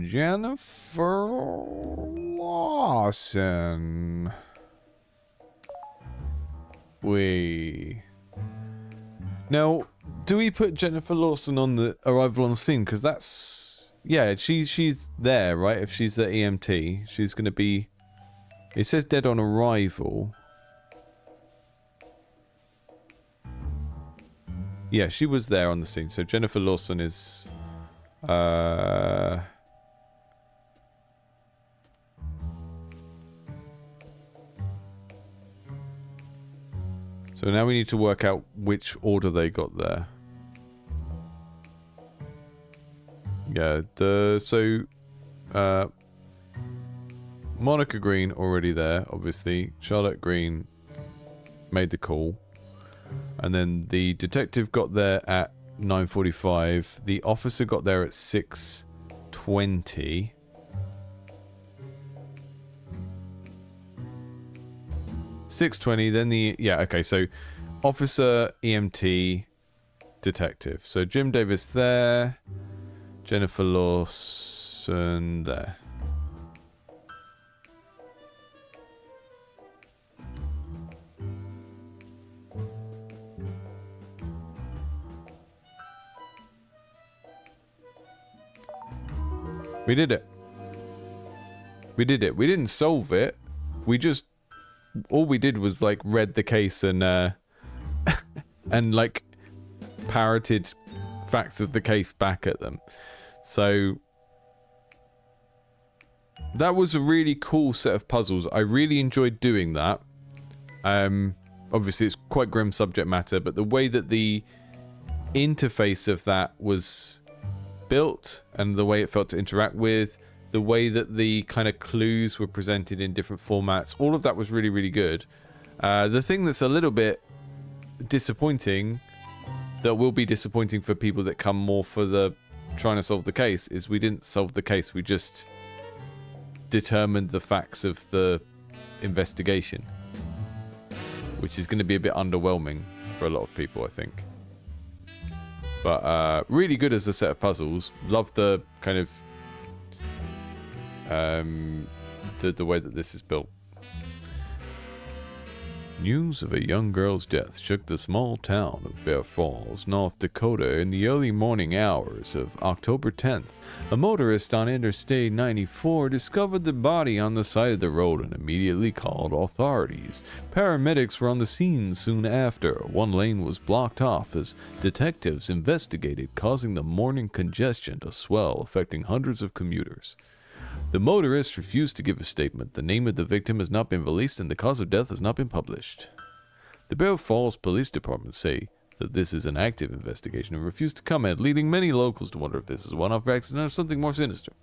Speaker 1: Jennifer Lawson. Now, do we put Jennifer Lawson on the arrival on scene? Because that's... Yeah, she's there, right? If she's the EMT, she's going to be... It says dead on arrival. Yeah, she was there on the scene. So Jennifer Lawson is... So now we need to work out which order they got there. Yeah, Monica Green already there, obviously. Charlotte Green made the call. And then the detective got there at 9:45. The officer got there at 6:20. Then the... Yeah, okay, so officer, EMT, detective. So Jim Davis there. Jennifer Lawson there. We did it. We did it. We didn't solve it. We just... All we did was, like, read the case and, and, like, parroted facts of the case back at them. So... That was a really cool set of puzzles. I really enjoyed doing that. Obviously, it's quite grim subject matter, but the way that the interface of that was built and the way it felt to interact with, the way that the kind of clues were presented in different formats, all of that was really, really good. The thing that's a little bit disappointing, that will be disappointing for people that come more for the trying to solve the case, is we didn't solve the case, we just determined the facts of the investigation, which is going to be a bit underwhelming for a lot of people, I think. But really good as a set of puzzles. Love the kind of the way that this is built. News of a young girl's death shook the small town of Bear Falls, North Dakota in the early morning hours of October 10th. A motorist on Interstate 94 discovered the body on the side of the road and immediately called authorities. Paramedics were on the scene soon after. One lane was blocked off as detectives investigated, causing the morning congestion to swell, affecting hundreds of commuters. The motorist refused to give a statement. The name of the victim has not been released and the cause of death has not been published. The Bear Falls Police Department say that this is an active investigation and refuse to comment, leading many locals to wonder if this is a one-off accident or something more sinister.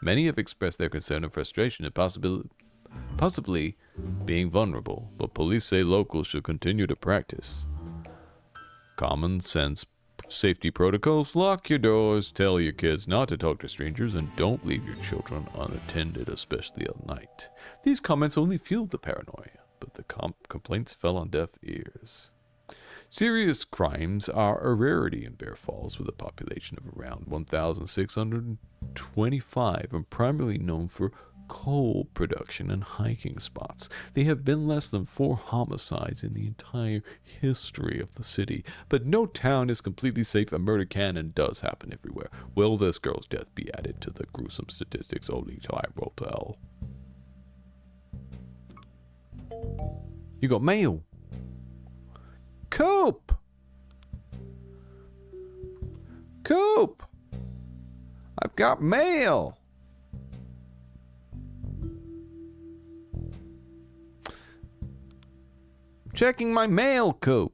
Speaker 1: Many have expressed their concern and frustration at possibly being vulnerable, but police say locals should continue to practice common sense safety protocols. Lock your doors, tell your kids not to talk to strangers, and don't leave your children unattended, especially at night. These comments only fueled the paranoia, but the complaints fell on deaf ears. Serious crimes are a rarity in Bear Falls, with a population of around 1,625 and primarily known for coal production and hiking spots. There have been less than 4 homicides in the entire history of the city, but no town is completely safe, and murder can and does happen everywhere. Will this girl's death be added to the gruesome statistics? Only time will tell.
Speaker 2: You got mail. Coop! Coop! I've got mail! Checking my mail, Coop.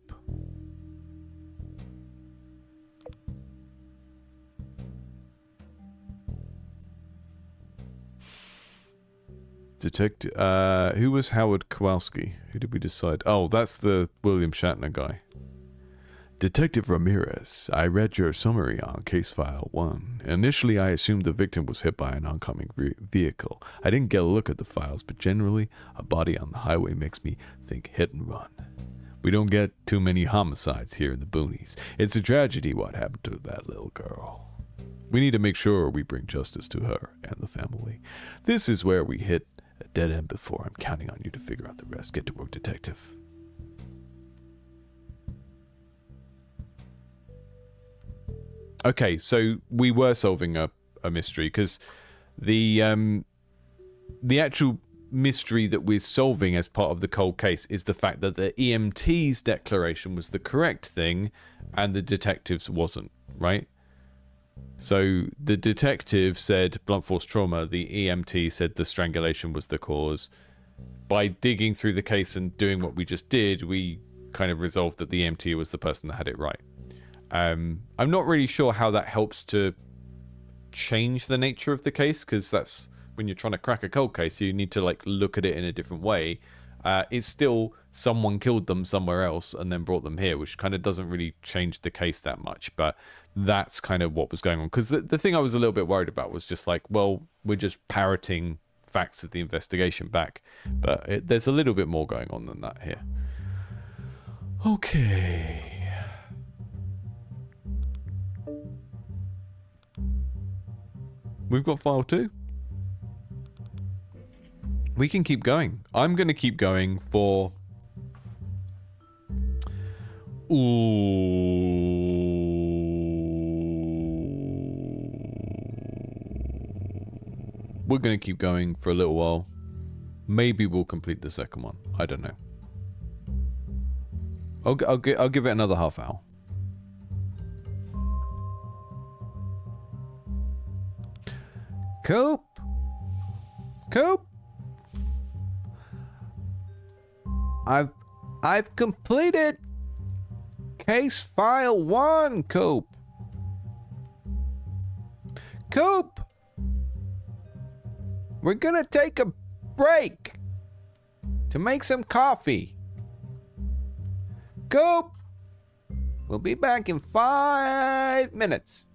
Speaker 1: Detective, who was Howard Kowalski? Who did we decide? Oh, that's the William Shatner guy. Detective Ramirez, I read your summary on case file 1. Initially, I assumed the victim was hit by an oncoming vehicle. I didn't get a look at the files, but generally, a body on the highway makes me think hit and run. We don't get too many homicides here in the boonies. It's a tragedy what happened to that little girl. We need to make sure we bring justice to her and the family. This is where we hit a dead end before. I'm counting on you to figure out the rest. Get to work, detective. Okay, so we were solving a mystery, because the actual mystery that we're solving as part of the cold case is the fact that the EMT's declaration was the correct thing and the detective's wasn't, right? So the detective said blunt force trauma, the EMT said the strangulation was the cause. By digging through the case and doing what we just did, we kind of resolved that the EMT was the person that had it right. I'm not really sure how that helps to change the nature of the case, because that's when you're trying to crack a cold case, you need to like look at it in a different way. It's still someone killed them somewhere else and then brought them here, which kind of doesn't really change the case that much, but that's kind of what was going on. Because the thing I was a little bit worried about was just like, well, we're just parroting facts of the investigation back, but there's a little bit more going on than that here. Okay. We've got file 2. We can keep going. I'm going to keep going for... We're going to keep going for a little while. Maybe we'll complete the second one. I don't know. I'll give it another half hour.
Speaker 2: Coop! Coop! I've completed case file 1, Coop. Coop! We're gonna take a break to make some coffee. Coop! We'll be back in 5 minutes.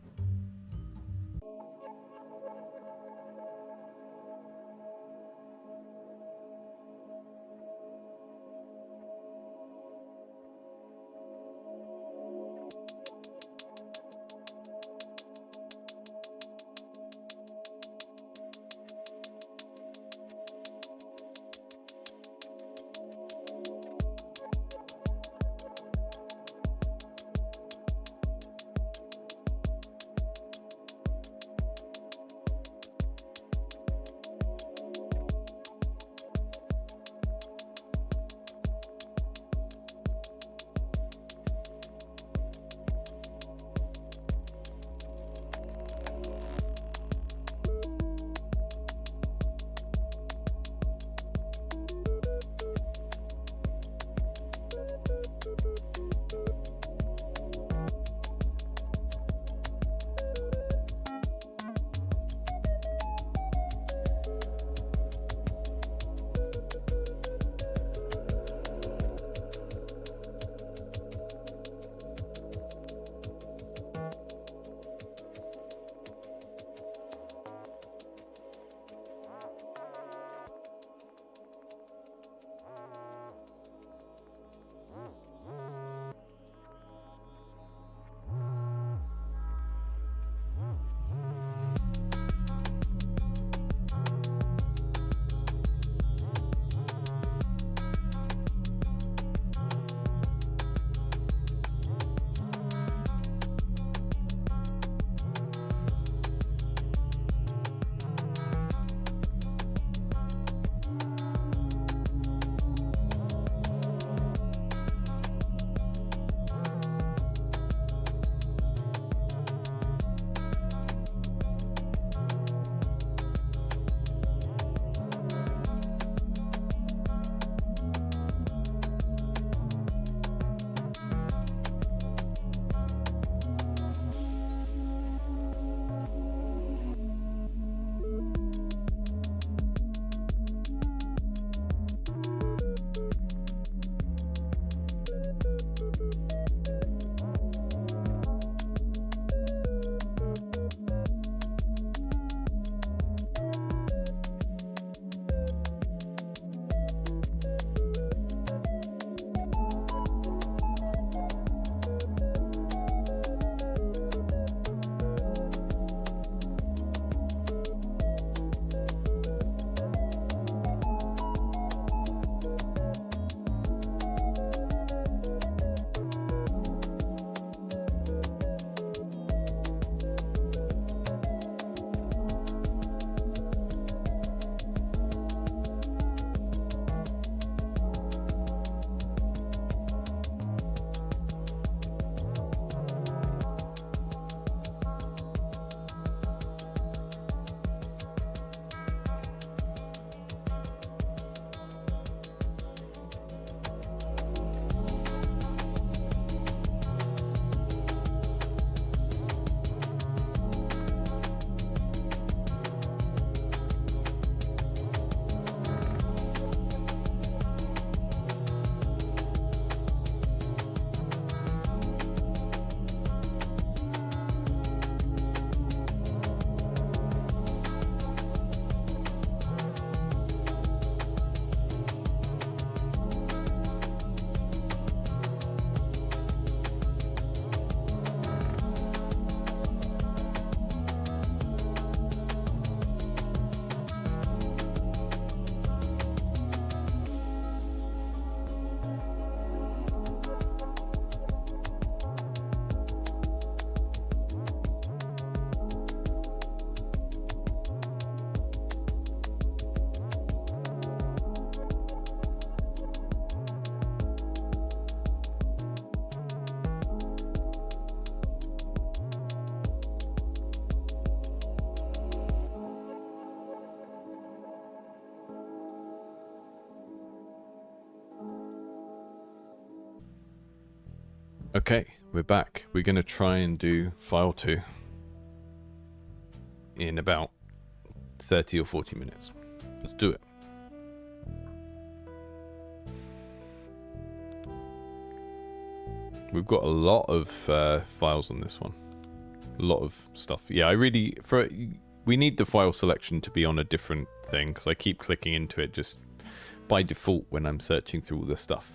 Speaker 1: Okay, we're back. We're going to try and do file 2 in about 30 or 40 minutes. Let's do it. We've got a lot of files on this one. A lot of stuff. Yeah, we need the file selection to be on a different thing because I keep clicking into it just by default when I'm searching through all this stuff.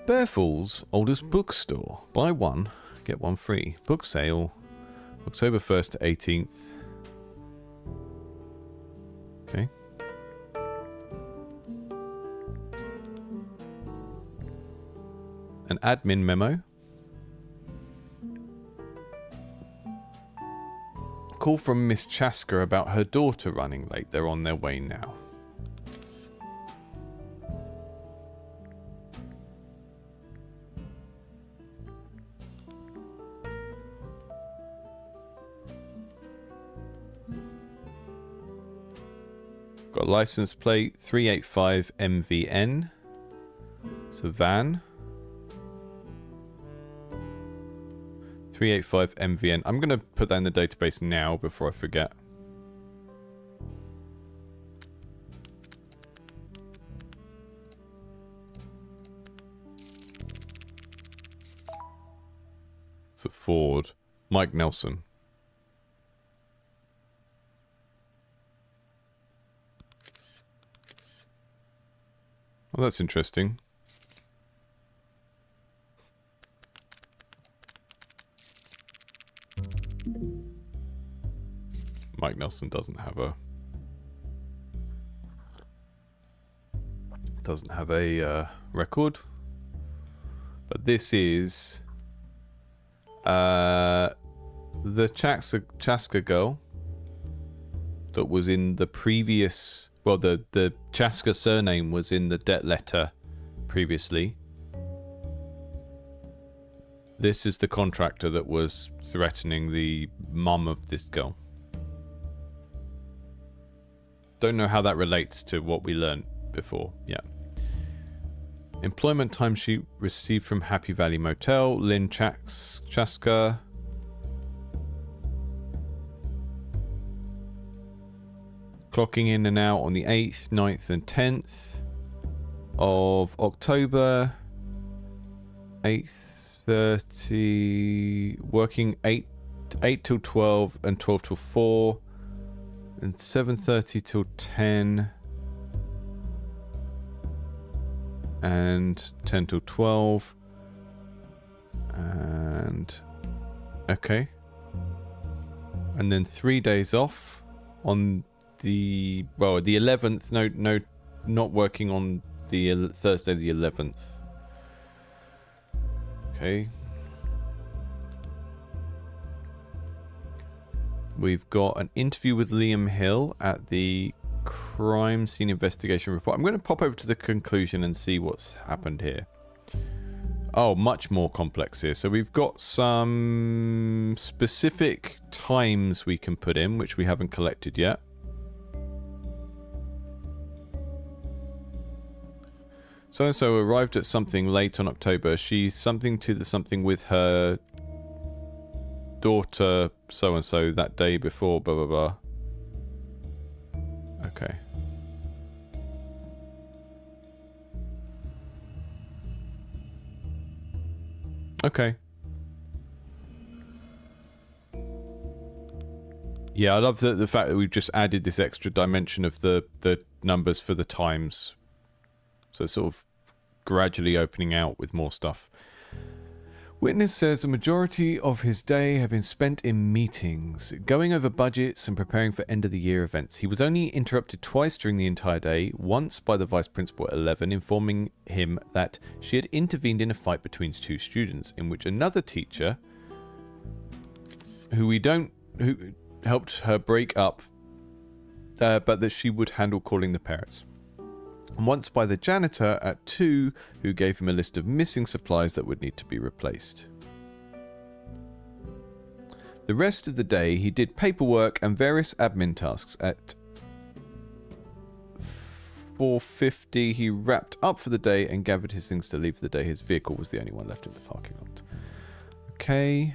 Speaker 1: Bearfall's oldest bookstore. Buy one, get one free. Book sale, October 1st to 18th. Okay. An admin memo. Call from Miss Chaska about her daughter running late. They're on their way now. Got a license plate 385 MVN. It's a van. 385 MVN. I'm going to put that in the database now before I forget. It's a Ford. Mike Nelson. Well, that's interesting. Mike Nelson doesn't have a record, but this is the Chaska girl that was in the previous. Well, the Chaska surname was in the debt letter previously. This is the contractor that was threatening the mum of this girl. Don't know how that relates to what we learned before. Yeah. Employment timesheet received from Happy Valley Motel. Lynn Chaska. Clocking in and out on the 8th, 9th and 10th of October. 8:30. Working 8 till 12 and 12 till 4. And 7:30 till 10. And 10 till 12. And... okay. And then 3 days off on the 11th. No, not working on the Thursday the 11th. Okay. We've got an interview with Liam Hill at the crime scene investigation report. I'm going to pop over to the conclusion and see what's happened here. Oh, much more complex here. So we've got some specific times we can put in, which we haven't collected yet. So-and-so arrived at something late on October. She's something to the something with her daughter so-and-so that day before, blah, blah, blah. Okay. Okay. Yeah, I love the fact that we've just added this extra dimension of the numbers for the times. So it's sort of gradually opening out with more stuff. Witness says the majority of his day had been spent in meetings, going over budgets and preparing for end-of-the-year events. He was only interrupted twice during the entire day, once by the vice principal at 11, informing him that she had intervened in a fight between two students, in which another teacher, who helped her break up, but that she would handle calling the parents. And once by the janitor at 2, who gave him a list of missing supplies that would need to be replaced. The rest of the day, he did paperwork and various admin tasks. At 4:50, he wrapped up for the day and gathered his things to leave for the day. His vehicle was the only one left in the parking lot. Okay.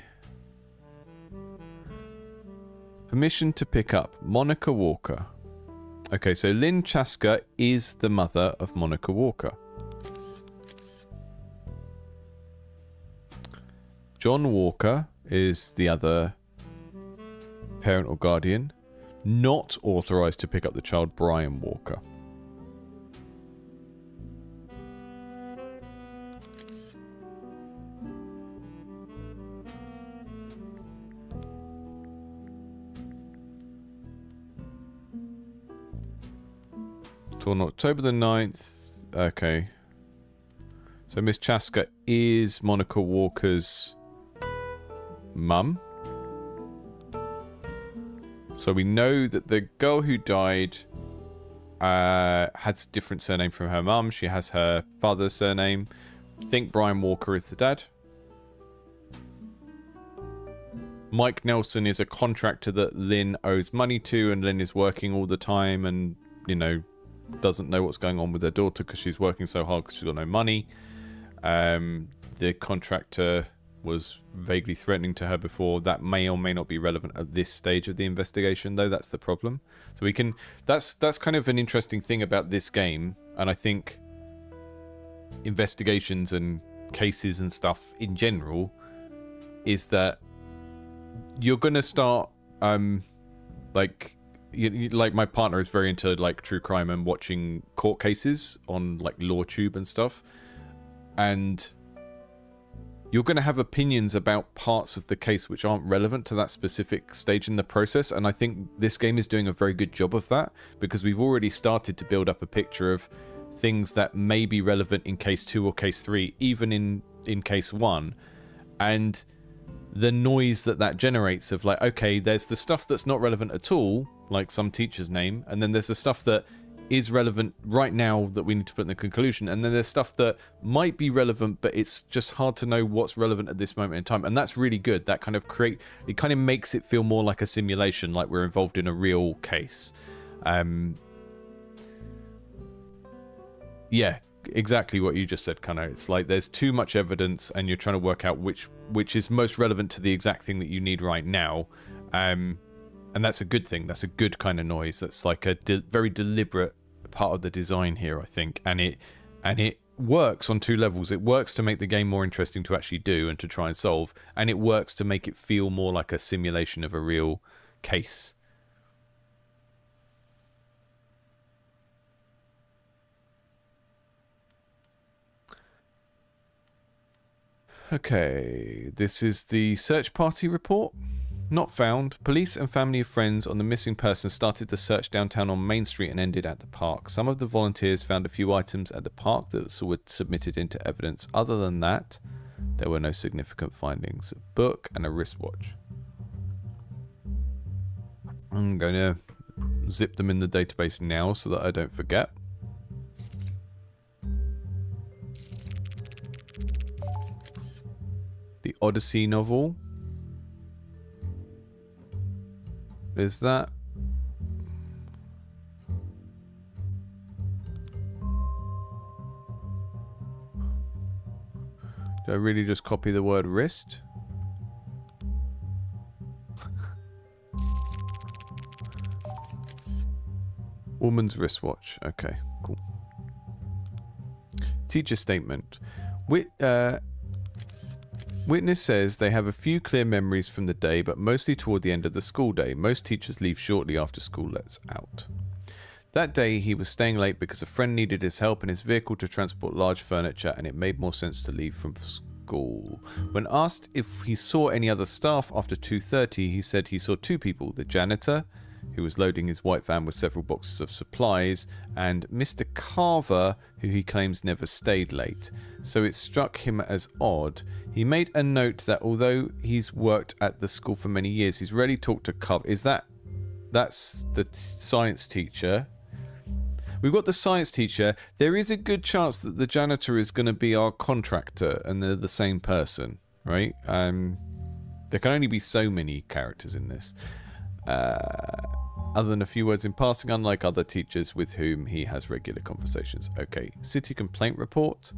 Speaker 1: Permission to pick up Monica Walker. Okay, so Lynn Chaska is the mother of Monica Walker. John Walker is the other parent or guardian. Not authorized to pick up the child, Brian Walker. On October the 9th. Okay. So Miss Chaska is Monica Walker's mum. So we know that the girl who died has a different surname from her mum. She has her father's surname. I think Brian Walker is the dad. Mike Nelson is a contractor that Lynn owes money to, and Lynn is working all the time and, you know, doesn't know what's going on with her daughter because she's working so hard because she's got no money. The contractor was vaguely threatening to her before. That may or may not be relevant at this stage of the investigation, though. That's the problem. So we can... That's kind of an interesting thing about this game, and I think investigations and cases and stuff in general is that you're going to start, like my partner is very into like true crime and watching court cases on like LawTube and stuff, and you're going to have opinions about parts of the case which aren't relevant to that specific stage in the process. And I think this game is doing a very good job of that, because we've already started to build up a picture of things that may be relevant in case 2 or case 3, even in case 1, and the noise that generates of like, okay, there's the stuff that's not relevant at all, like some teacher's name, and then there's the stuff that is relevant right now that we need to put in the conclusion, and then there's stuff that might be relevant, but it's just hard to know what's relevant at this moment in time. And that's really good. That kind of it kind of makes it feel more like a simulation, like we're involved in a real case. Yeah, exactly what you just said, Kano. It's like there's too much evidence and you're trying to work out which is most relevant to the exact thing that you need right now. And that's a good thing. That's a good kind of noise. That's like a very deliberate part of the design here, I think. And it works on 2 levels. It works to make the game more interesting to actually do and to try and solve, and it works to make it feel more like a simulation of a real case. Okay, this is the search party report. Not found. Police and family of friends on the missing person started the search downtown on Main Street and ended at the park. Some of the volunteers found a few items at the park that were submitted into evidence. Other than that, there were no significant findings. A book and a wristwatch. I'm going to zip them in the database now so that I don't forget. The Odyssey novel. Is that? Do I really just copy the word wrist? Woman's wristwatch. Okay, cool. Teacher statement. Witness says they have a few clear memories from the day, but mostly toward the end of the school day. Most teachers leave shortly after school lets out. That day, he was staying late because a friend needed his help in his vehicle to transport large furniture, and it made more sense to leave from school. When asked if he saw any other staff after 2:30, he said he saw 2 people, the janitor, who was loading his white van with several boxes of supplies, and Mr. Carver, who he claims never stayed late. So it struck him as odd. He made a note that although he's worked at the school for many years, he's rarely talked to Carver. That's the science teacher. We've got the science teacher. There is a good chance that the janitor is going to be our contractor, and they're the same person, right? There can only be so many characters in this. Other than a few words in passing, unlike other teachers with whom he has regular conversations. Okay, city complaint report.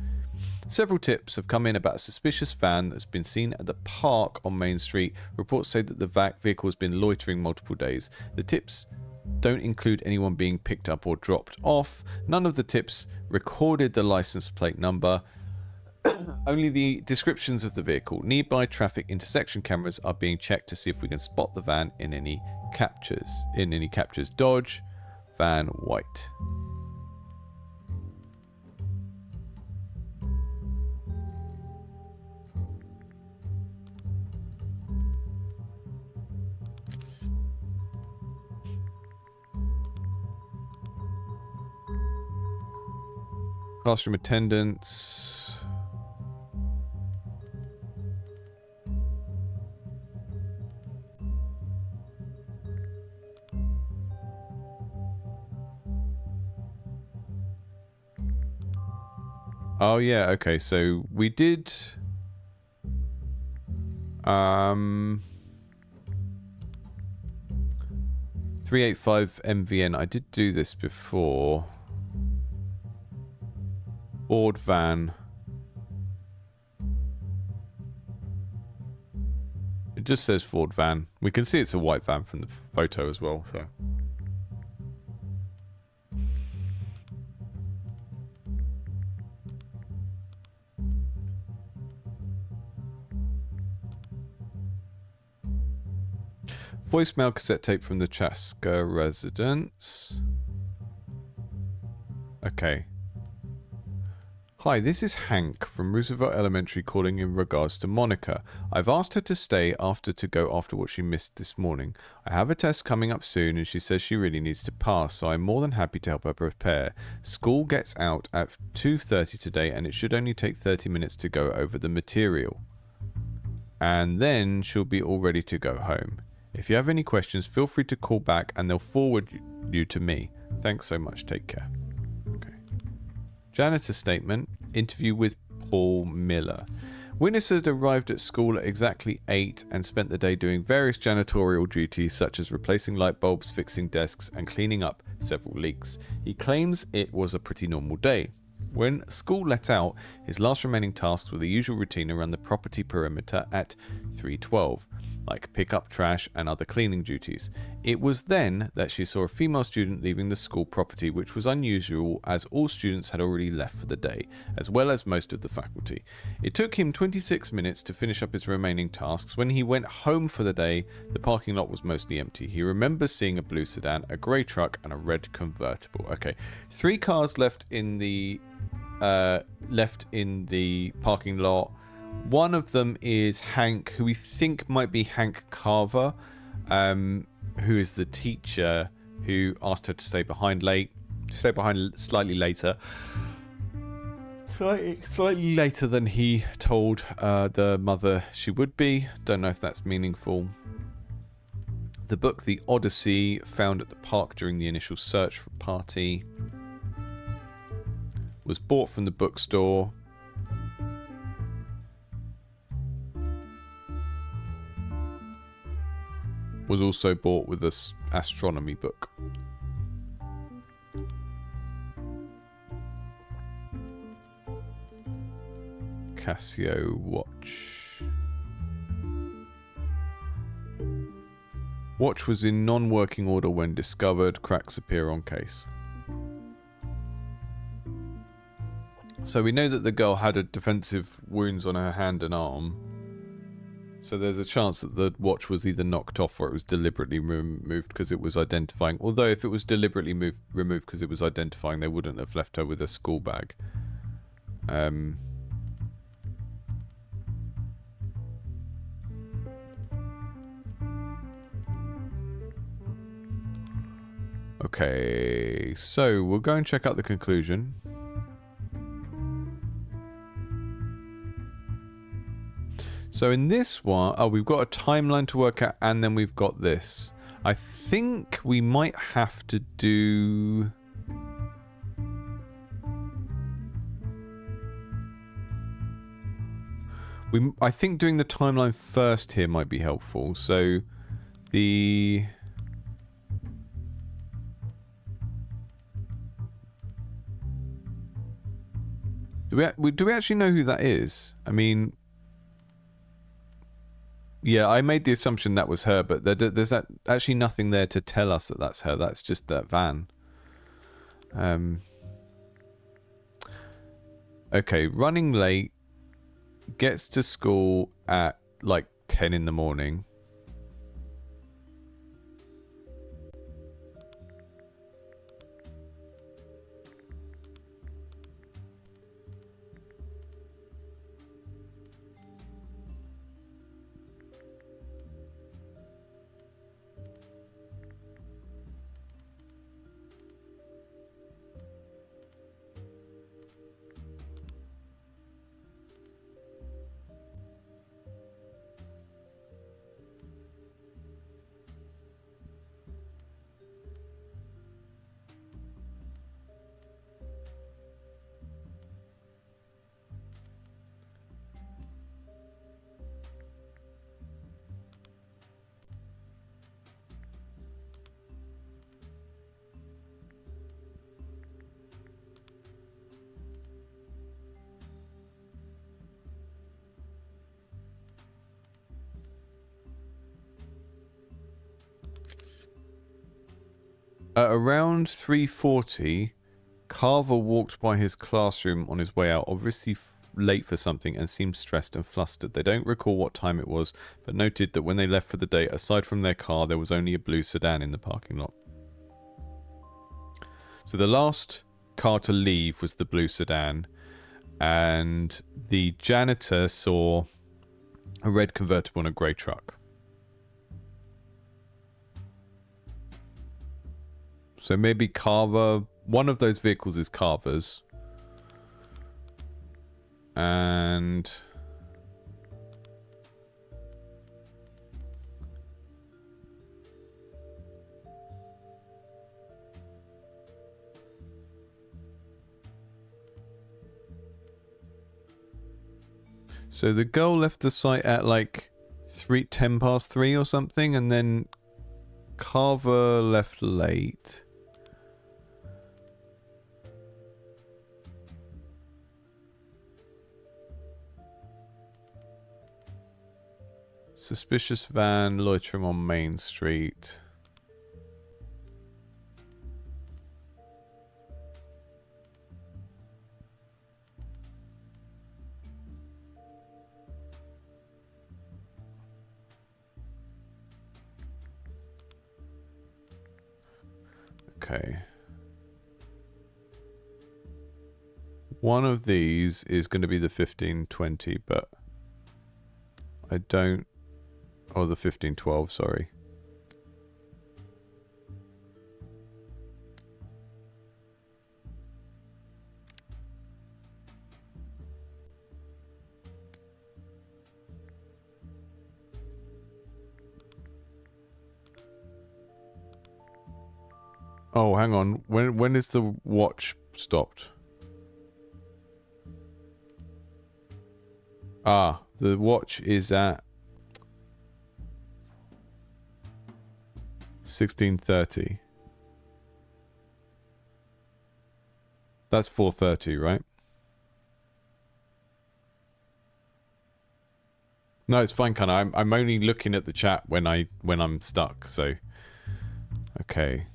Speaker 1: Several tips have come in about a suspicious van that's been seen at the park on Main Street. Reports say that the vehicle has been loitering multiple days. The tips don't include anyone being picked up or dropped off. None of the tips recorded the license plate number. Only the descriptions of the vehicle. Nearby traffic intersection cameras are being checked to see if we can spot the van in any captures. Dodge, van, white. Classroom attendance. Oh yeah, okay, so we did 385 MVN. I did do this before. Ford van. It just says Ford van. We can see it's a white van from the photo as well, so. Voicemail cassette tape from the Chaska residence. Okay. Hi, this is Hank from Roosevelt Elementary calling in regards to Monica. I've asked her to stay to go after what she missed this morning. I have a test coming up soon and she says she really needs to pass, so I'm more than happy to help her prepare. School gets out at 2:30 today and it should only take 30 minutes to go over the material. And then she'll be all ready to go home. If you have any questions, feel free to call back and they'll forward you to me. Thanks so much. Take care. Okay. Janitor statement. Interview with Paul Miller. Witness had arrived at school at exactly 8 and spent the day doing various janitorial duties such as replacing light bulbs, fixing desks and cleaning up several leaks. He claims it was a pretty normal day. When school let out, his last remaining tasks were the usual routine around the property perimeter at 3:12. Like pick up trash and other cleaning duties. It was then that she saw a female student leaving the school property, which was unusual as all students had already left for the day, as well as most of the faculty. It took him 26 minutes to finish up his remaining tasks. When he went home for the day, the parking lot was mostly empty. He remembers seeing a blue sedan, a grey truck, and a red convertible. Okay, 3 cars left in the parking lot. One of them is Hank, who we think might be Hank Carver, who is the teacher who asked her to stay behind slightly later. Slightly later than he told the mother she would be. Don't know if that's meaningful. The book The Odyssey, found at the park during the initial search for party, was bought from the bookstore. Was also bought with this astronomy book. Casio watch. Watch was in non-working order when discovered. Cracks appear on case. So we know that the girl had a defensive wounds on her hand and arm. So there's a chance that the watch was either knocked off or it was deliberately removed because it was identifying. Although if it was deliberately removed because it was identifying, they wouldn't have left her with a school bag. Okay, so we'll go and check out the conclusion. So in this one, we've got a timeline to work out, and then we've got this. I think we might have to do... I think doing the timeline first here might be helpful. So the... Do Do we actually know who that is? I mean, yeah, I made the assumption that was her, but there's actually nothing there to tell us that that's her. That's just that van. Okay, running late, gets to school at like 10 in the morning. At around 3:40, Carver walked by his classroom on his way out, obviously late for something, and seemed stressed and flustered. They don't recall what time it was, but noted that when they left for the day, aside from their car, there was only a blue sedan in the parking lot. So the last car to leave was the blue sedan, and the janitor saw a red convertible and a grey truck. So maybe Carver, one of those vehicles is Carver's. And so the girl left the site at like 10 past 3 or something, and then Carver left late. Suspicious van loitering on Main Street. Okay. One of these is going to be the 1520, but I don't... Oh, the 1512, sorry. Oh, hang on. When is the watch stopped? Ah, the watch is at 16:30. That's 4:30, right? No, it's fine, Connor. I'm only looking at the chat when I'm stuck. So, okay.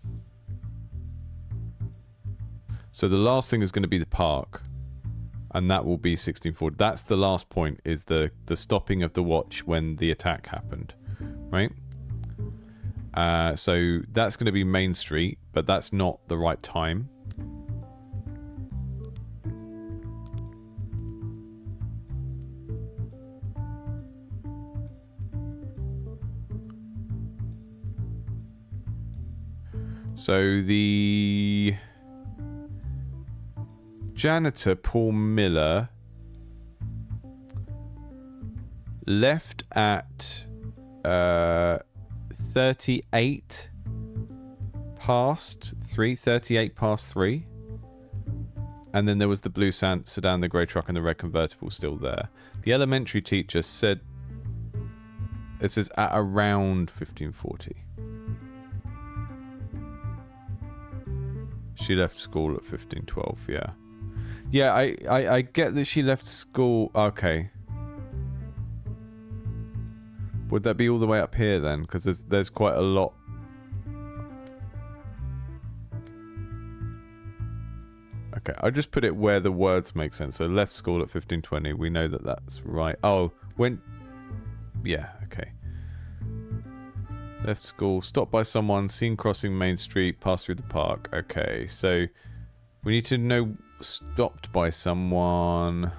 Speaker 1: So the last thing is going to be the park, and that will be 1640. That's the last point, is the stopping of the watch when the attack happened, right? So that's going to be Main Street, but that's not the right time. So the janitor, Paul Miller, left at 38 past 3, 38 past 3. And then there was the blue sedan, the grey truck, and the red convertible still there. The elementary teacher said, it says at around 1540. She left school at 1512, yeah. Yeah, I get that she left school. Okay. Would that be all the way up here then? Because there's quite a lot. Okay, I'll just put it where the words make sense. So left school at 15:20. We know that that's right. Oh, went. Yeah, okay. Left school, stopped by someone, seen crossing Main Street, passed through the park. Okay, so we need to know stopped by someone.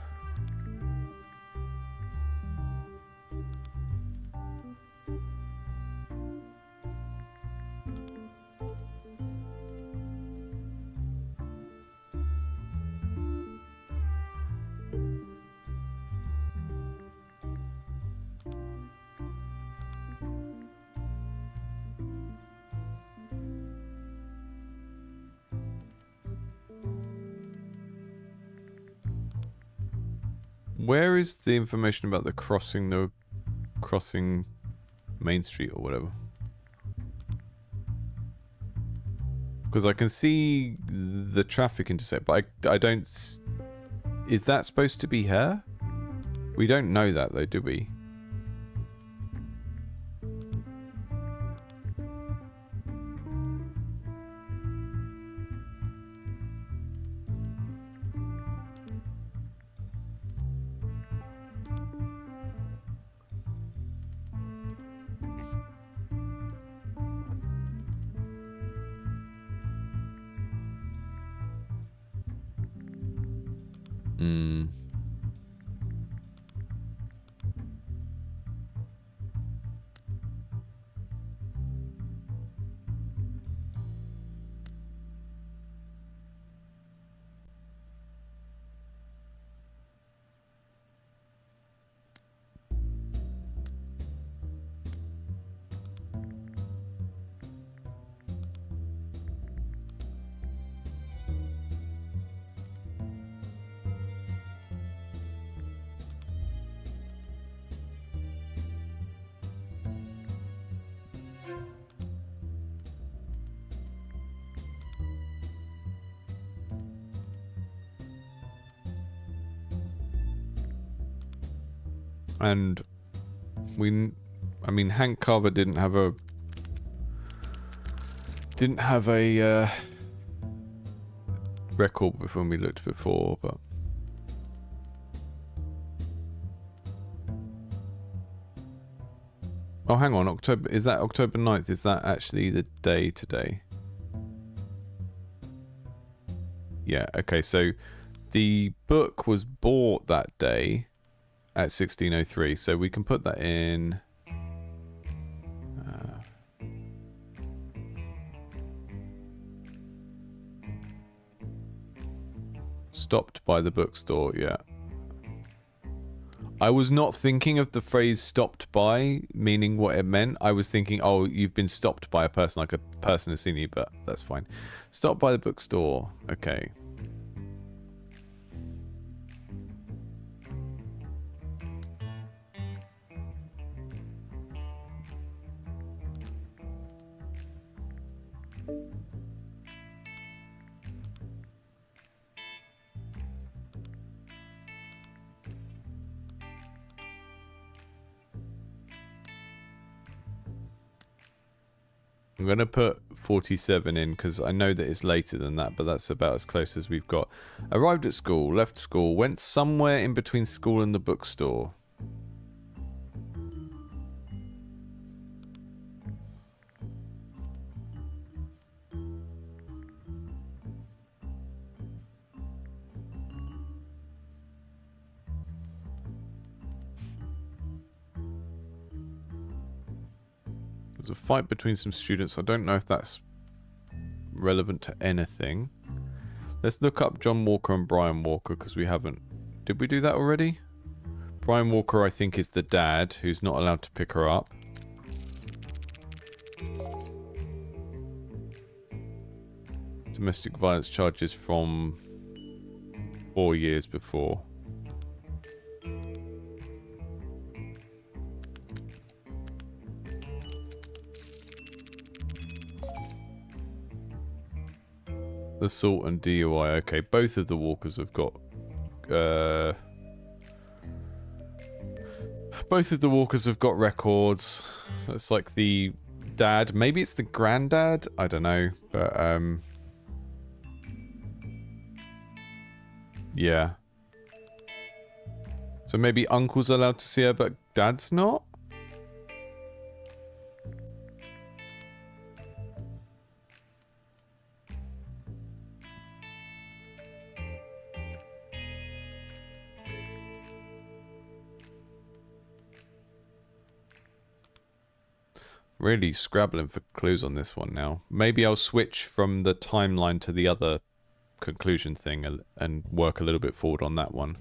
Speaker 1: Where is the information about the crossing Main Street or whatever? Because I can see the traffic intersect, but I don't... Is that supposed to be her? We don't know that though, do we? Hmm. And I mean, Hank Carver didn't have a record when we looked before, but oh, hang on, October, is that October 9th? Is that actually the day today? Yeah, okay, so the book was bought that day at 16:03, so we can put that in. Stopped by the bookstore, yeah. I was not thinking of the phrase stopped by, meaning what it meant. I was thinking, oh, you've been stopped by a person, like a person has seen you, but that's fine. Stopped by the bookstore, okay. I'm going to put 47 in because I know that it's later than that, but that's about as close as we've got. Arrived at school, left school, went somewhere in between school and the bookstore. There's a fight between some students. I don't know if that's relevant to anything. Let's look up John Walker and Brian Walker because we haven't. Did we do that already? Brian Walker, I think, is the dad who's not allowed to pick her up. Domestic violence charges from 4 years before. Assault and DUI. Okay, both of the walkers have got... both of the walkers have got records. So it's like the dad. Maybe it's the granddad? I don't know. But, yeah. So maybe uncle's allowed to see her, but dad's not? Really scrabbling for clues on this one now. Maybe I'll switch from the timeline to the other conclusion thing and work a little bit forward on that one.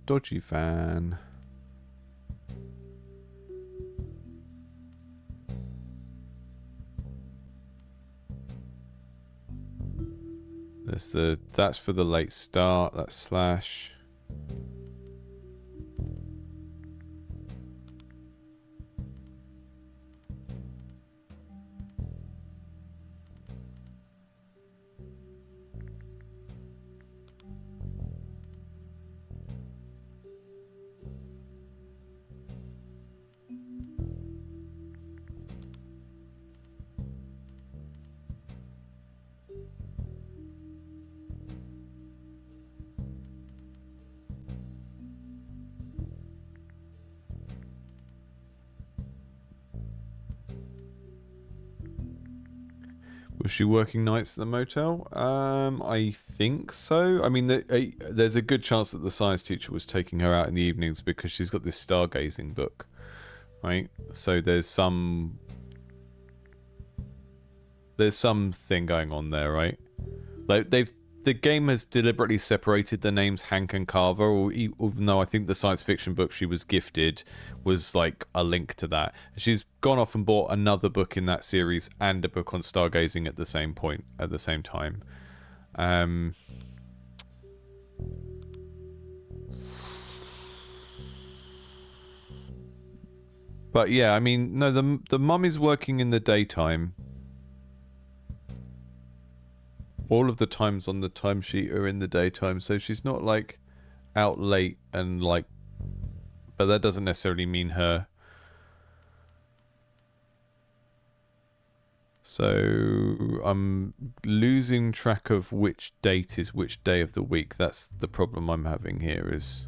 Speaker 1: Dodgy fan. That's for the late start, that's slash. Was she working nights at the motel? I think so. I mean, there's a good chance that the science teacher was taking her out in the evenings because she's got this stargazing book, right? So there's some thing going on there, right? Like the game has deliberately separated the names Hank and Carver, even though I think the science fiction book she was gifted was like a link to that. She's gone off and bought another book in that series and a book on stargazing at the same point, at the same time. But yeah, I mean, no, the mum is working in the daytime. All of the times on the timesheet are in the daytime, so she's not like out late and like, but that doesn't necessarily mean her. So I'm losing track of which date is which day of the week. That's the problem I'm having here is...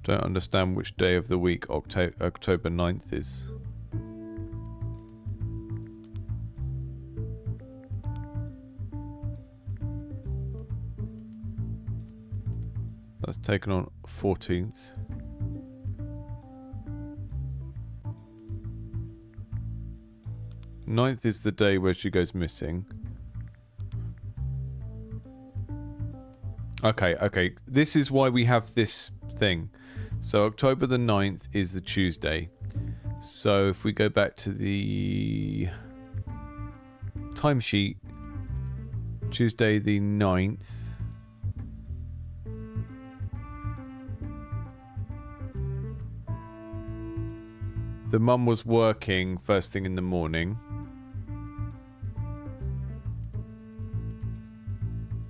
Speaker 1: Don't understand which day of the week October 9th is. That's taken on 14th. Ninth is the day where she goes missing. Okay. This is why we have this thing. So October the 9th is the Tuesday. So if we go back to the timesheet, Tuesday the 9th. The mum was working first thing in the morning.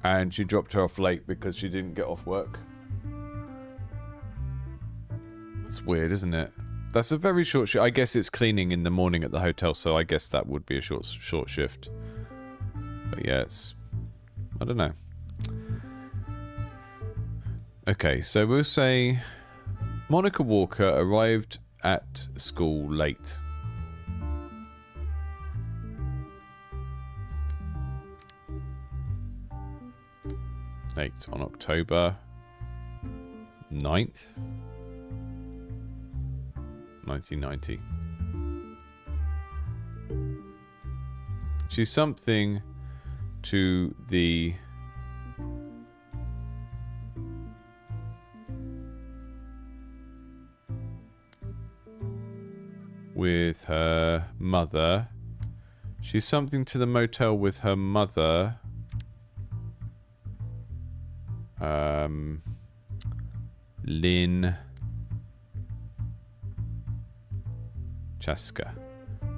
Speaker 1: And she dropped her off late because she didn't get off work. It's weird, isn't it? That's a very short shift. I guess it's cleaning in the morning at the hotel, so I guess that would be a short shift. But yeah, it's... I don't know. Okay, so we'll say Monica Walker arrived at school late. On October 9th, 1990. She's something to the with her mother. She's something to the motel with her mother. Lynn Chaska.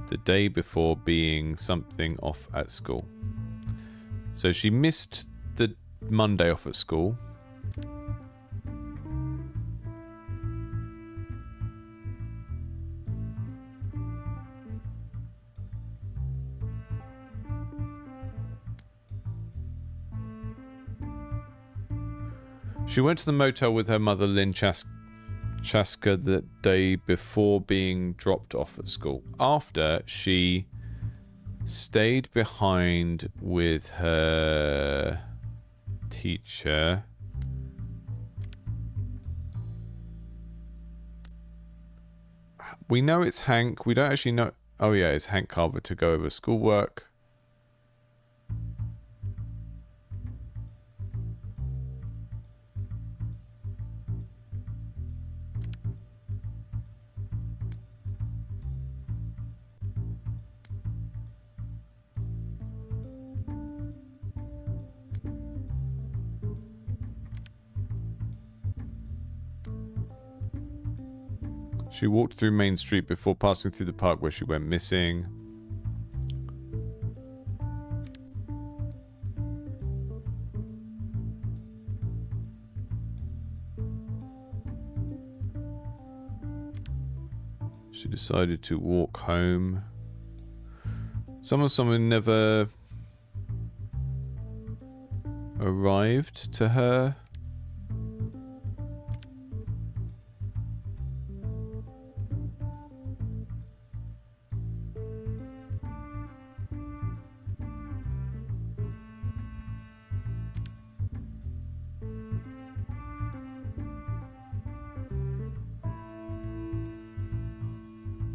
Speaker 1: The day before being something off at school. So she missed the Monday off at school. She went to the motel with her mother, Lynn Chaska, the day before being dropped off at school. After, she stayed behind with her teacher. We know it's Hank. We don't actually know. Oh, yeah, it's Hank Carver to go over schoolwork. She walked through Main Street before passing through the park where she went missing. She decided to walk home. Someone never arrived to her.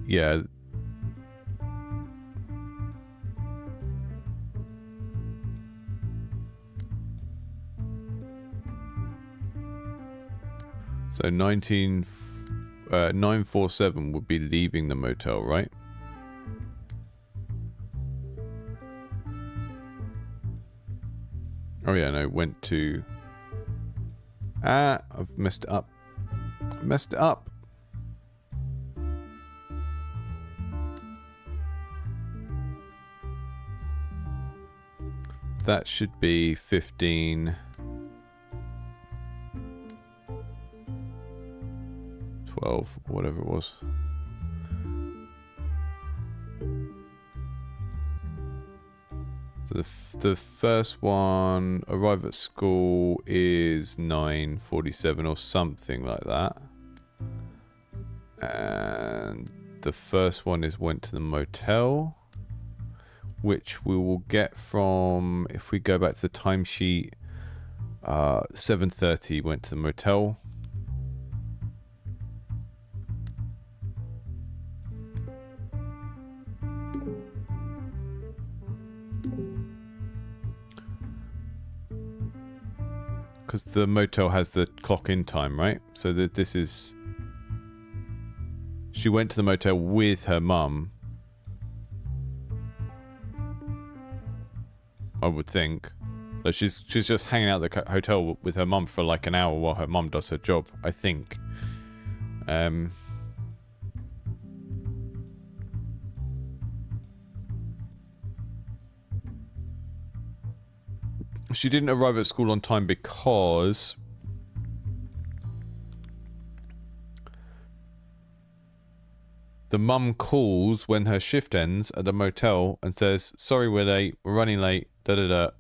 Speaker 1: Yeah. So 947 would be leaving the motel, right? Oh yeah, no, went to... I've messed it up. Messed it up. That should be 15... 12, whatever it was. So the first one, arrive at school, is 9:47 or something like that. And the first one is went to the motel, which we will get from, if we go back to the timesheet, 7:30 went to the motel. Because the motel has the clock-in time, right? So that this is... She went to the motel with her mum. I would think. But she's just hanging out at the hotel with her mum for like an hour while her mum does her job, I think. She didn't arrive at school on time because the mum calls when her shift ends at the motel and says, "Sorry, we're late. We're running late. Da da da."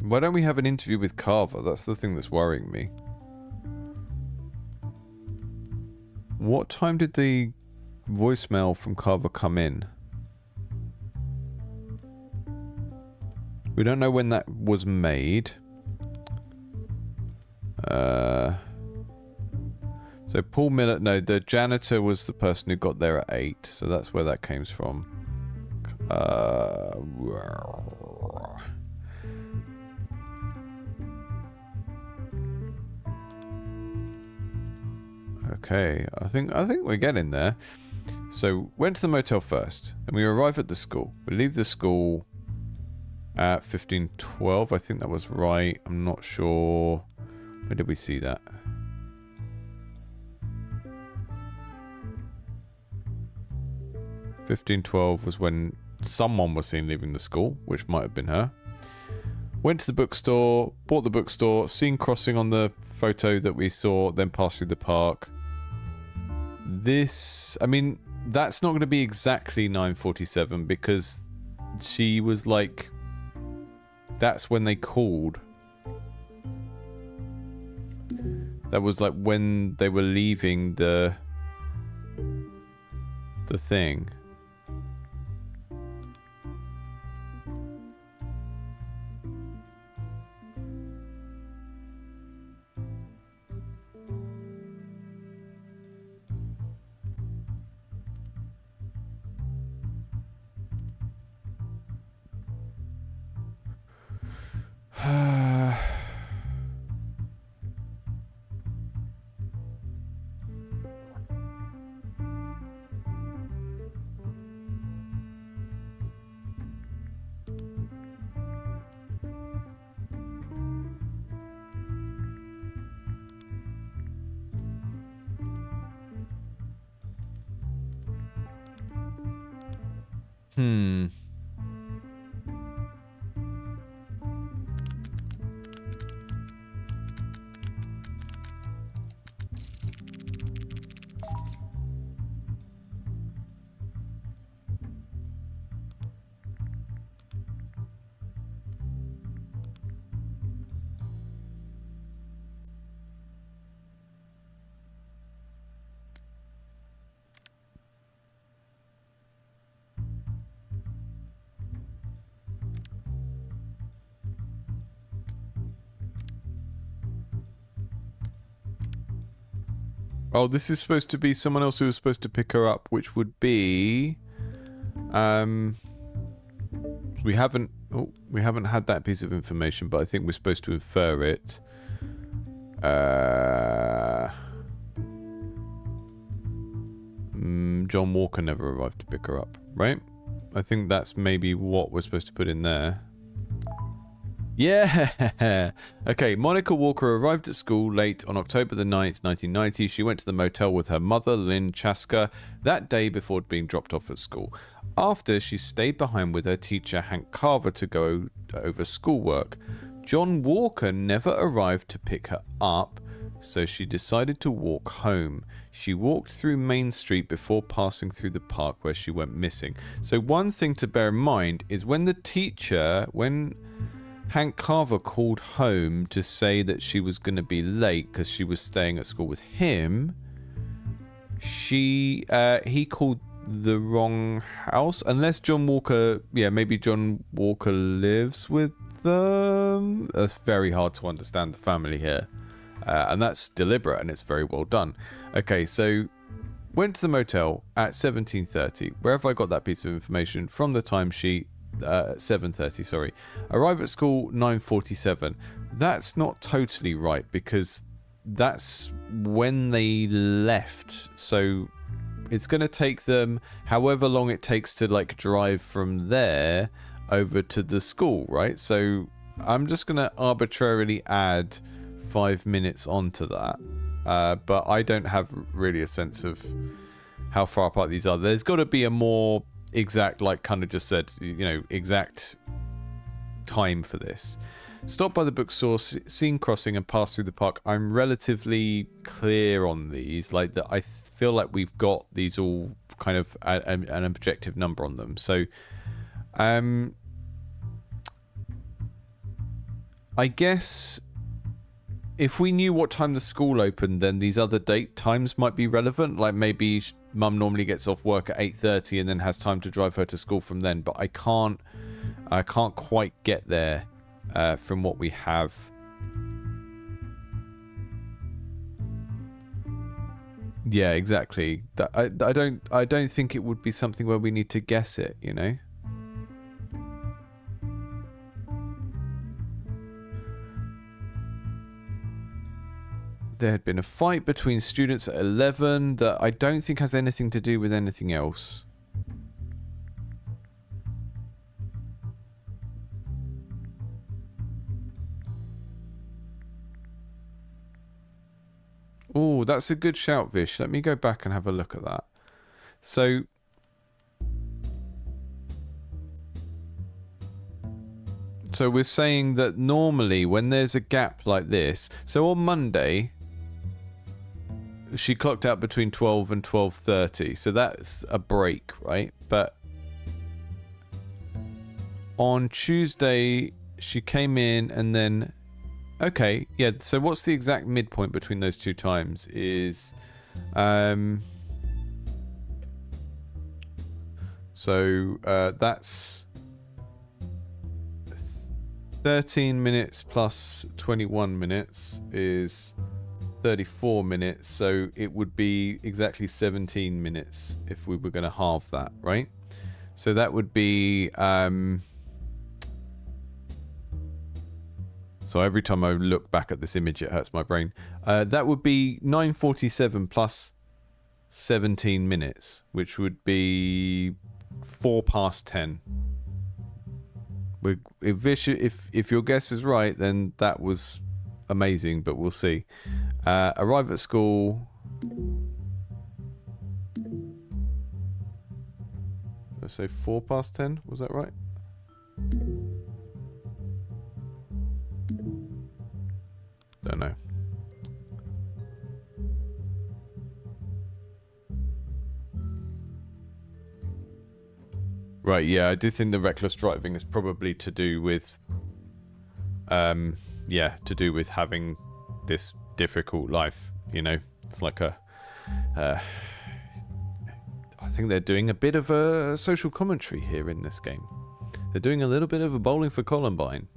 Speaker 1: Why don't we have an interview with Carver? That's the thing that's worrying me. What time did the voicemail from Carver come in? We don't know when that was made. So Paul Miller, no, the janitor was the person who got there at 8, so that's where that came from. Okay, I think we're getting there. So went to the motel first, and we arrive at the school. We leave the school at 15:12. I think that was right. I'm not sure. Where did we see that? $15:12 was when someone was seen leaving the school, which might have been her. Went to the bookstore, bought the bookstore, seen crossing on the photo that we saw, then passed through the park. This, I mean, that's not going to be exactly 9:47 because she was like, that's when they called. That was like when they were leaving the thing. Oh, this is supposed to be someone else who was supposed to pick her up, which would be... we haven't had that piece of information, but I think we're supposed to infer it. John Walker never arrived to pick her up, right? I think that's maybe what we're supposed to put in there. Yeah! Okay, Monica Walker arrived at school late on October the 9th, 1990. She went to the motel with her mother, Lynn Chaska, that day before being dropped off at school. After, she stayed behind with her teacher, Hank Carver, to go over schoolwork. John Walker never arrived to pick her up, so she decided to walk home. She walked through Main Street before passing through the park where she went missing. So one thing to bear in mind is when Hank Carver called home to say that she was going to be late because she was staying at school with him, he called the wrong house. Unless John Walker, maybe John Walker lives with them. That's very hard to understand the family here. And that's deliberate and it's very well done. Okay, so went to the motel at 17:30. Where have I got that piece of information? From the timesheet. 7:30, sorry. Arrive at school 9:47. That's not totally right because that's when they left. So it's going to take them however long it takes to like drive from there over to the school, right? So I'm just going to arbitrarily add 5 minutes onto that. But I don't have really a sense of how far apart these are. There's got to be a more exact, like kind of just said, exact time for this. Stop by the bookstore, seen crossing, and pass through the park. I'm relatively clear on these, like that. I feel like we've got these all kind of an objective number on them. So, I guess if we knew what time the school opened, then these other date times might be relevant. Like maybe Mum normally gets off work at 8:30 and then has time to drive her to school from then. But I can't quite get there from what we have. Yeah, exactly. I don't think it would be something where we need to guess it, you know? There had been a fight between students at 11 that I don't think has anything to do with anything else. Oh, that's a good shout, Vish. Let me go back and have a look at that. So we're saying that normally when there's a gap like this, so on Monday she clocked out between 12 and 12:30, so that's a break, right? But on Tuesday she came in and then okay, yeah, so what's the exact midpoint between those two times is that's 13 minutes plus 21 minutes is 34 minutes, so it would be exactly 17 minutes if we were going to halve that, right? So that would be so every time I look back at this image it hurts my brain. That would be 9:47 plus 17 minutes, which would be 10:04. If your guess is right, then that was amazing, but we'll see. Arrive at school. Let's say 10:04. Was that right? Don't know. Right, yeah, I do think the reckless driving is probably to do with to do with having this difficult life, you know. It's like a I think they're doing a bit of a social commentary here in this game. They're doing a little bit of a Bowling for Columbine.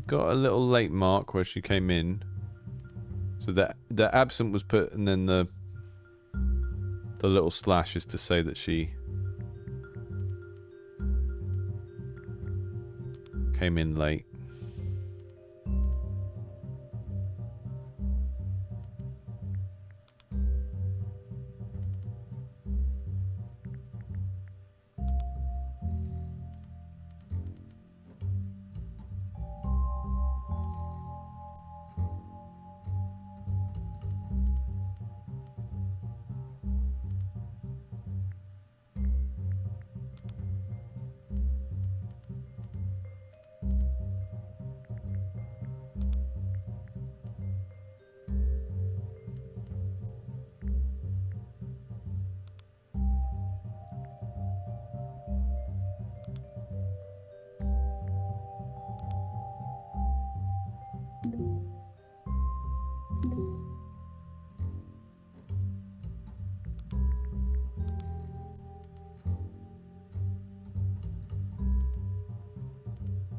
Speaker 1: Got a little late mark where she came in, so that the absent was put, and then the little slash is to say that she came in late.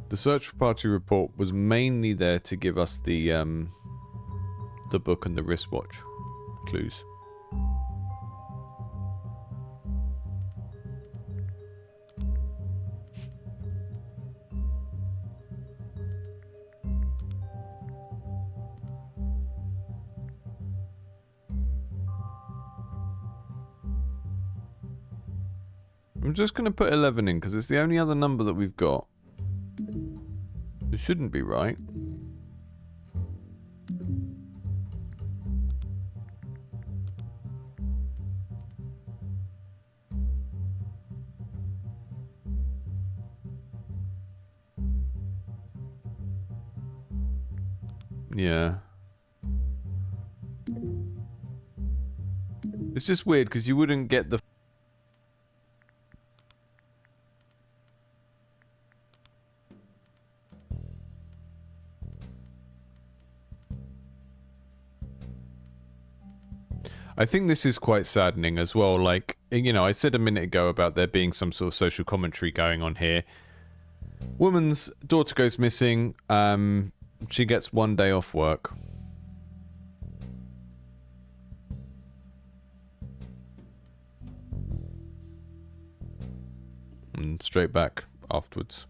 Speaker 1: The search party report was mainly there to give us the book and the wristwatch clues. I'm just going to put 11 in because it's the only other number that we've got. It shouldn't be right. Yeah. It's just weird because you wouldn't get the... I think this is quite saddening as well. Like, you know, I said a minute ago about there being some sort of social commentary going on here. Woman's daughter goes missing. She gets 1 day off work. And straight back afterwards.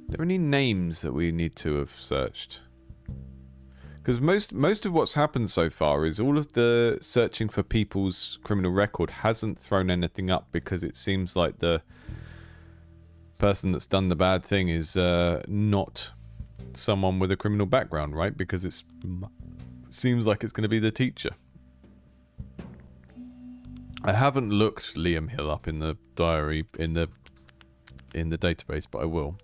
Speaker 1: Are there any names that we need to have searched? Because most of what's happened so far is all of the searching for people's criminal record hasn't thrown anything up because it seems like the person that's done the bad thing is not someone with a criminal background, right? Because it seems like it's going to be the teacher. I haven't looked Liam Hill up in the diary in the database, but I will.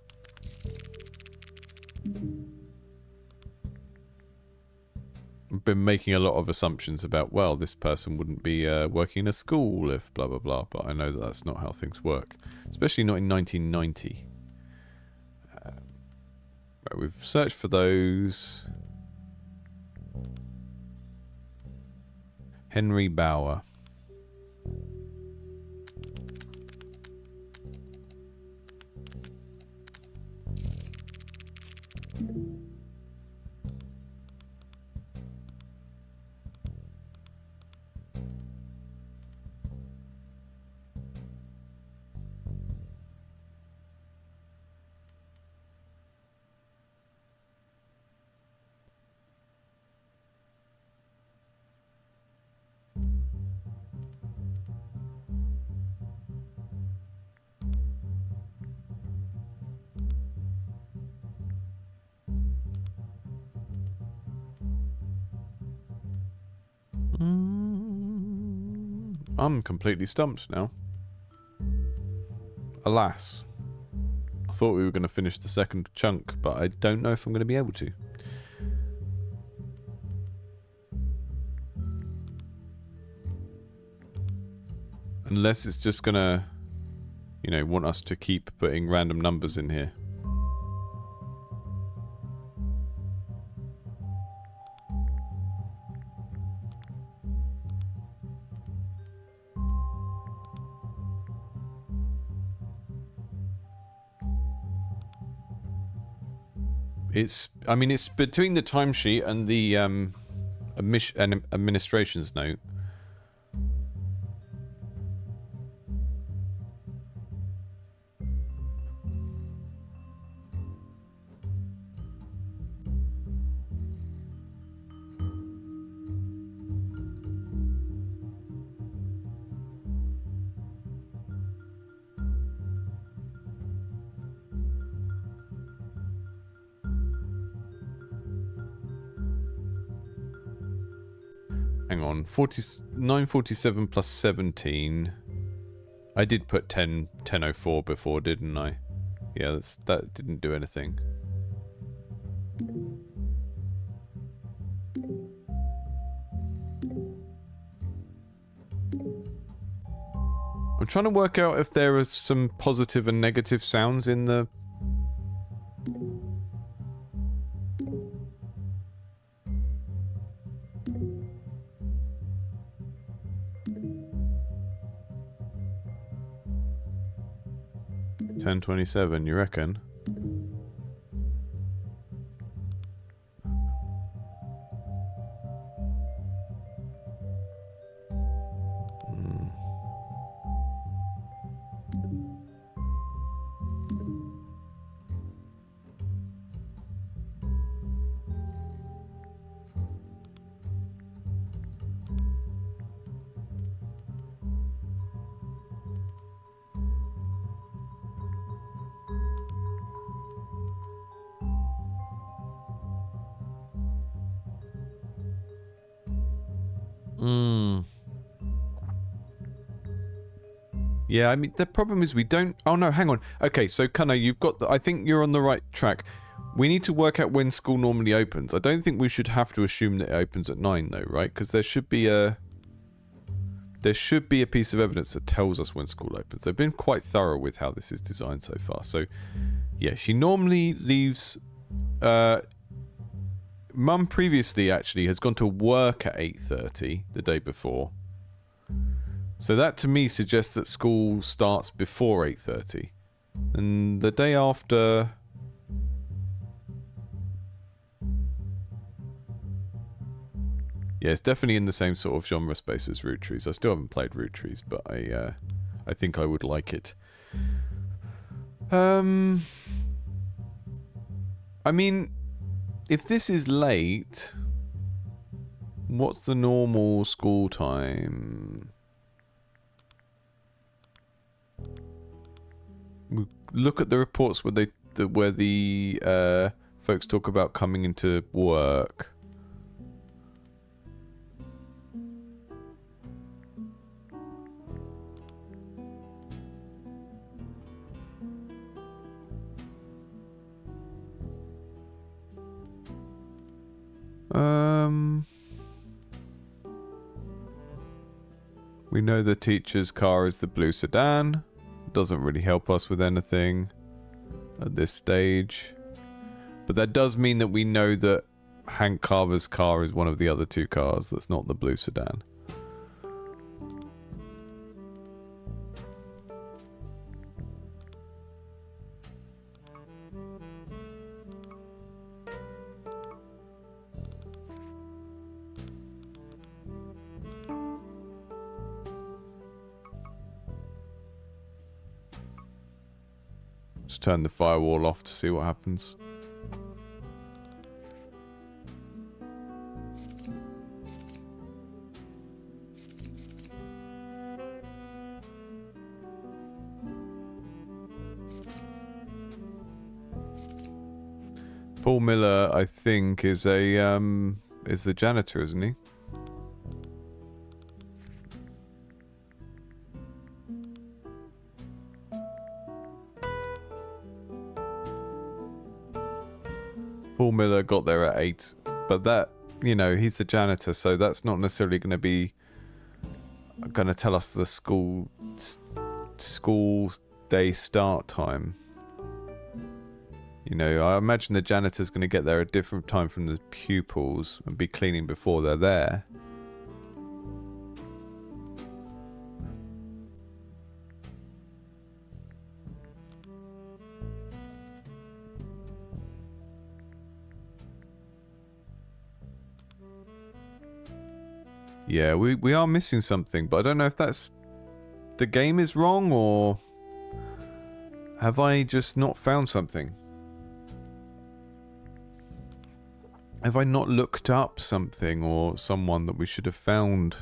Speaker 1: I've been making a lot of assumptions about, well, this person wouldn't be working in a school if blah blah blah, but I know that that's not how things work, especially not in 1990. Right, we've searched for those. Henry Bauer. I'm completely stumped now. Alas. I thought we were going to finish the second chunk, but I don't know if I'm going to be able to. Unless it's just going to, you know, want us to keep putting random numbers in here. I mean, it's between the timesheet and the administration's note. Hang on, 947 plus 17. I did put 1004 before, didn't I? Yeah, that didn't do anything. I'm trying to work out if there are some positive and negative sounds in the... $10.27, you reckon? Yeah, I mean, the problem is we don't... Oh, no, hang on. Okay, so, Kana, you've got... I think you're on the right track. We need to work out when school normally opens. I don't think we should have to assume that it opens at 9, though, right? Because there should be a... There should be a piece of evidence that tells us when school opens. They've been quite thorough with how this is designed so far. So, yeah, she normally leaves... Mum previously, actually, has gone to work at 8:30 the day before. So that, to me, suggests that school starts before 8:30. And the day after... Yeah, it's definitely in the same sort of genre space as Root Trees. I still haven't played Root Trees, but I think I would like it. I mean, if this is late, what's the normal school time? Look at the reports where the folks talk about coming into work. We know the teacher's car is the blue sedan. Doesn't really help us with anything at this stage. But that does mean that we know that Hank Carver's car is one of the other two cars that's not the blue sedan. Just turn the firewall off to see what happens. Paul Miller, I think, is the janitor, isn't he? Paul Miller got there at 8, but that, you know, he's the janitor, so that's not necessarily going to tell us the school day start time. You know, I imagine the janitor's going to get there at a different time from the pupils and be cleaning before they're there. Yeah, we are missing something, but I don't know if that's... The game is wrong, or... Have I just not found something? Have I not looked up something or someone that we should have found?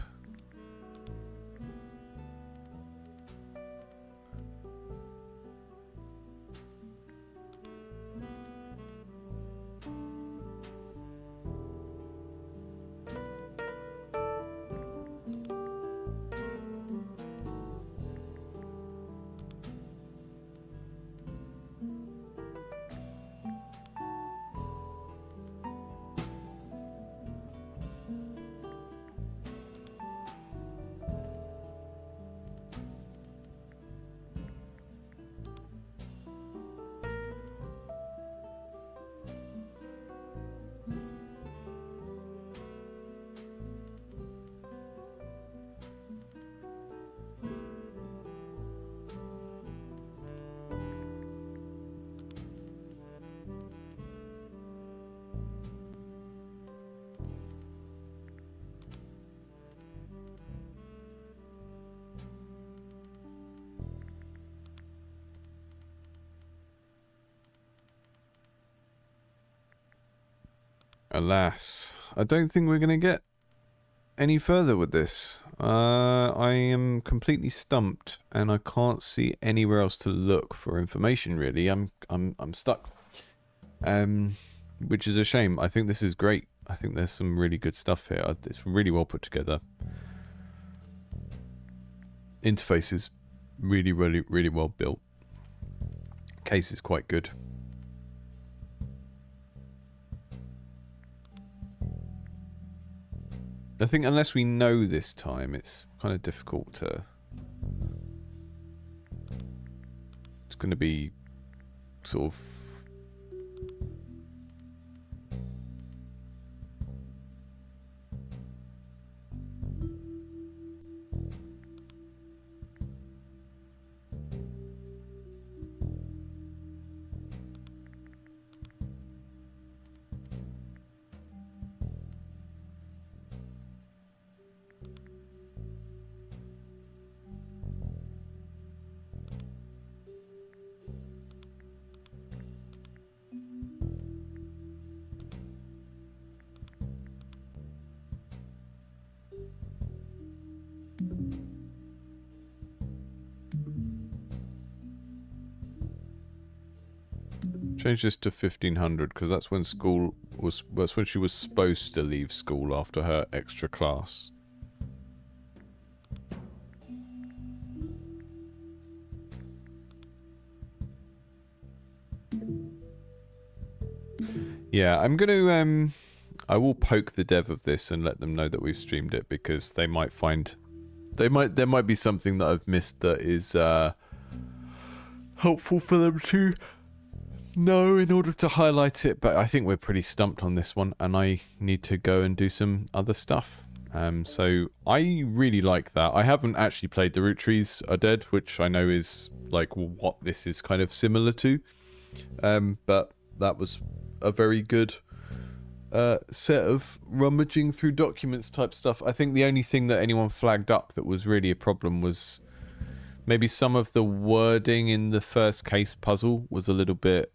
Speaker 1: Alas, I don't think we're going to get any further with this. I am completely stumped, and I can't see anywhere else to look for information. Really, I'm stuck. Which is a shame. I think this is great. I think there's some really good stuff here. It's really well put together. Interface is really, really, really well built. Case is quite good. I think unless we know this time, it's kind of difficult to... It's going to be sort of... Change this to 1500 because that's when school was. That's when she was supposed to leave school after her extra class. Yeah, I'm gonna. I will poke the dev of this and let them know that we've streamed it because they might find. There might be something that I've missed that is helpful for them to. No, in order to highlight it, but I think we're pretty stumped on this one, and I need to go and do some other stuff. So I really like that. I haven't actually played The Root Trees Are Dead, which I know is like what this is kind of similar to, but that was a very good set of rummaging through documents type stuff. I think the only thing that anyone flagged up that was really a problem was maybe some of the wording in the first case puzzle was a little bit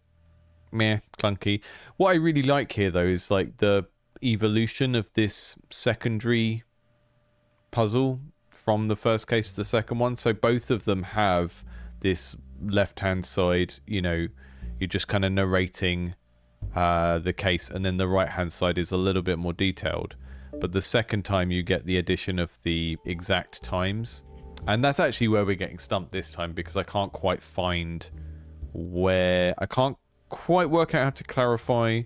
Speaker 1: meh, clunky. What I really like here though is like the evolution of this secondary puzzle from the first case to the second one. So both of them have this left hand side, you know, you're just kind of narrating the case, and then the right hand side is a little bit more detailed. But the second time you get the addition of the exact times, and that's actually where we're getting stumped this time because I can't quite find where I can't quite work out how to clarify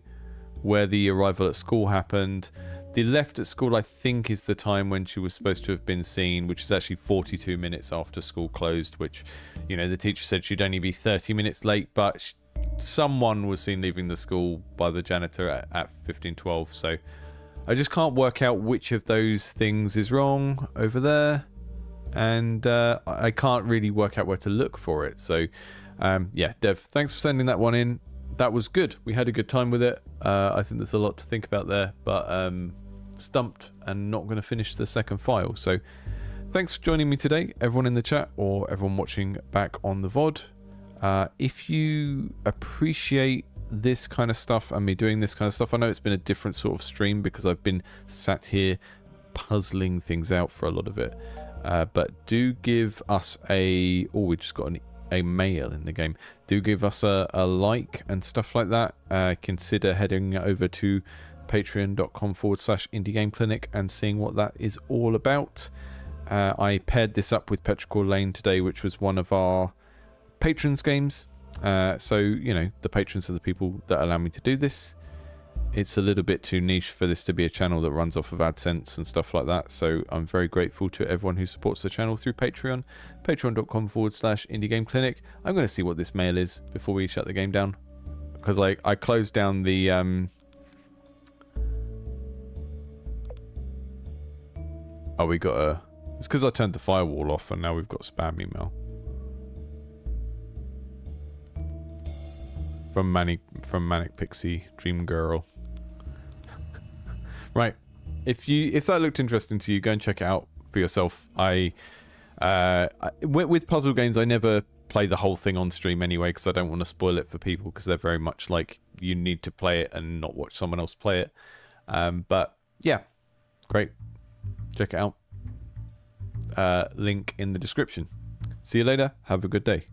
Speaker 1: where the arrival at school happened. The left at school, I think, is the time when she was supposed to have been seen, which is actually 42 minutes after school closed, which, you know, the teacher said she'd only be 30 minutes late, but someone was seen leaving the school by the janitor at 15:12. So I just can't work out which of those things is wrong over there, and I can't really work out where to look for it. So yeah, Dev, thanks for sending that one in. That was good. We had a good time with it. I think there's a lot to think about there, but stumped and not going to finish the second file. So thanks for joining me today, everyone in the chat or everyone watching back on the VOD. If you appreciate this kind of stuff and me doing this kind of stuff, I know it's been a different sort of stream because I've been sat here puzzling things out for a lot of it. But do give us a... Oh, we just got a mail in the game. Do give us a like and stuff like that. Consider heading over to patreon.com/indiegameclinic and seeing what that is all about. I paired this up with Petrichor Lane today, which was one of our patrons games. So, you know, the patrons are the people that allow me to do this. It's a little bit too niche for this to be a channel that runs off of AdSense and stuff like that. So I'm very grateful to everyone who supports the channel through Patreon. Patreon.com/indiegameclinic. I'm going to see what this mail is before we shut the game down. Because like I closed down the... Oh, we got a... It's because I turned the firewall off and now we've got spam email. From Manic Pixie Dream Girl. Right. If that looked interesting to you, go and check it out for yourself. With puzzle games, I never play the whole thing on stream anyway because I don't want to spoil it for people because they're very much like you need to play it and not watch someone else play it. But yeah, great. Check it out. Link in the description. See you later. Have a good day.